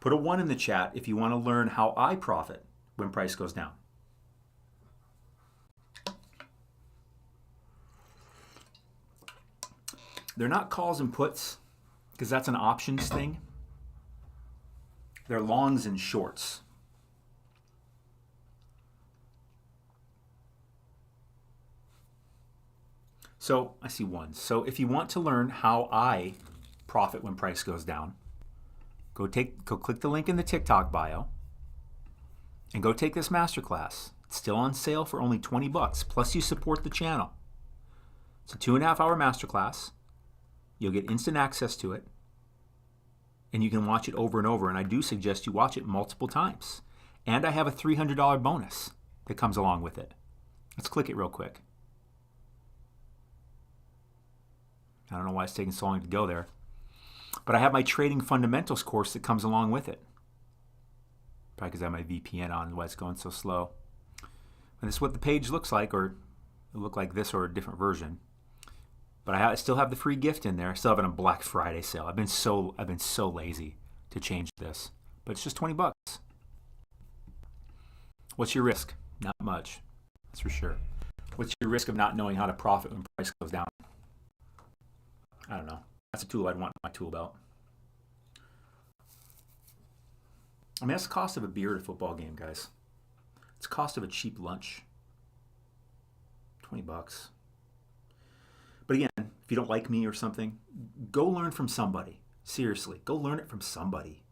Put a 1 in the chat if you want to learn how I profit when price goes down. They're not calls and puts, because that's an options thing. They're longs and shorts. So I see 1. So if you want to learn how I profit when price goes down, go click the link in the TikTok bio and go take this masterclass. It's still on sale for only $20, plus you support the channel. It's a 2.5-hour masterclass. You'll get instant access to it, and you can watch it over and over, and I do suggest you watch it multiple times. And I have a $300 bonus that comes along with it. Let's click it real quick. I don't know why it's taking so long to go there. But I have my trading fundamentals course that comes along with it. Probably because I have my VPN on, why it's going so slow. And this is what the page looks like, or it'll look like this or a different version. But I still have the free gift in there. I still have it on Black Friday sale. I've been so lazy to change this. But it's just $20. What's your risk? Not much. That's for sure. What's your risk of not knowing how to profit when price goes down? I don't know. That's a tool I'd want in my tool belt. I mean, that's the cost of a beer at a football game, guys. It's the cost of a cheap lunch. $20. But again, if you don't like me or something, go learn from somebody. Seriously, go learn it from somebody.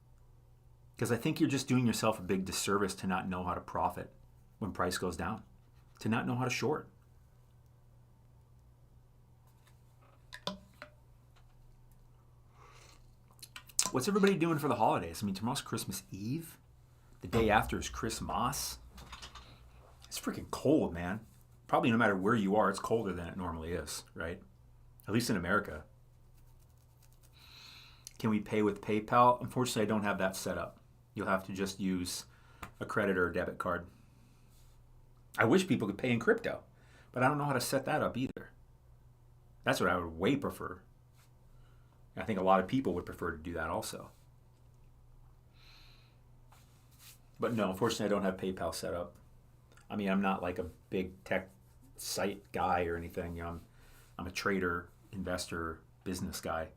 Because I think you're just doing yourself a big disservice to not know how to profit when price goes down, to not know how to short. What's everybody doing for the holidays? I mean, tomorrow's Christmas Eve. The day after is Christmas. It's freaking cold, man. Probably no matter where you are, it's colder than it normally is, right? At least in America. Can we pay with PayPal? Unfortunately, I don't have that set up. You'll have to just use a credit or a debit card. I wish people could pay in crypto, but I don't know how to set that up either. That's what I would way prefer. I think a lot of people would prefer to do that also. But no, unfortunately, I don't have PayPal set up. I mean, I'm not like a big tech site guy or anything. You know, I'm a trader, investor, business guy.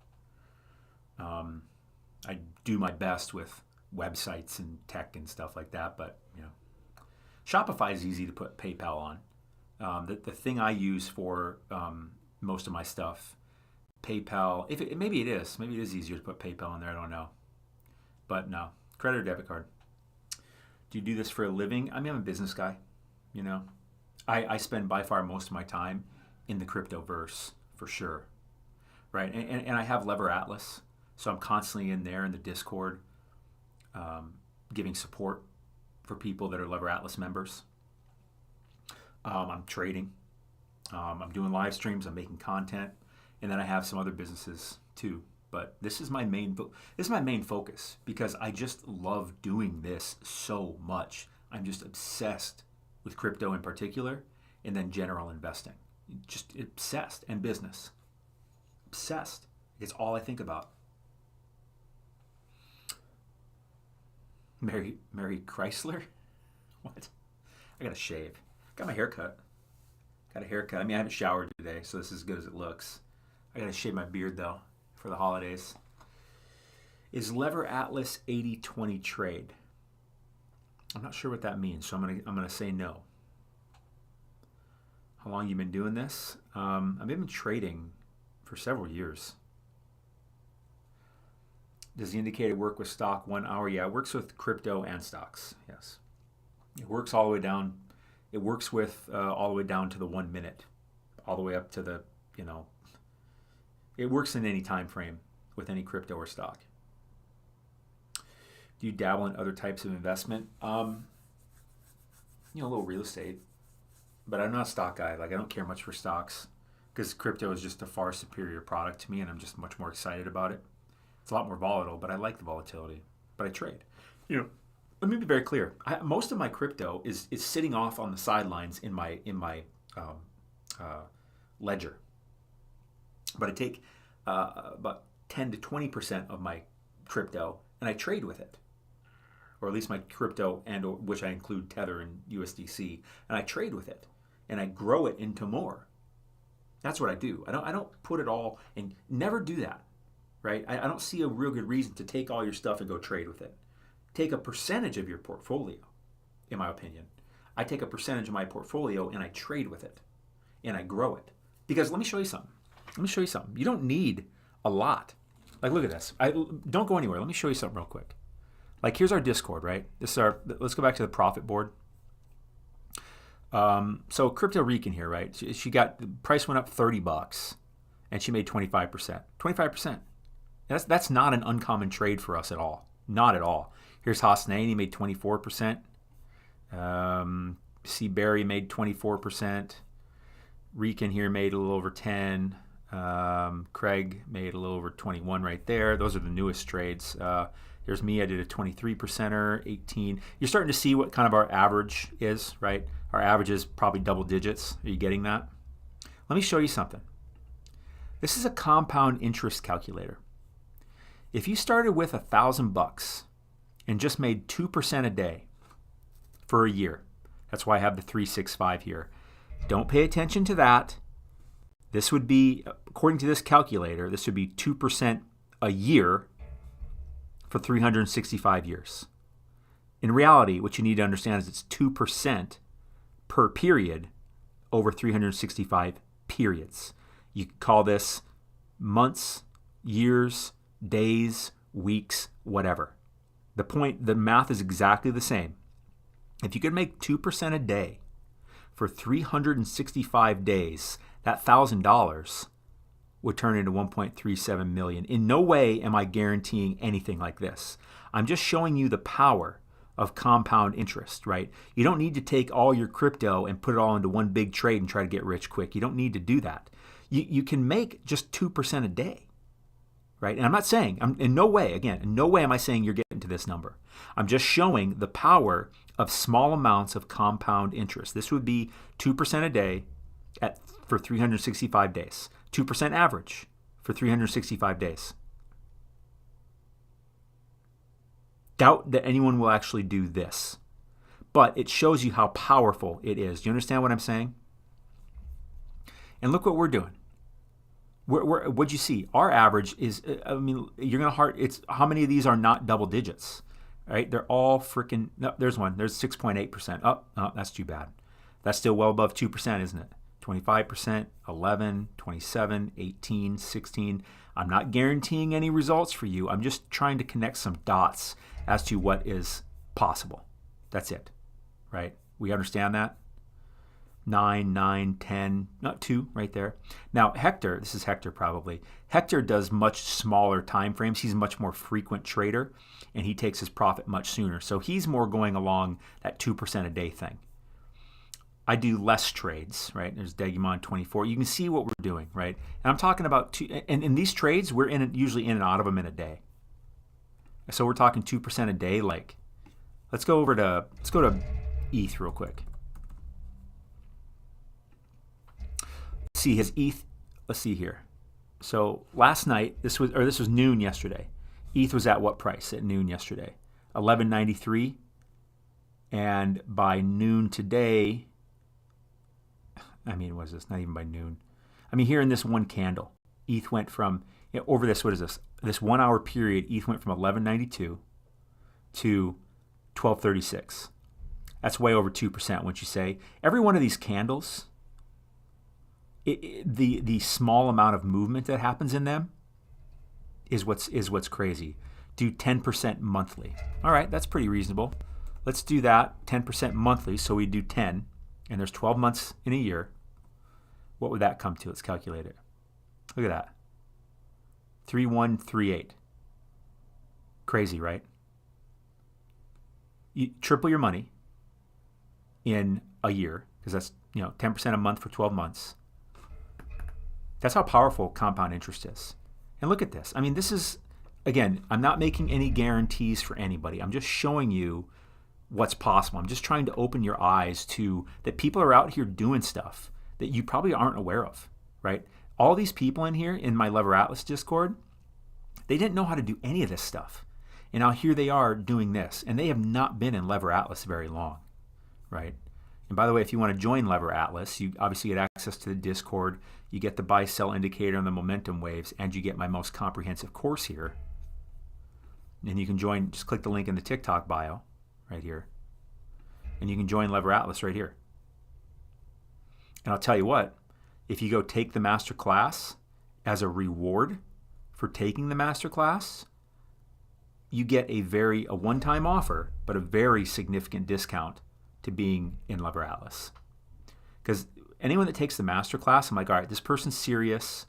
I do my best with websites and tech and stuff like that, but you know, Shopify is easy to put PayPal on. The thing I use for most of my stuff, PayPal. Maybe it is easier to put PayPal in there. I don't know, but no, credit or debit card. Do you do this for a living? I mean, I'm a business guy. You know, I spend by far most of my time in the crypto verse for sure, right? And I have Lever Atlas, so I'm constantly in there in the Discord, giving support for people that are Lever Atlas members. I'm trading. I'm doing live streams. I'm making content, and then I have some other businesses too. But this is my main focus because I just love doing this so much. I'm just obsessed with crypto in particular, and then general investing. Just obsessed, and business. Obsessed. It's all I think about. Mary Chrysler? What? I got to shave. Got my haircut. Got a haircut. I mean, I haven't showered today, so this is as good as it looks. I got to shave my beard, though, for the holidays. Is Lever Atlas 80-20 trade? I'm not sure what that means, so I'm gonna say no. How long you been doing this? I've been trading for several years. Does the indicator work with stock 1 hour? Yeah, it works with crypto and stocks. Yes, it works all the way down. It works with all the way down to the 1 minute, all the way up to the It works in any time frame with any crypto or stock. Do you dabble in other types of investment? A little real estate, but I'm not a stock guy. Like, I don't care much for stocks because crypto is just a far superior product to me, and I'm just much more excited about it. It's a lot more volatile, but I like the volatility. But I trade. Let me be very clear. Most of my crypto is sitting off on the sidelines in my ledger. But I take about 10 to 20% of my crypto and I trade with it, or at least my crypto, which I include Tether and USDC, and I trade with it and I grow it into more. That's what I do. I don't put it all, and never do that, right? I don't see a real good reason to take all your stuff and go trade with it. Take a percentage of your portfolio, in my opinion. I take a percentage of my portfolio and I trade with it and I grow it. Because let me show you something. You don't need a lot. Like, look at this. Don't go anywhere. Let me show you something real quick. Like, here's our Discord, right? Let's go back to the profit board. So Crypto Rican here, right? She got, the price went up $30 and she made 25%. 25%. That's not an uncommon trade for us at all. Not at all. Here's Hasnain, he made 24%. C. Barry made 24%. Rican here made a little over 10. Craig made a little over 21 right there. Those are the newest trades. Here's me. I did a 23%er, 18. You're starting to see what kind of our average is, right? Our average is probably double digits. Are you getting that? Let me show you something. This is a compound interest calculator. If you started with $1,000 and just made 2% a day for a year, that's why I have the 365 here. Don't pay attention to that. This would be, according to this calculator, this would be 2% a year for 365 years. In reality, what you need to understand is it's 2% per period over 365 periods. You could call this months, years, days, weeks, whatever. The math is exactly the same. If you could make 2% a day for 365 days, that $1,000 would turn into 1.37 million. In no way am I guaranteeing anything like this. I'm just showing you the power of compound interest, right? You don't need to take all your crypto and put it all into one big trade and try to get rich quick. You don't need to do that. You can make just 2% a day, right? And I'm not saying, in no way am I saying you're getting to this number. I'm just showing the power of small amounts of compound interest. This would be 2% a day for 365 days. 2% average for 365 days. Doubt that anyone will actually do this, but it shows you how powerful it is. Do you understand what I'm saying? And look what we're doing. What'd you see? Our average is, you're going to it's how many of these are not double digits, right? They're all freaking, no, there's one. There's 6.8%. Oh, that's too bad. That's still well above 2%, isn't it? 25%, 11, 27, 18, 16. I'm not guaranteeing any results for you. I'm just trying to connect some dots as to what is possible. That's it, right? We understand that? 9, 9, 10, not 2 right there. Now, Hector, this is Hector probably. Hector does much smaller time frames. He's a much more frequent trader, and he takes his profit much sooner. So he's more going along that 2% a day thing. I do less trades, right? There's Degumon 24. You can see what we're doing, right? And I'm talking about and in these trades, we're usually in and out of them in a day. So we're talking 2% a day. Like, let's go to ETH real quick. See his ETH. Let's see here. So last night, this was noon yesterday. ETH was at what price at noon yesterday? 11.93. And by noon today, I mean, what is this? Not even by noon. I mean, here in this one candle, ETH went from, over this, what is this? This 1 hour period, ETH went from 11.92 to 12.36. That's way over 2%, wouldn't you say? Every one of these candles, the small amount of movement that happens in them is what's crazy. Do 10% monthly. All right, that's pretty reasonable. Let's do that, 10% monthly, so we do 10, and there's 12 months in a year. What would that come to? Let's calculate it. Look at that. 3138. Crazy, right? You triple your money in a year, because that's 10% a month for 12 months. That's how powerful compound interest is. And look at this. I mean, this is, again, I'm not making any guarantees for anybody. I'm just showing you what's possible. I'm just trying to open your eyes to that people are out here doing stuff that you probably aren't aware of, right? All these people in here in my Lever Atlas Discord, they didn't know how to do any of this stuff. And now here they are doing this. And they have not been in Lever Atlas very long, right? And by the way, if you want to join Lever Atlas, you obviously get access to the Discord. You get the buy-sell indicator and the momentum waves, and you get my most comprehensive course here. And you can join, just click the link in the TikTok bio right here. And you can join Lever Atlas right here. And I'll tell you what, if you go take the Masterclass as a reward for taking the Masterclass, you get a one-time offer, but a very significant discount to being in Lever Atlas. Because anyone that takes the Masterclass, I'm like, all right, this person's serious.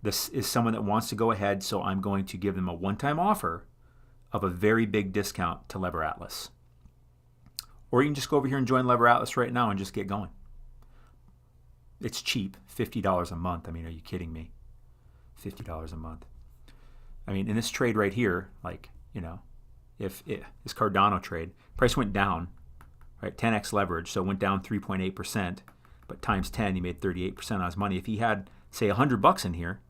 This is someone that wants to go ahead, so I'm going to give them a one-time offer of a very big discount to Lever Atlas. Or you can just go over here and join Lever Atlas right now and just get going. It's cheap, $50 a month. I mean, are you kidding me? $50 a month. I mean, in this trade right here, like, if this Cardano trade, price went down, right? 10x leverage, so it went down 3.8%, but times 10, he made 38% on his money. If he had, say, $100 in here,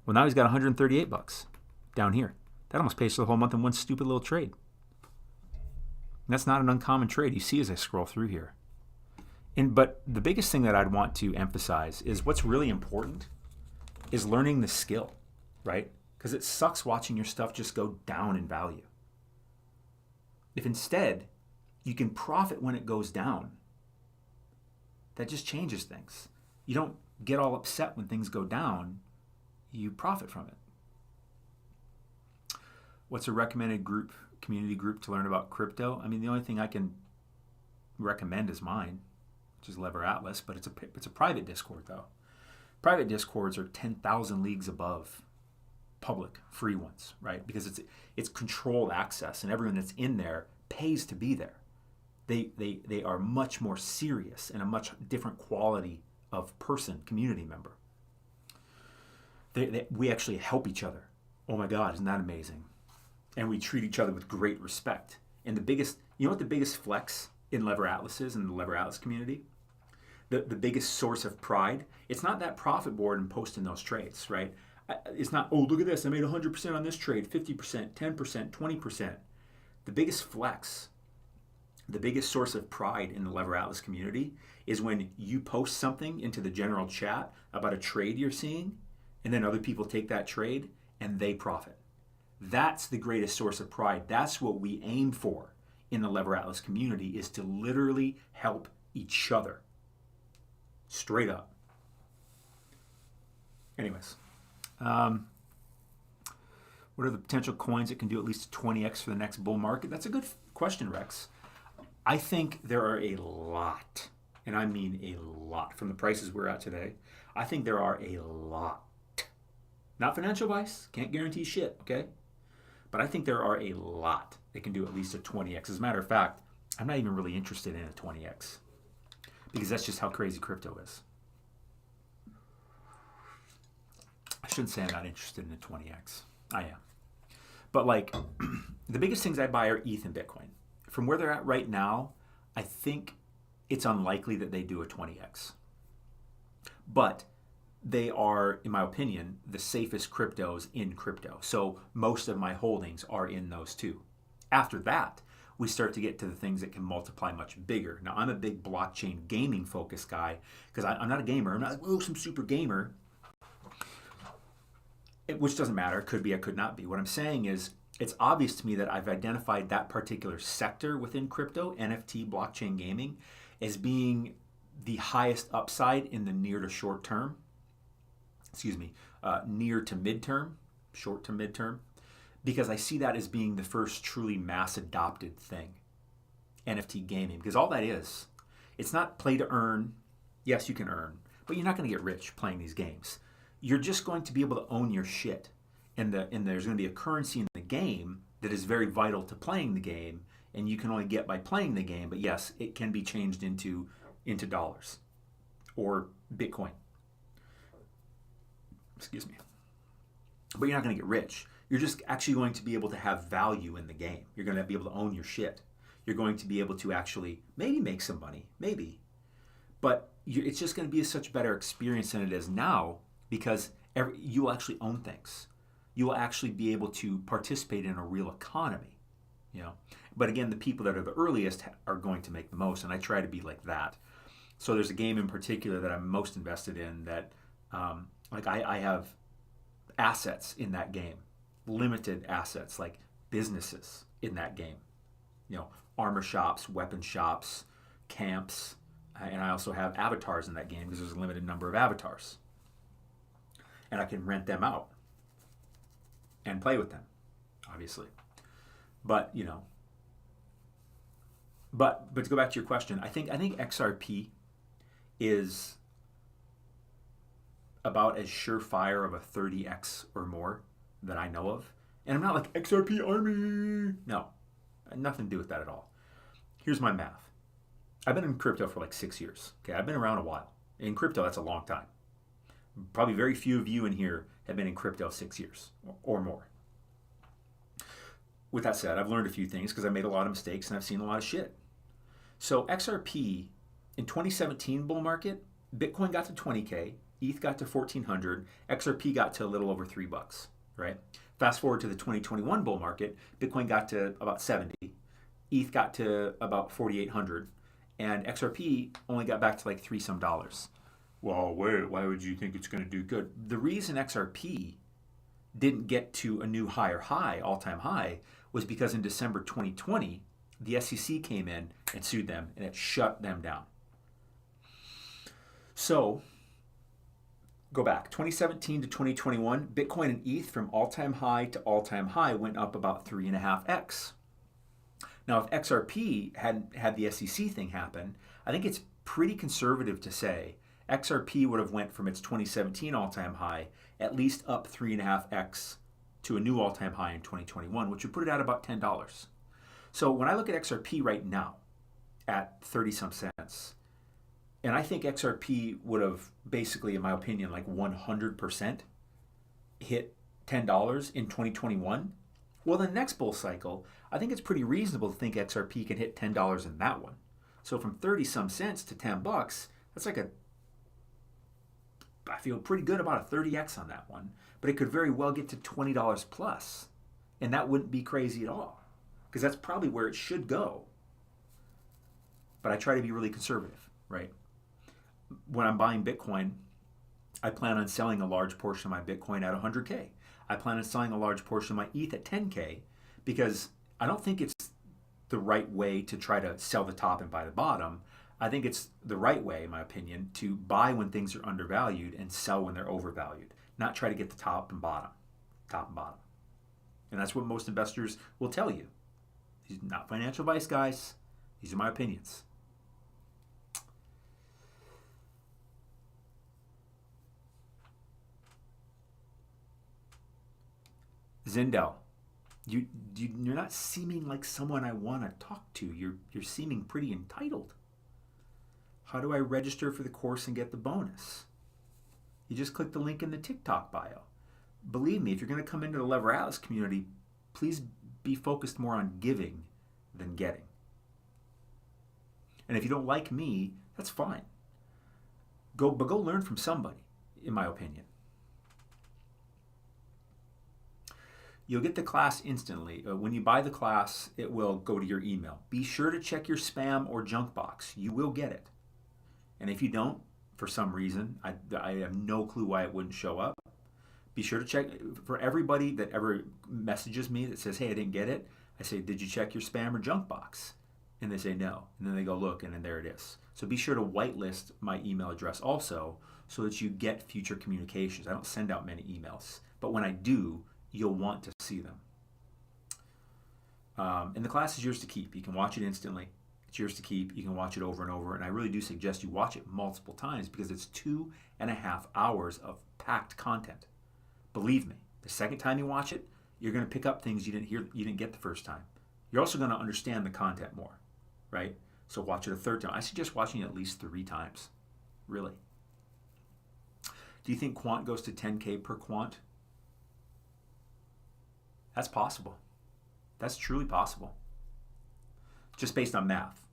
well, now he's got $138 down here. That almost pays for the whole month in one stupid little trade. And that's not an uncommon trade you see as I scroll through here. But the biggest thing that I'd want to emphasize is what's really important is learning the skill, right? Because it sucks watching your stuff just go down in value. If instead you can profit when it goes down, that just changes things. You don't get all upset when things go down, you profit from it. What's a recommended community group to learn about crypto? I mean, the only thing I can recommend is mine, which is Lever Atlas, but it's a private Discord though. Private Discords are 10,000 leagues above public free ones, right? Because it's controlled access, and everyone that's in there pays to be there. They are much more serious and a much different quality of person, community member. We actually help each other. Oh my God, isn't that amazing? And we treat each other with great respect. And the biggest flex in Lever Atlas is, in the Lever Atlas community? The biggest source of pride, it's not that profit board and posting those trades, right? It's not, oh, look at this, I made 100% on this trade, 50%, 10%, 20%. The biggest flex, the biggest source of pride in the Lever Atlas community is when you post something into the general chat about a trade you're seeing, and then other people take that trade and they profit. That's the greatest source of pride. That's what we aim for in the Lever Atlas community, is to literally help each other. Straight up. Anyways, what are the potential coins that can do at least 20x for the next bull market? That's a good question, Rex. I think there are a lot And I mean a lot. From the prices we're at today, I think there are a lot. Not financial advice, can't guarantee shit, okay? But I think there are a lot that can do at least a 20x. As a matter of fact, I'm not even really interested in a 20x because that's just how crazy crypto is. I shouldn't say I'm not interested in a 20x. I am. But like, the biggest things I buy are ETH and Bitcoin. From where they're at right now, I think it's unlikely that they do a 20x. But they are, in my opinion, the safest cryptos in crypto. So most of my holdings are in those two. After that, we start to get to the things that can multiply much bigger. Now, I'm a big blockchain gaming focused guy because I'm not a gamer. I'm not like, some super gamer, which doesn't matter. Could be, I could not be. What I'm saying is it's obvious to me that I've identified that particular sector within crypto, NFT, blockchain gaming, as being the highest upside in the near to short term. Near to midterm, short to midterm, because I see that as being the first truly mass adopted thing, NFT gaming. Because all that is, it's not play to earn. Yes, you can earn, but you're not going to get rich playing these games. You're just going to be able to own your shit, and there's going to be a currency in the game that is very vital to playing the game, and you can only get by playing the game. But yes, it can be changed into dollars or Bitcoin. Excuse me. But you're not going to get rich. You're just actually going to be able to have value in the game. You're going to be able to own your shit. You're going to be able to actually maybe make some money, maybe. But it's just going to be a such better experience than it is now because you will actually own things. You will actually be able to participate in a real economy. But again, the people that are the earliest are going to make the most, and I try to be like that. So there's a game in particular that I'm most invested in that I have assets in that game, limited assets, like businesses in that game, armor shops, weapon shops, camps, and I also have avatars in that game because there's a limited number of avatars. And I can rent them out and play with them, obviously. But, but to go back to your question, I think XRP is about as surefire of a 30x or more that I know of. And I'm not like XRP army. No, nothing to do with that at all. Here's my math. I've been in crypto for like 6 years. Okay, I've been around a while. In crypto, that's a long time. Probably very few of you in here have been in crypto 6 years or more. With that said, I've learned a few things because I made a lot of mistakes and I've seen a lot of shit. So XRP, in 2017 bull market, Bitcoin got to 20K, ETH got to 1,400, XRP got to a little over $3, right? Fast forward to the 2021 bull market, Bitcoin got to about 70, ETH got to about 4,800, and XRP only got back to like $3 some. Well, why would you think it's going to do good? The reason XRP didn't get to a new higher high, all-time high, was because in December 2020, the SEC came in and sued them, and it shut them down. So, go back, 2017 to 2021, Bitcoin and ETH from all-time high to all-time high went up about 3.5x. Now, if XRP hadn't had the SEC thing happen, I think it's pretty conservative to say XRP would have went from its 2017 all-time high at least up 3.5x to a new all-time high in 2021, which would put it at about $10. So when I look at XRP right now at 30 some cents, and I think XRP would have basically, in my opinion, like 100% hit $10 in 2021, well, the next bull cycle, I think it's pretty reasonable to think XRP can hit $10 in that one. So from 30 some cents to $10, that's like I feel pretty good about a 30x on that one, but it could very well get to $20 plus, and that wouldn't be crazy at all, because that's probably where it should go. But I try to be really conservative, right? When I'm buying Bitcoin, I plan on selling a large portion of my Bitcoin at 100K. I plan on selling a large portion of my ETH at 10K, because I don't think it's the right way to try to sell the top and buy the bottom. I think it's the right way, in my opinion, to buy when things are undervalued and sell when they're overvalued, not try to get the top and bottom. And that's what most investors will tell you. These are not financial advice, guys. These are my opinions. Zindel, you're not seeming like someone I want to talk to. You're seeming pretty entitled. How do I register for the course and get the bonus? You just click the link in the TikTok bio. Believe me, if you're going to come into the Lever Atlas community, please be focused more on giving than getting. And if you don't like me, that's fine. Go learn from somebody, in my opinion. You'll get the class instantly. When you buy the class, it will go to your email. Be sure to check your spam or junk box. You will get it. And if you don't, for some reason, I have no clue why it wouldn't show up. Be sure to check. For everybody that ever messages me that says, hey, I didn't get it, I say, did you check your spam or junk box? And they say no. And then they go look, and then there it is. So be sure to whitelist my email address also so that you get future communications. I don't send out many emails, but when I do, you'll want to see them. And the class is yours to keep. You can watch it instantly. It's yours to keep. You can watch it over and over. And I really do suggest you watch it multiple times because it's 2.5 hours of packed content. Believe me, the second time you watch it, you're going to pick up things you didn't get the first time. You're also going to understand the content more, right? So watch it a third time. I suggest watching it at least 3 times, really. Do you think quant goes to 10K per quant? That's possible. That's truly possible. Just based on math.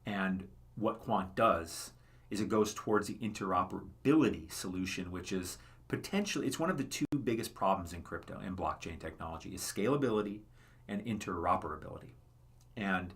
And what quant does is it goes towards the interoperability solution, which is potentially, it's one of the 2 biggest problems in crypto and blockchain technology is scalability and interoperability. And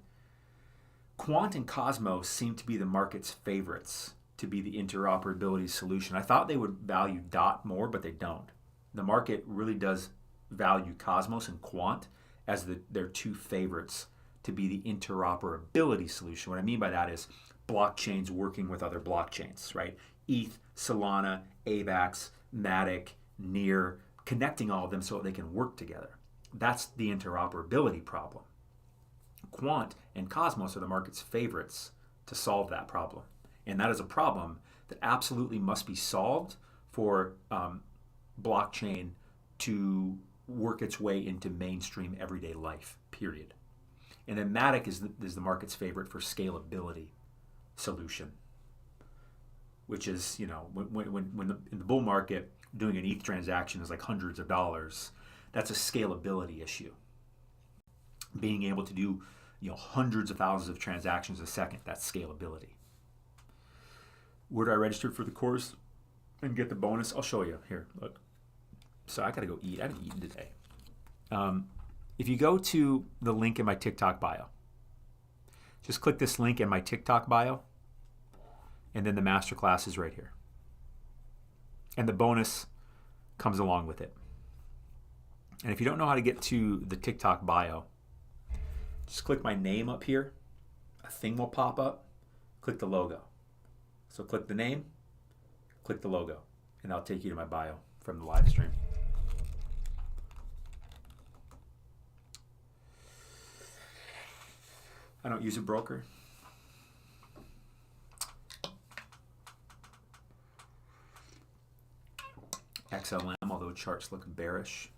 Quant and Cosmos seem to be the market's favorites to be the interoperability solution. I thought they would value DOT more, but they don't. The market really does value Cosmos and Quant as their 2 favorites to be the interoperability solution. What I mean by that is blockchains working with other blockchains, right? ETH, Solana, AVAX, Matic, Near, connecting all of them so they can work together. That's the interoperability problem. Quant and Cosmos are the market's favorites to solve that problem. And that is a problem that absolutely must be solved for blockchain to work its way into mainstream everyday life, period. And then Matic is the market's favorite for scalability solution, which is, you know, when in the bull market, doing an ETH transaction is like hundreds of dollars. That's a scalability issue. Being able to do, you know, hundreds of thousands of transactions a second, that's scalability. Where do I register for the course and get the bonus? I'll show you. Here, look. So I gotta go eat. I haven't eaten today. If you go to the link in my TikTok bio, just click this link in my TikTok bio, and then the masterclass is right here. And the bonus comes along with it. And if you don't know how to get to the TikTok bio, just click my name up here. A thing will pop up. Click the logo. So click the name, click the logo, and I'll take you to my bio from the live stream. I don't use a broker. XLM, although charts look bearish.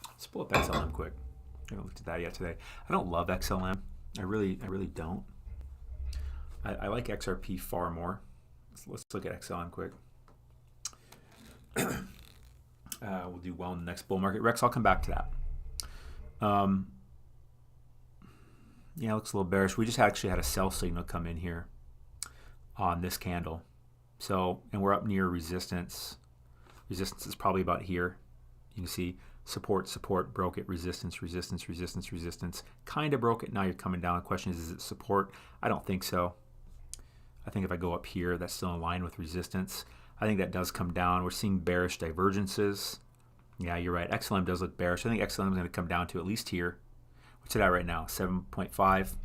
Let's pull up XLM quick. I haven't looked at that yet today. I don't love XLM. I really don't. I like XRP far more. Let's look at XLM quick. We'll do well in the next bull market. Rex, I'll come back to that. Yeah, it looks a little bearish. We just actually had a sell signal come in here on this candle. So, and we're up near resistance. Resistance is probably about here. You can see support, support, broke it, resistance, resistance, resistance, resistance. Kind of broke it. Now you're coming down. The question is it support? I don't think so. I think if I go up here, that's still in line with resistance. I think that does come down. We're seeing bearish divergences. Yeah, you're right. XLM does look bearish. I think XLM is going to come down to at least here. What's it at right now? 7.5. I think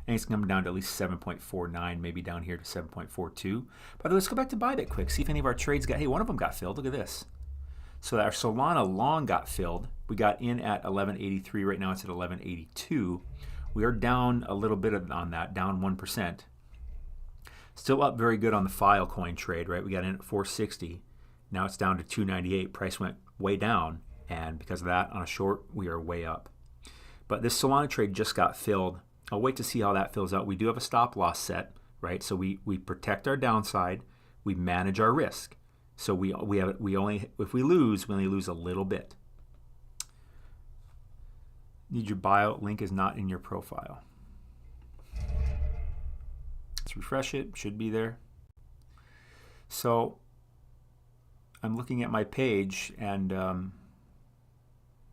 it's coming down to at least 7.49, maybe down here to 7.42. By the way, let's go back to Bybit quick. See if any of our trades got, hey, one of them got filled. Look at this. So our Solana long got filled. We got in at 1183. Right now it's at 1182. We are down a little bit on that, down 1%. Still up very good on the Filecoin trade, right? We got in at 460. Now it's down to 298. Price went way down, And because of that, on a short, we are way up. But this Solana trade just got filled. I'll wait to see how that fills out. We do have a stop loss set, right? So we protect our downside. We manage our risk. So we only, if we lose, we only lose a little bit. Need your bio link is not in your profile. Let's refresh it. Should be there. So I'm looking at my page, and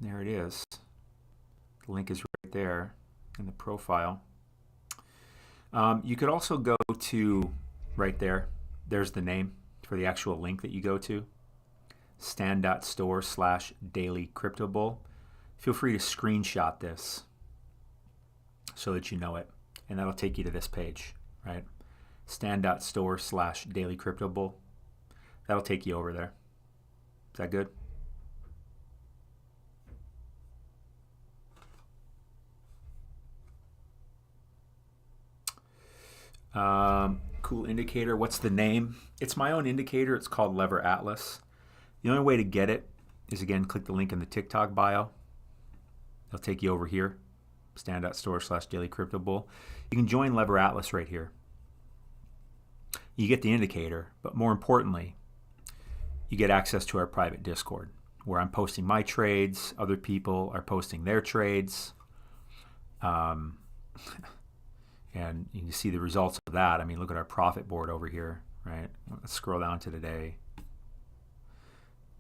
there it is. The link is right there in the profile. You could also go to right there. There's the name for the actual link that you go to. stand.store/dailycryptobull. Feel free to screenshot this so that you know it. And that'll take you to this page, right? stand.store/dailycryptobull. That'll take you over there. Is that good? Cool indicator. What's the name? It's my own indicator. It's called Lever Atlas. The only way to get it is, again, click the link in the TikTok bio. They'll take you over here. stand.store/dailycryptobull. You can join Lever Atlas right here. You get the indicator, but more importantly, you get access to our private Discord where I'm posting my trades. Other people are posting their trades. And you can see the results of that. I mean, look at our profit board over here, right? Let's scroll down to today.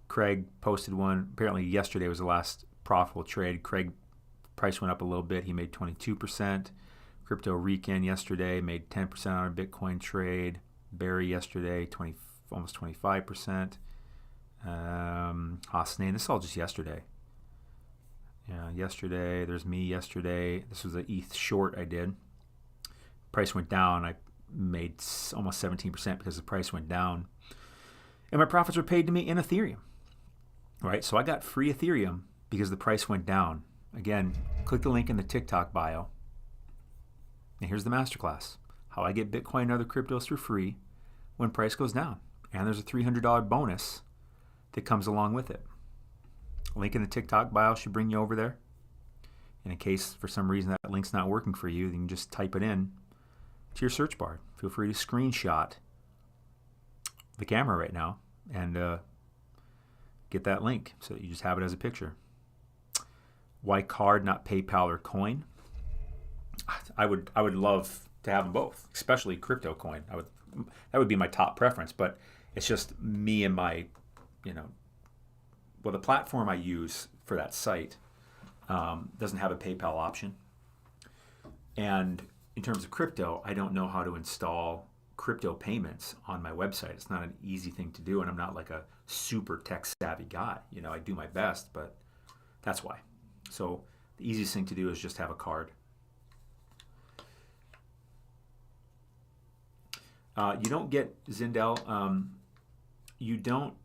Craig posted one. Apparently yesterday was the last profitable trade. Craig, price went up a little bit. He made 22%. Crypto Rican yesterday made 10% on a Bitcoin trade. Barry yesterday, almost 25%. Hasnain, this is all just yesterday. Yeah, yesterday, there's me yesterday. This was an ETH short I did. Price went down. I made almost 17% because the price went down. And my profits were paid to me in Ethereum. Right? So I got free Ethereum because the price went down. Again, click the link in the TikTok bio. And here's the masterclass. How I get Bitcoin and other cryptos for free when price goes down. And there's a $300 bonus that comes along with it. Link in the TikTok bio should bring you over there. And in case for some reason that link's not working for you, you can just type it in to your search bar. Feel free to screenshot the camera right now and get that link so that you just have it as a picture. Why card, not PayPal or coin? I would love to have them both, especially crypto coin. That would be my top preference, but it's just me and my, the platform I use for that site doesn't have a PayPal option. And in terms of crypto, I don't know how to install crypto payments on my website. It's not an easy thing to do, and I'm not like a super tech savvy guy. I do my best, but that's why. So the easiest thing to do is just have a card. You don't get Zindel. You don't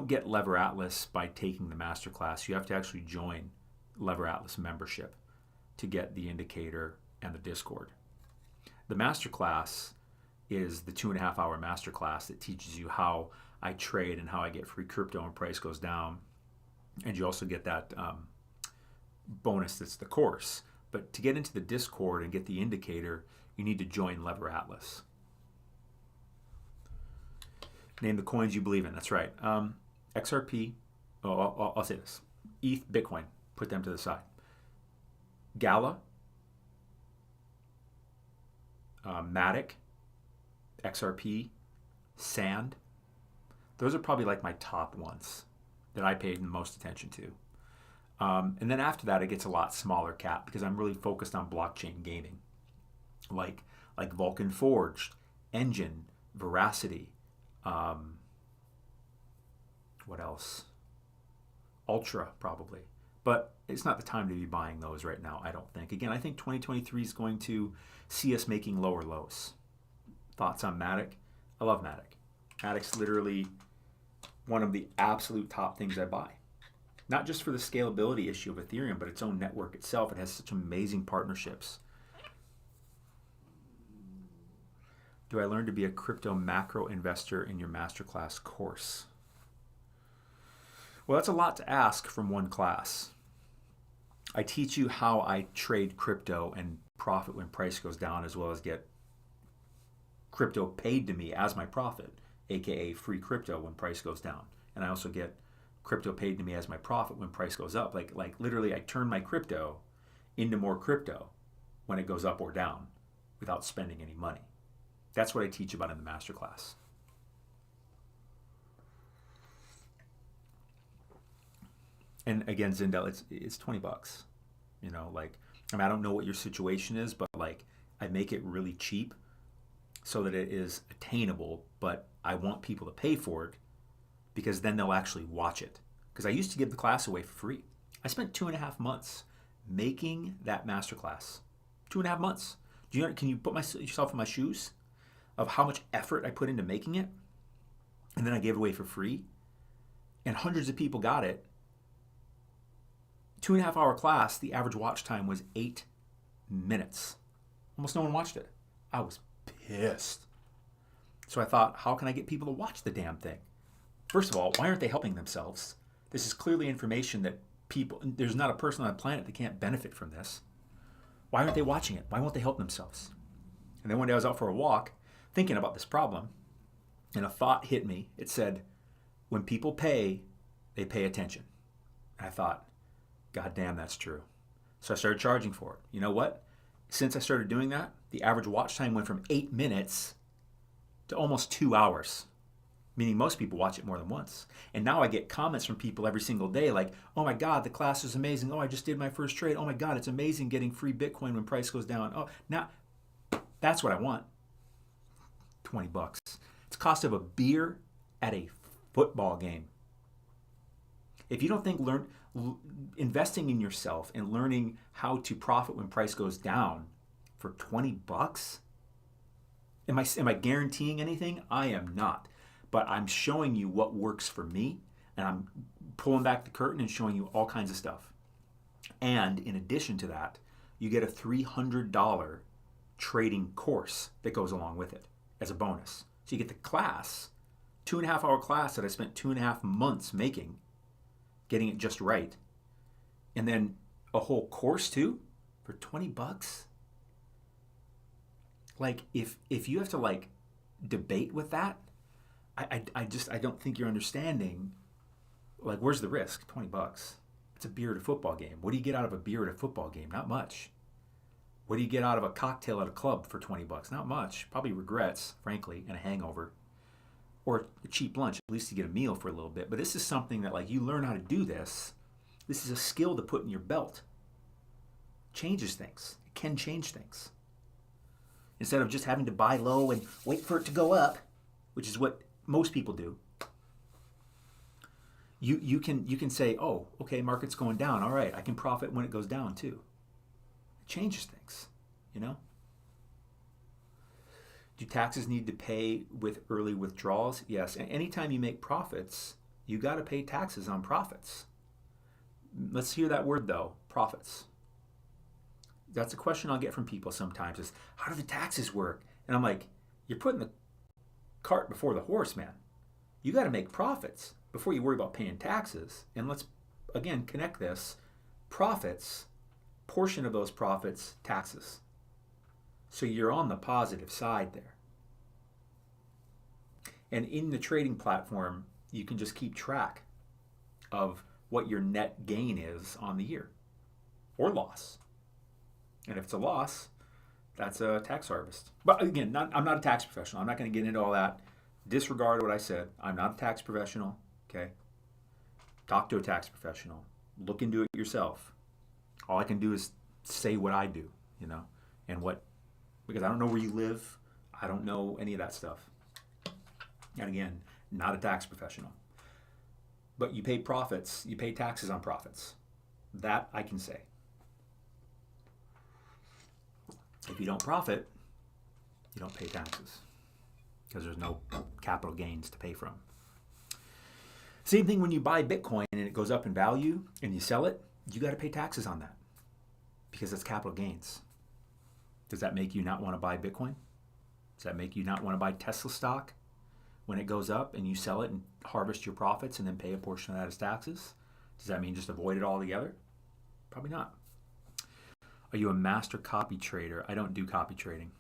get Lever Atlas by taking the masterclass. You have to actually join Lever Atlas membership to get the indicator and the Discord. The masterclass is the 2.5-hour masterclass that teaches you how I trade and how I get free crypto when price goes down. And you also get that bonus that's the course. But to get into the Discord and get the indicator, you need to join Lever Atlas. Name the coins you believe in. That's right. XRP. I'll say this. ETH, Bitcoin. Put them to the side. Gala. Matic. XRP. Sand. Those are probably like my top ones that I paid the most attention to. And then after that, it gets a lot smaller cap because I'm really focused on blockchain gaming. Like Vulcan Forged, Engine, Veracity. What else? Ultra, probably. But it's not the time to be buying those right now, I don't think. Again, I think 2023 is going to see us making lower lows. Thoughts on Matic? I love Matic. Matic's literally one of the absolute top things I buy. Not just for the scalability issue of Ethereum, but its own network itself. It has such amazing partnerships. Do I learn to be a crypto macro investor in your masterclass course? Well, that's a lot to ask from one class. I teach you how I trade crypto and profit when price goes down, as well as get crypto paid to me as my profit, aka free crypto when price goes down. And I also get crypto paid to me as my profit when price goes up. Like literally I turn my crypto into more crypto when it goes up or down without spending any money. That's what I teach about in the masterclass. And again, Zindel, it's $20. You know, like, I mean, I don't know what your situation is, but like, I make it really cheap so that it is attainable, but I want people to pay for it because then they'll actually watch it. Because I used to give the class away for free. I spent 2.5 months making that masterclass. 2.5 months. Can you put yourself in my shoes of how much effort I put into making it? And then I gave it away for free. And hundreds of people got it. 2.5 hour class, the average watch time was 8 minutes. Almost no one watched it. I was pissed. So I thought, how can I get people to watch the damn thing? First of all, why aren't they helping themselves? This is clearly information that there's not a person on the planet that can't benefit from this. Why aren't they watching it? Why won't they help themselves? And then one day I was out for a walk thinking about this problem, and a thought hit me. It said, when people pay, they pay attention. And I thought, God damn, that's true. So I started charging for it. You know what? Since I started doing that, the average watch time went from 8 minutes to almost 2 hours, meaning most people watch it more than once. And now I get comments from people every single day like, oh my God, the class is amazing. Oh, I just did my first trade. Oh my God, it's amazing getting free Bitcoin when price goes down. Oh, now that's what I want. $20. It's the cost of a beer at a football game. If you don't think investing in yourself and learning how to profit when price goes down for $20, am I guaranteeing anything? I am not. But I'm showing you what works for me, and I'm pulling back the curtain and showing you all kinds of stuff. And in addition to that, you get a $300 trading course that goes along with it as a bonus. So you get the class, 2.5 hour class that I spent 2.5 months making, getting it just right. And then a whole course too for $20. Like if you have to like debate with that, I don't think you're understanding. Like, where's the risk? $20. It's a beer at a football game. What do you get out of a beer at a football game? Not much. What do you get out of a cocktail at a club for $20? Not much. Probably regrets, frankly, and a hangover. Or a cheap lunch. At least you get a meal for a little bit. But this is something that, like, you learn how to do this. This is a skill to put in your belt. Changes things. It can change things. Instead of just having to buy low and wait for it to go up, which is what most people do. You can say, oh, okay, market's going down. All right, I can profit when it goes down too. It changes things, you know? Do taxes need to pay with early withdrawals? Yes. Anytime you make profits, you got to pay taxes on profits. Let's hear that word though, profits. That's a question I'll get from people sometimes is, how do the taxes work? And I'm like, you're putting the cart before the horse, man. You got to make profits before you worry about paying taxes. And let's, again, connect this. Profits, portion of those profits, taxes. So you're on the positive side there. And in the trading platform, you can just keep track of what your net gain is on the year or loss. And if it's a loss, that's a tax harvest. But again, I'm not a tax professional. I'm not going to get into all that. Disregard what I said. I'm not a tax professional. Okay? Talk to a tax professional. Look into it yourself. All I can do is say what I do, you know, and because I don't know where you live. I don't know any of that stuff. And again, not a tax professional. But you pay profits. You pay taxes on profits. That I can say. If you don't profit, you don't pay taxes because there's no capital gains to pay from. Same thing when you buy Bitcoin and it goes up in value and you sell it, you got to pay taxes on that because it's capital gains. Does that make you not want to buy Bitcoin? Does that make you not want to buy Tesla stock? when it goes up and you sell it and harvest your profits and then pay a portion of that as taxes? Does that mean just avoid it altogether? Probably not. Are you a master copy trader? I don't do copy trading.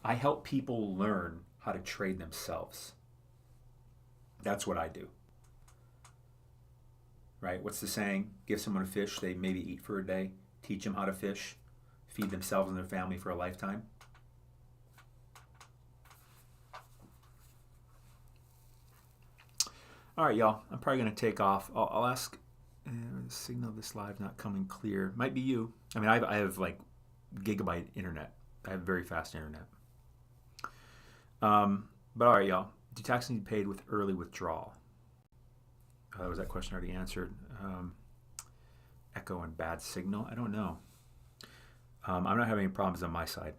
I help people learn how to trade themselves. That's what I do. Right? What's the saying? Give someone a fish they maybe eat for a day. Teach them how to fish. Feed themselves and their family for a lifetime. All right, y'all. I'm probably going to take off. I'll ask. Signal this live not coming clear. Might be you. I mean, I have like gigabyte internet. I have very fast internet. But all right, y'all. Do taxes need paid with early withdrawal? Was that question already answered? Echo and bad signal. I don't know. I'm not having any problems on my side.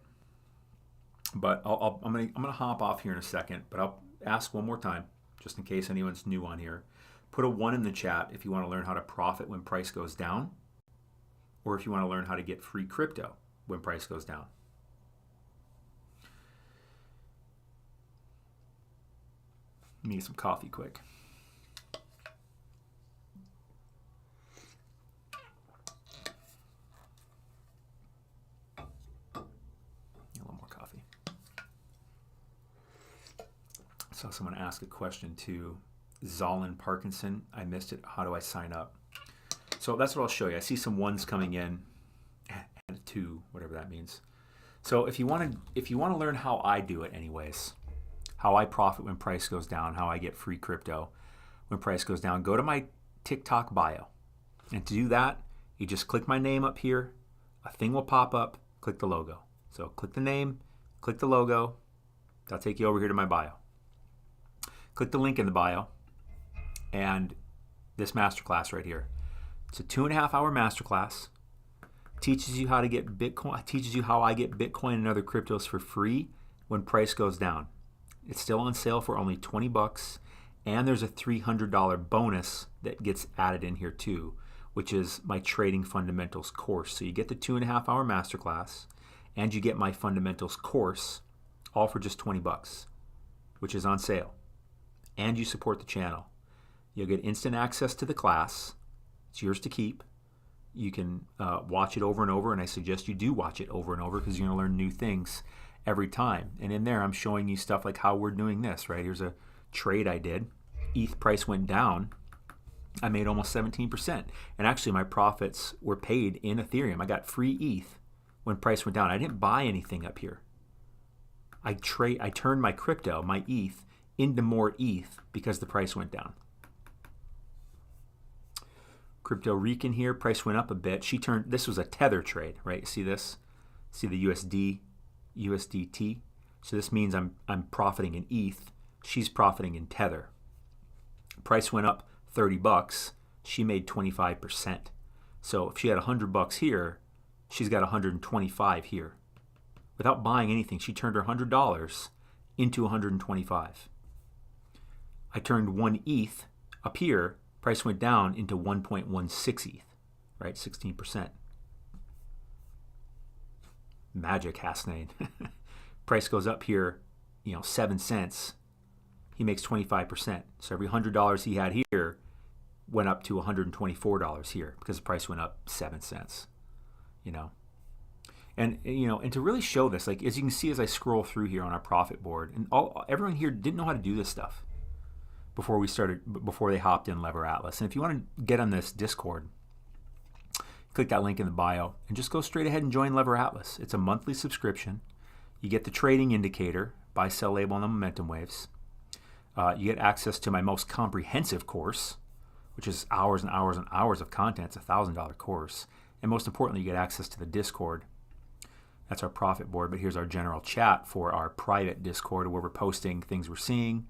But I'm gonna hop off here in a second. But I'll ask one more time, just in case anyone's new on here. Put a 1 in the chat if you want to learn how to profit when price goes down, or if you want to learn how to get free crypto when price goes down. Let me get some coffee quick. A little more coffee. I saw someone ask a question to Zolan Parkinson. I missed it. How do I sign up? So that's what I'll show you. I see some 1s coming in and a 2, whatever that means. So if you want to learn how I do it anyways, how I profit when price goes down, how I get free crypto when price goes down, go to my TikTok bio. And to do that, you just click my name up here. A thing will pop up. Click the logo. So click the name, click the logo. That'll take you over here to my bio. Click the link in the bio. And this masterclass right here. It's a 2.5-hour masterclass. Teaches you how to get Bitcoin. Teaches you how I get Bitcoin and other cryptos for free when price goes down. It's still on sale for only $20, and there's a $300 bonus that gets added in here too, which is my trading fundamentals course. So you get the 2.5-hour masterclass, and you get my fundamentals course, all for just $20, which is on sale. And you support the channel. You'll get instant access to the class. It's yours to keep. You can watch it over and over, and I suggest you do watch it over and over because you're going to learn new things every time. And in there, I'm showing you stuff like how we're doing this, right? Here's a trade I did. ETH price went down. I made almost 17%. And actually, my profits were paid in Ethereum. I got free ETH when price went down. I didn't buy anything up here. I turned my crypto, my ETH, into more ETH because the price went down. Crypto Rican here, price went up a bit. This was a tether trade, right? See this? See the USDT? So this means I'm profiting in ETH. She's profiting in tether. Price went up $30. She made 25%. So if she had $100 here, she's got 125 here. Without buying anything, she turned her $100 into 125. I turned 1 ETH up here. Price went down into 1.16 ETH, right? 16%. Magic, Hasnain. Price goes up here, 7 cents. He makes 25%. So every $100 he had here went up to $124 here because the price went up 7 cents. And to really show this, like as you can see as I scroll through here on our profit board, and everyone here didn't know how to do this stuff before they hopped in Lever Atlas. And if you want to get on this Discord, click that link in the bio and just go straight ahead and join Lever Atlas. It's a monthly subscription. You get the trading indicator, buy, sell label, and the momentum waves. You get access to my most comprehensive course, which is hours and hours and hours of content. It's a $1,000 course. And most importantly, you get access to the Discord. That's our profit board, but here's our general chat for our private Discord where we're posting things we're seeing.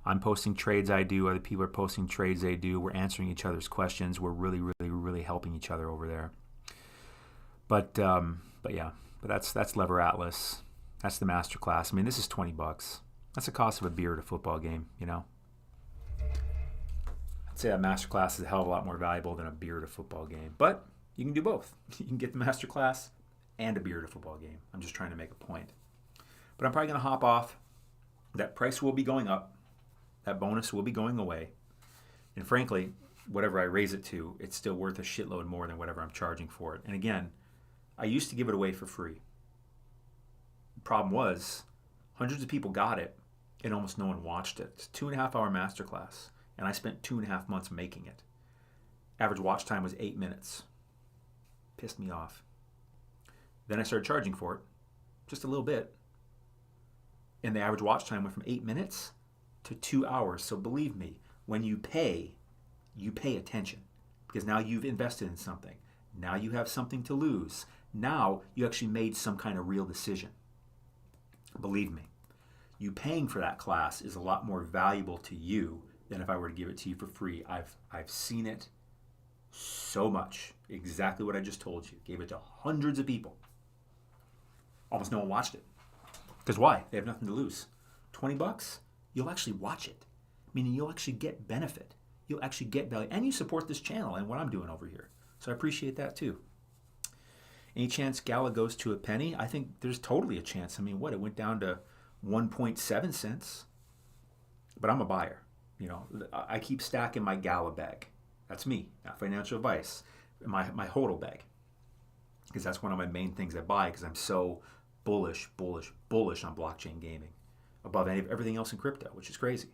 I'm posting trades I do. Other people are posting trades they do. We're answering each other's questions. We're really helping each other over there. But that's Lever Atlas. That's the masterclass. I mean, this is $20. That's the cost of a beer at a football game, I'd say that masterclass is a hell of a lot more valuable than a beer at a football game. But you can do both. You can get the masterclass and a beer at a football game. I'm just trying to make a point. But I'm probably going to hop off. That price will be going up. That bonus will be going away. And frankly, whatever I raise it to, it's still worth a shitload more than whatever I'm charging for it. And again, I used to give it away for free. The problem was, hundreds of people got it, and almost no one watched it. It's a 2.5-hour masterclass, and I spent 2.5 months making it. Average watch time was 8 minutes. Pissed me off. Then I started charging for it, just a little bit. And the average watch time went from 8 minutes to 2 hours. So believe me, when you pay attention. Because now you've invested in something. Now you have something to lose. Now you actually made some kind of real decision. Believe me, you paying for that class is a lot more valuable to you than if I were to give it to you for free. I've seen it so much. Exactly what I just told you. Gave it to hundreds of people. Almost no one watched it. Because why? They have nothing to lose. $20, you'll actually watch it. Meaning you'll actually get benefit. You'll actually get value. And you support this channel and what I'm doing over here. So I appreciate that too. Any chance Gala goes to a penny? I think there's totally a chance. I mean, what? It went down to 1.7 cents. But I'm a buyer. You know, I keep stacking my Gala bag. That's me, not financial advice. My HODL bag. Because that's one of my main things I buy because I'm so bullish on blockchain gaming above everything else in crypto, which is crazy.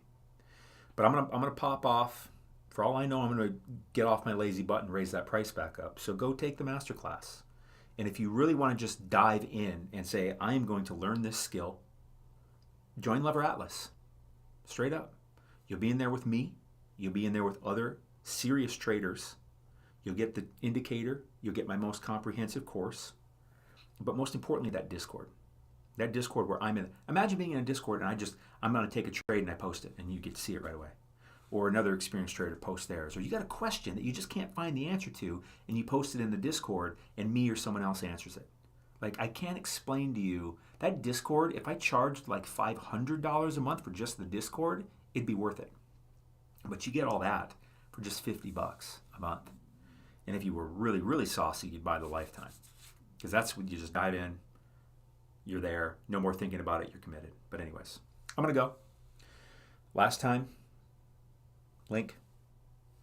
But I'm gonna pop off. For all I know, I'm gonna get off my lazy butt and raise that price back up. So go take the masterclass. And if you really want to just dive in and say, I am going to learn this skill, join Lever Atlas. Straight up. You'll be in there with me. You'll be in there with other serious traders. You'll get the indicator. You'll get my most comprehensive course. But most importantly, that Discord. That Discord where I'm in. Imagine being in a Discord and I'm going to take a trade and I post it and you get to see it right away. Or another experienced trader posts theirs. Or you got a question that you just can't find the answer to and you post it in the Discord and me or someone else answers it. Like, I can't explain to you. That Discord, if I charged like $500 a month for just the Discord, it'd be worth it. But you get all that for just $50 a month. And if you were really, really saucy, you'd buy the lifetime. Because that's when you just dive in, you're there, no more thinking about it, you're committed. But anyways, I'm going to go. Last time, link,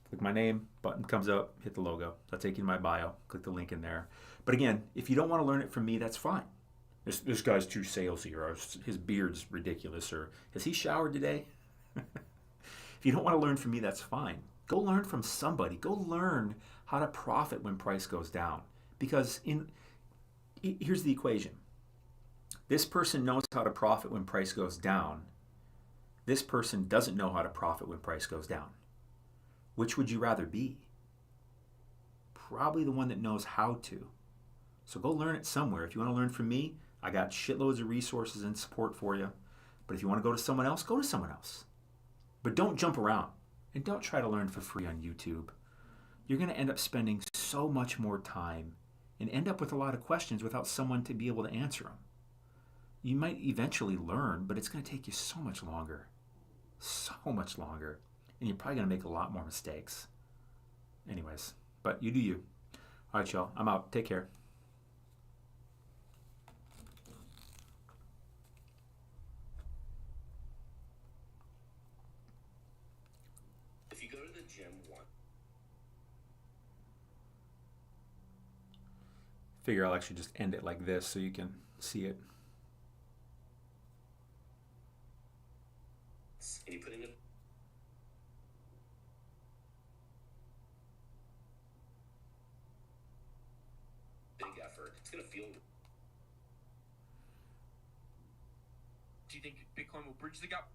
click my name, button comes up, hit the logo. That'll take you to my bio. Click the link in there. But again, if you don't want to learn it from me, that's fine. This guy's too salesy, or his beard's ridiculous, or has he showered today? If you don't want to learn from me, that's fine. Go learn from somebody. Go learn how to profit when price goes down. Because here's the equation. This person knows how to profit when price goes down. This person doesn't know how to profit when price goes down. Which would you rather be? Probably the one that knows how to. So go learn it somewhere. If you want to learn from me, I got shitloads of resources and support for you. But if you want to go to someone else, go to someone else. But don't jump around. And don't try to learn for free on YouTube. You're going to end up spending so much more time and end up with a lot of questions without someone to be able to answer them. You might eventually learn, but it's going to take you so much longer. So much longer. And you're probably going to make a lot more mistakes. Anyways, but you do you. All right, y'all. I'm out. Take care. If you go to the gym once, Figure I'll actually just end it like this so you can see it. and you put in a big effort, it's going to feel. Do you think Bitcoin will bridge the gap?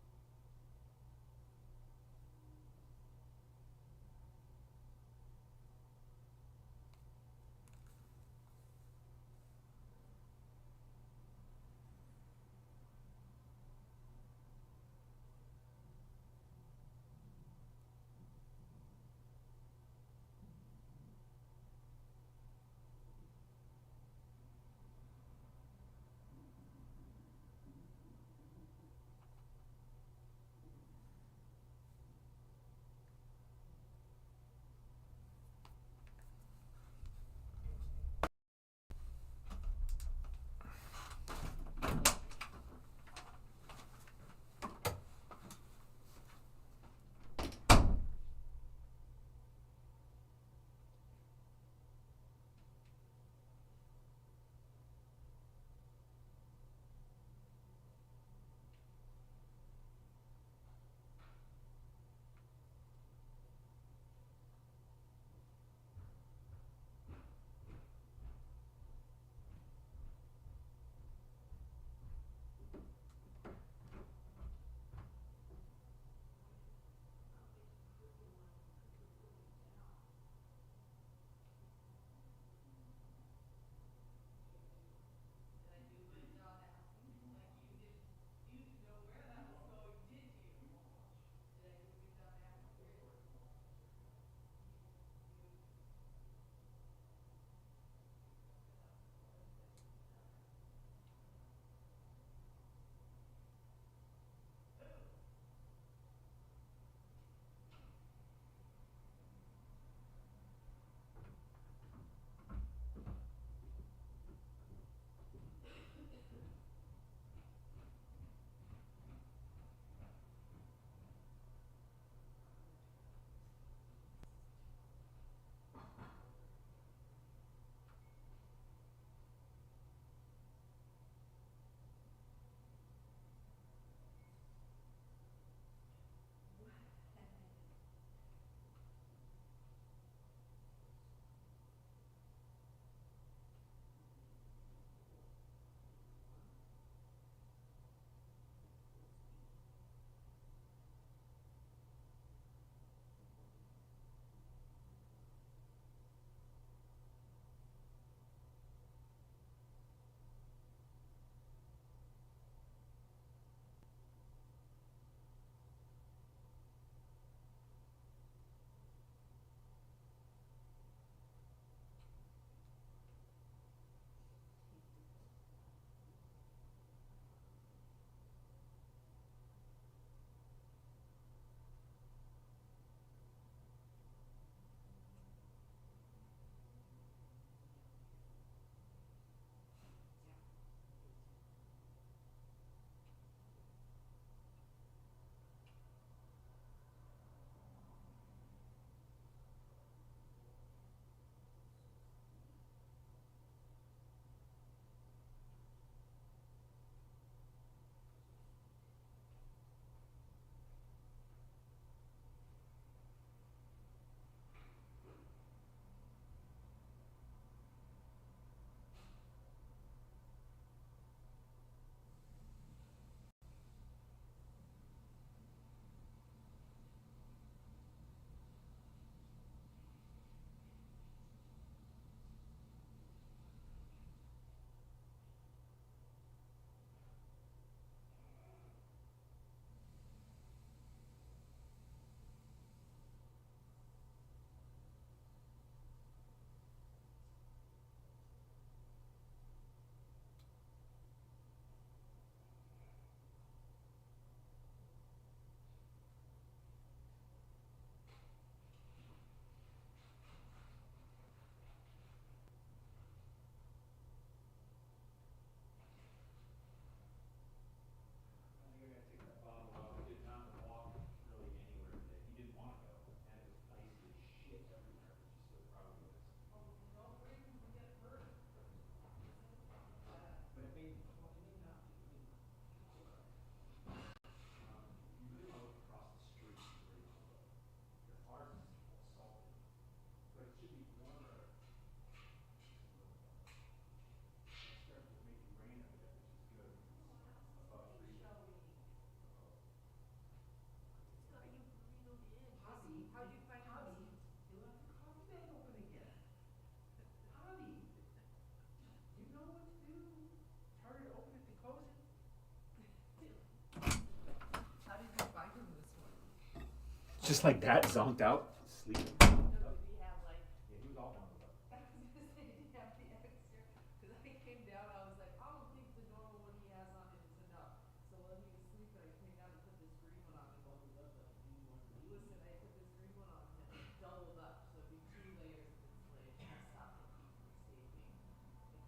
Just like that, zonked out. Sleep. No, did he have like? Yeah, he was all bundled up. I was gonna say, did he have the extra? Because I came down, I was like, I don't think the normal one he has on him is enough. So while he was sleeping, I came down and put this green one on and bundled up. Like, do you want to listen? I put this green one on him, doubled up, so it'd be 2 layers of insulation to stop him from escaping.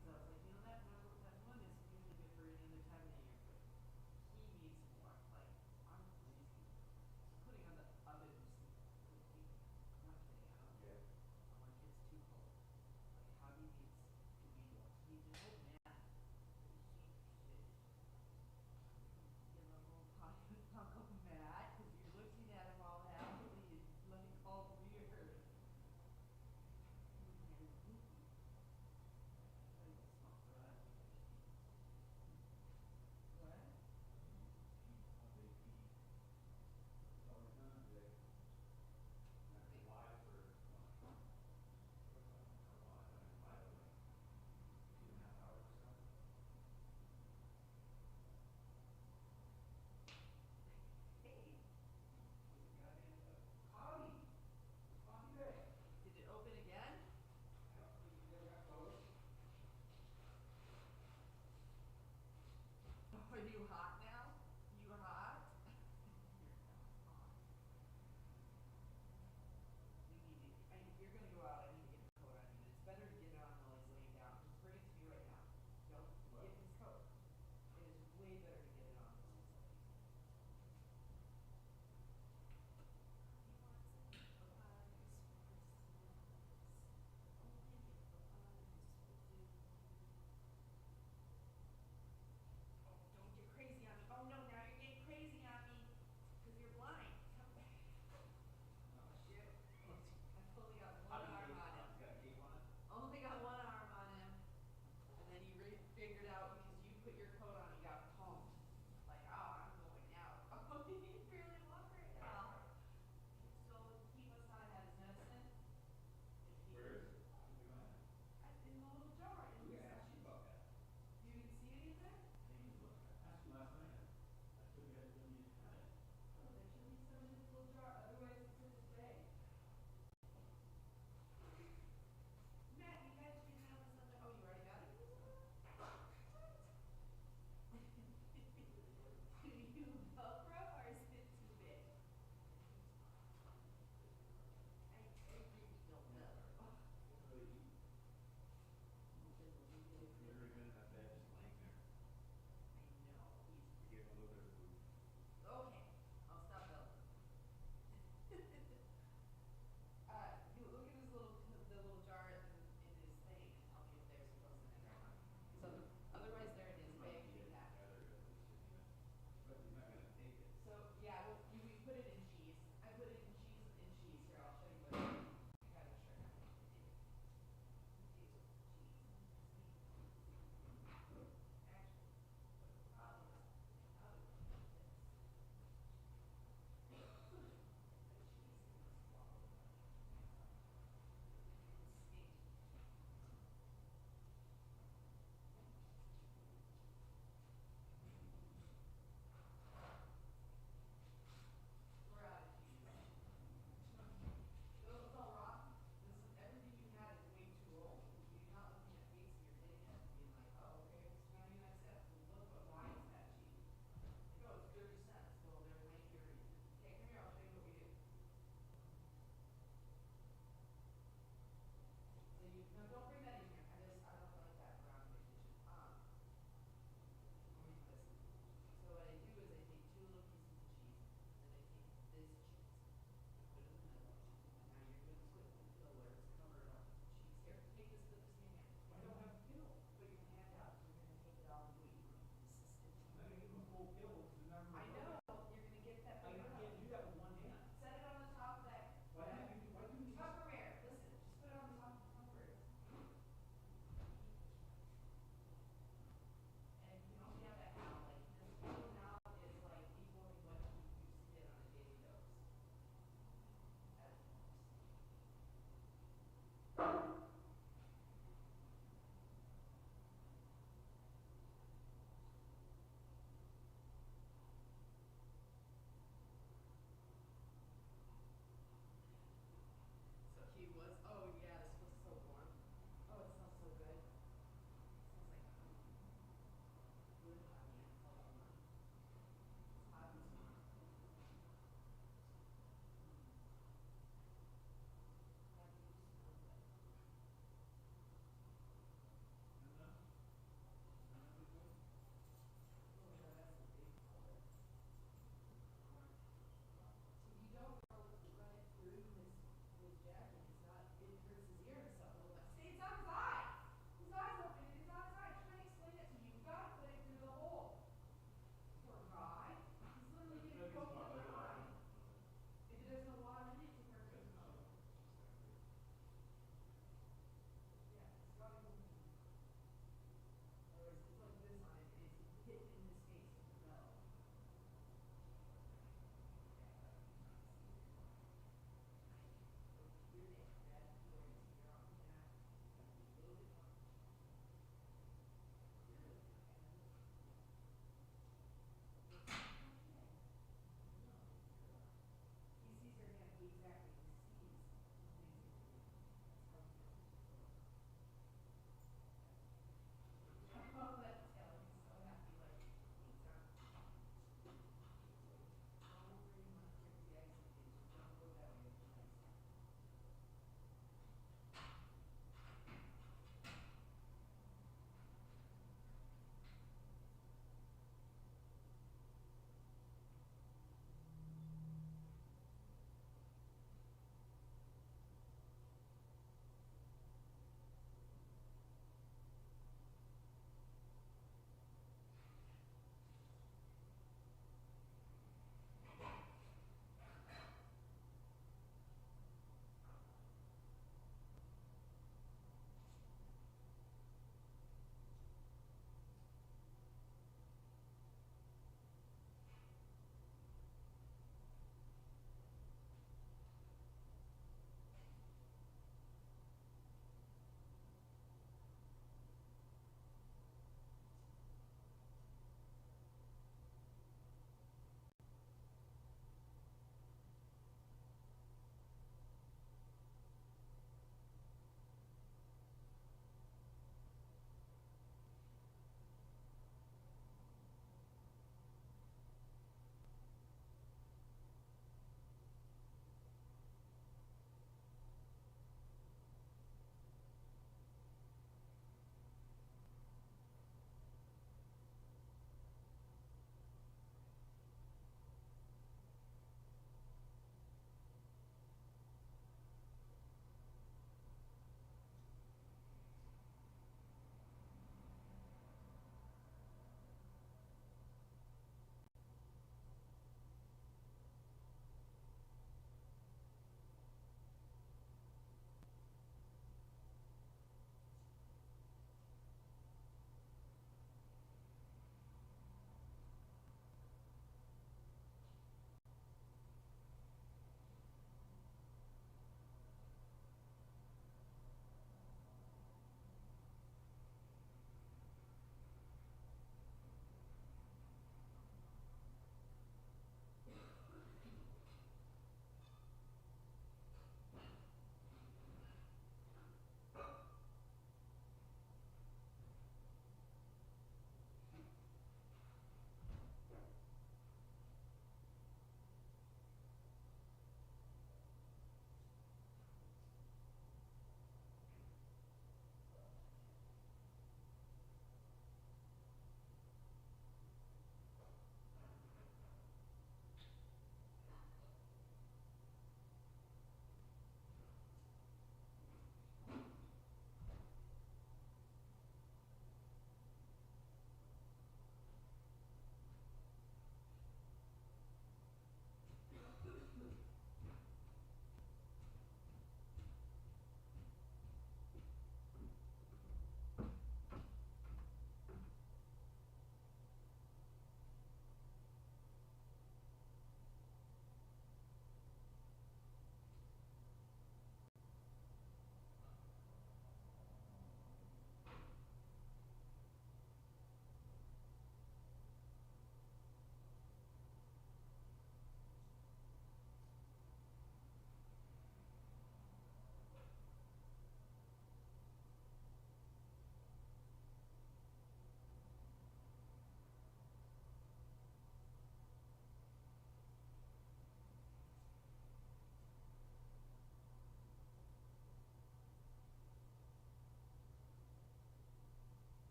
Because I was like, that one is usually good for any other time of the year, but he needs more. Like, I'm freezing. So putting on the oven just couldn't keep him.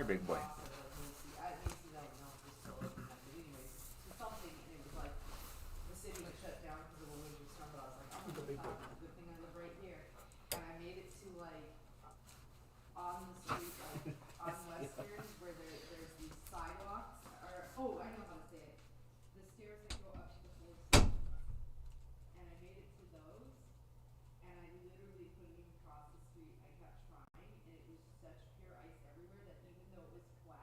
big boy. Macy don't know if this still open yet, but anyways, it's something, and it was like, the city was shut down because of a winter storm, but I was like, I'm gonna go talk, it's a good thing I live right here. And I made it to like, on the street, like, on Western, where there's these sidewalks, or, oh, I know how to say it. The stairs that go up to the fourth floor. And I made it to those, and I literally couldn't even cross the street. I kept trying, and it was such pure ice everywhere that even though it was flat,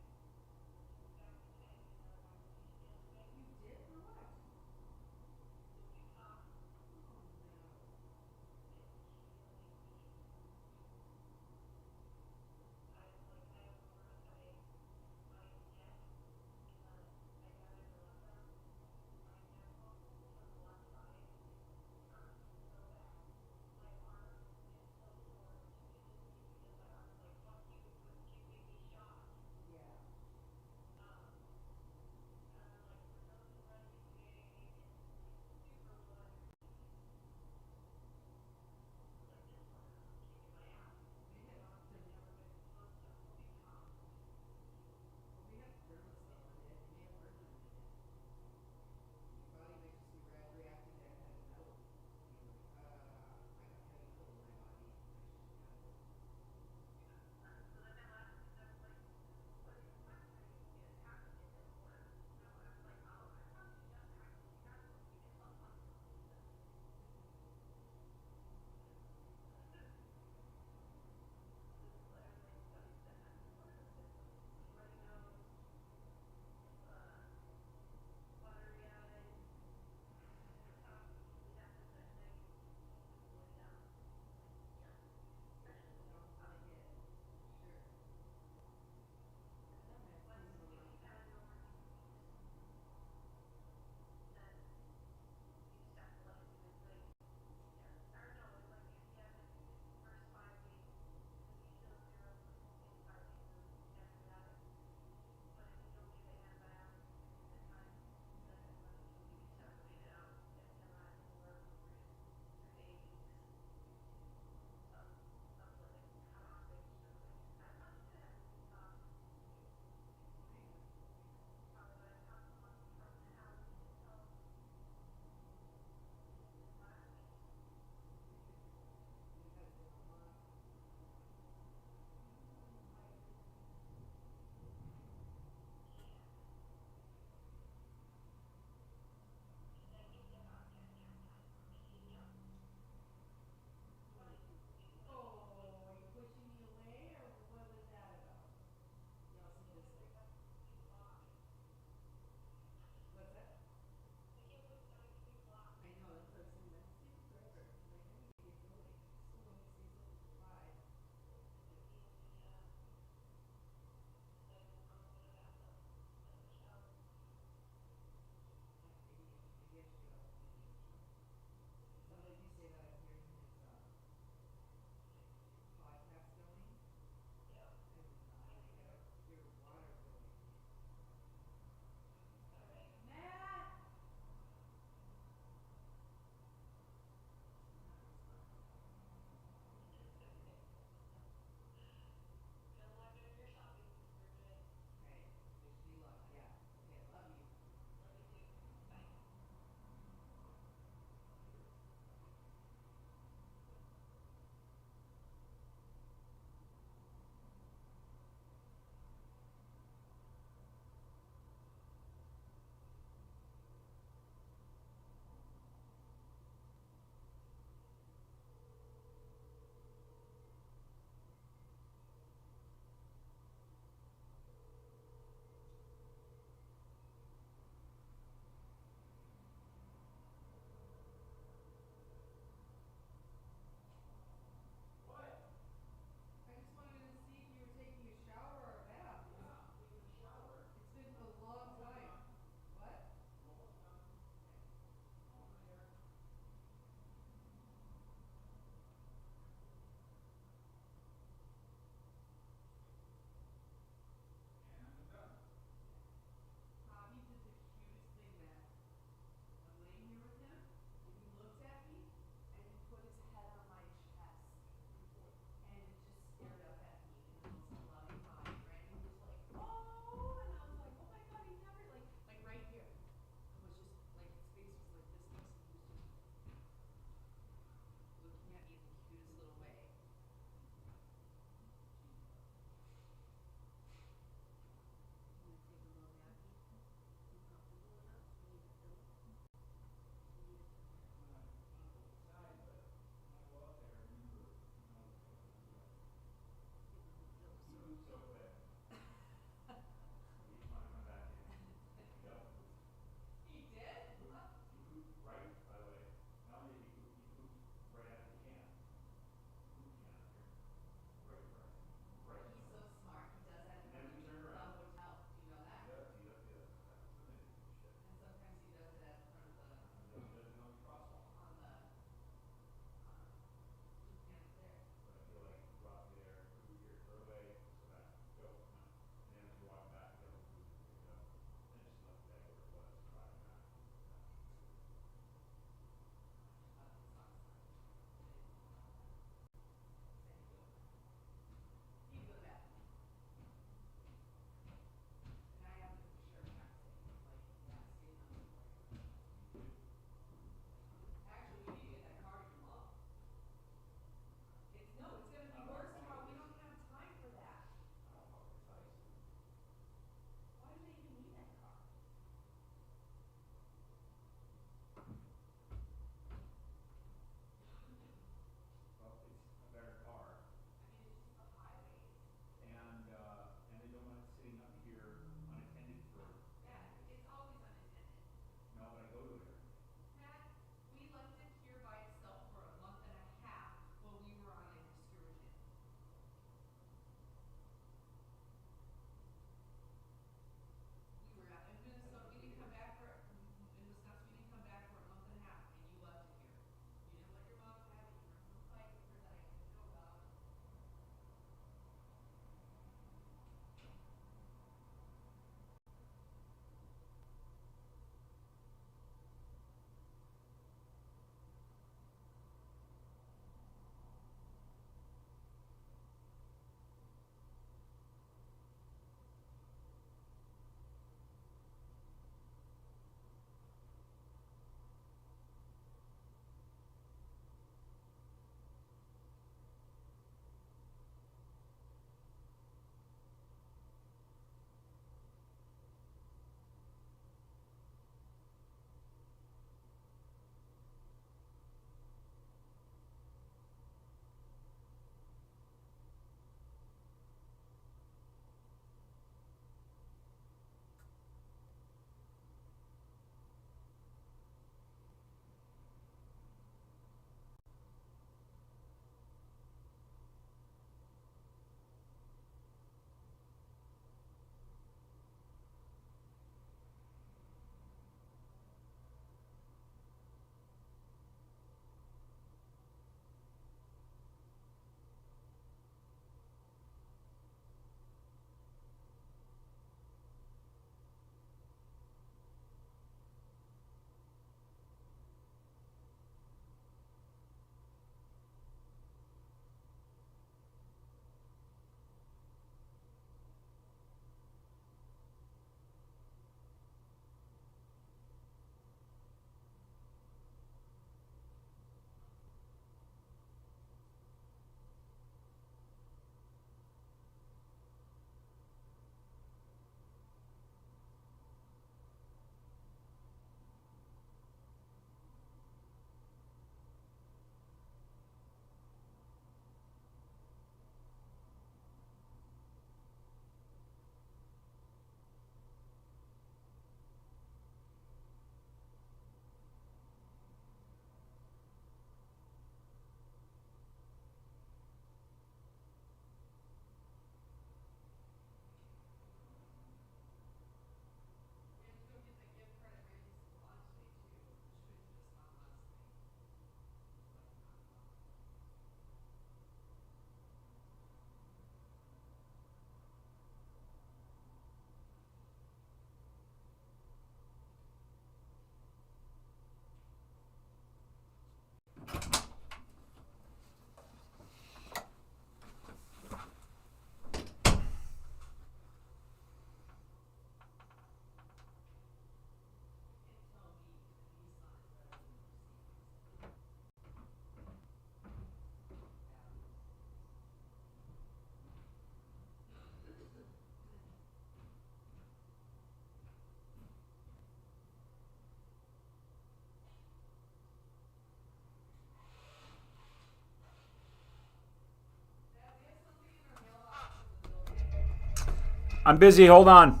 I'm busy. Hold on.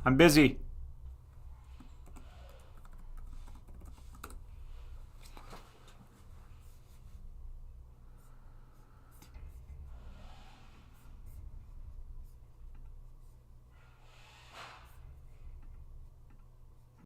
I'm busy.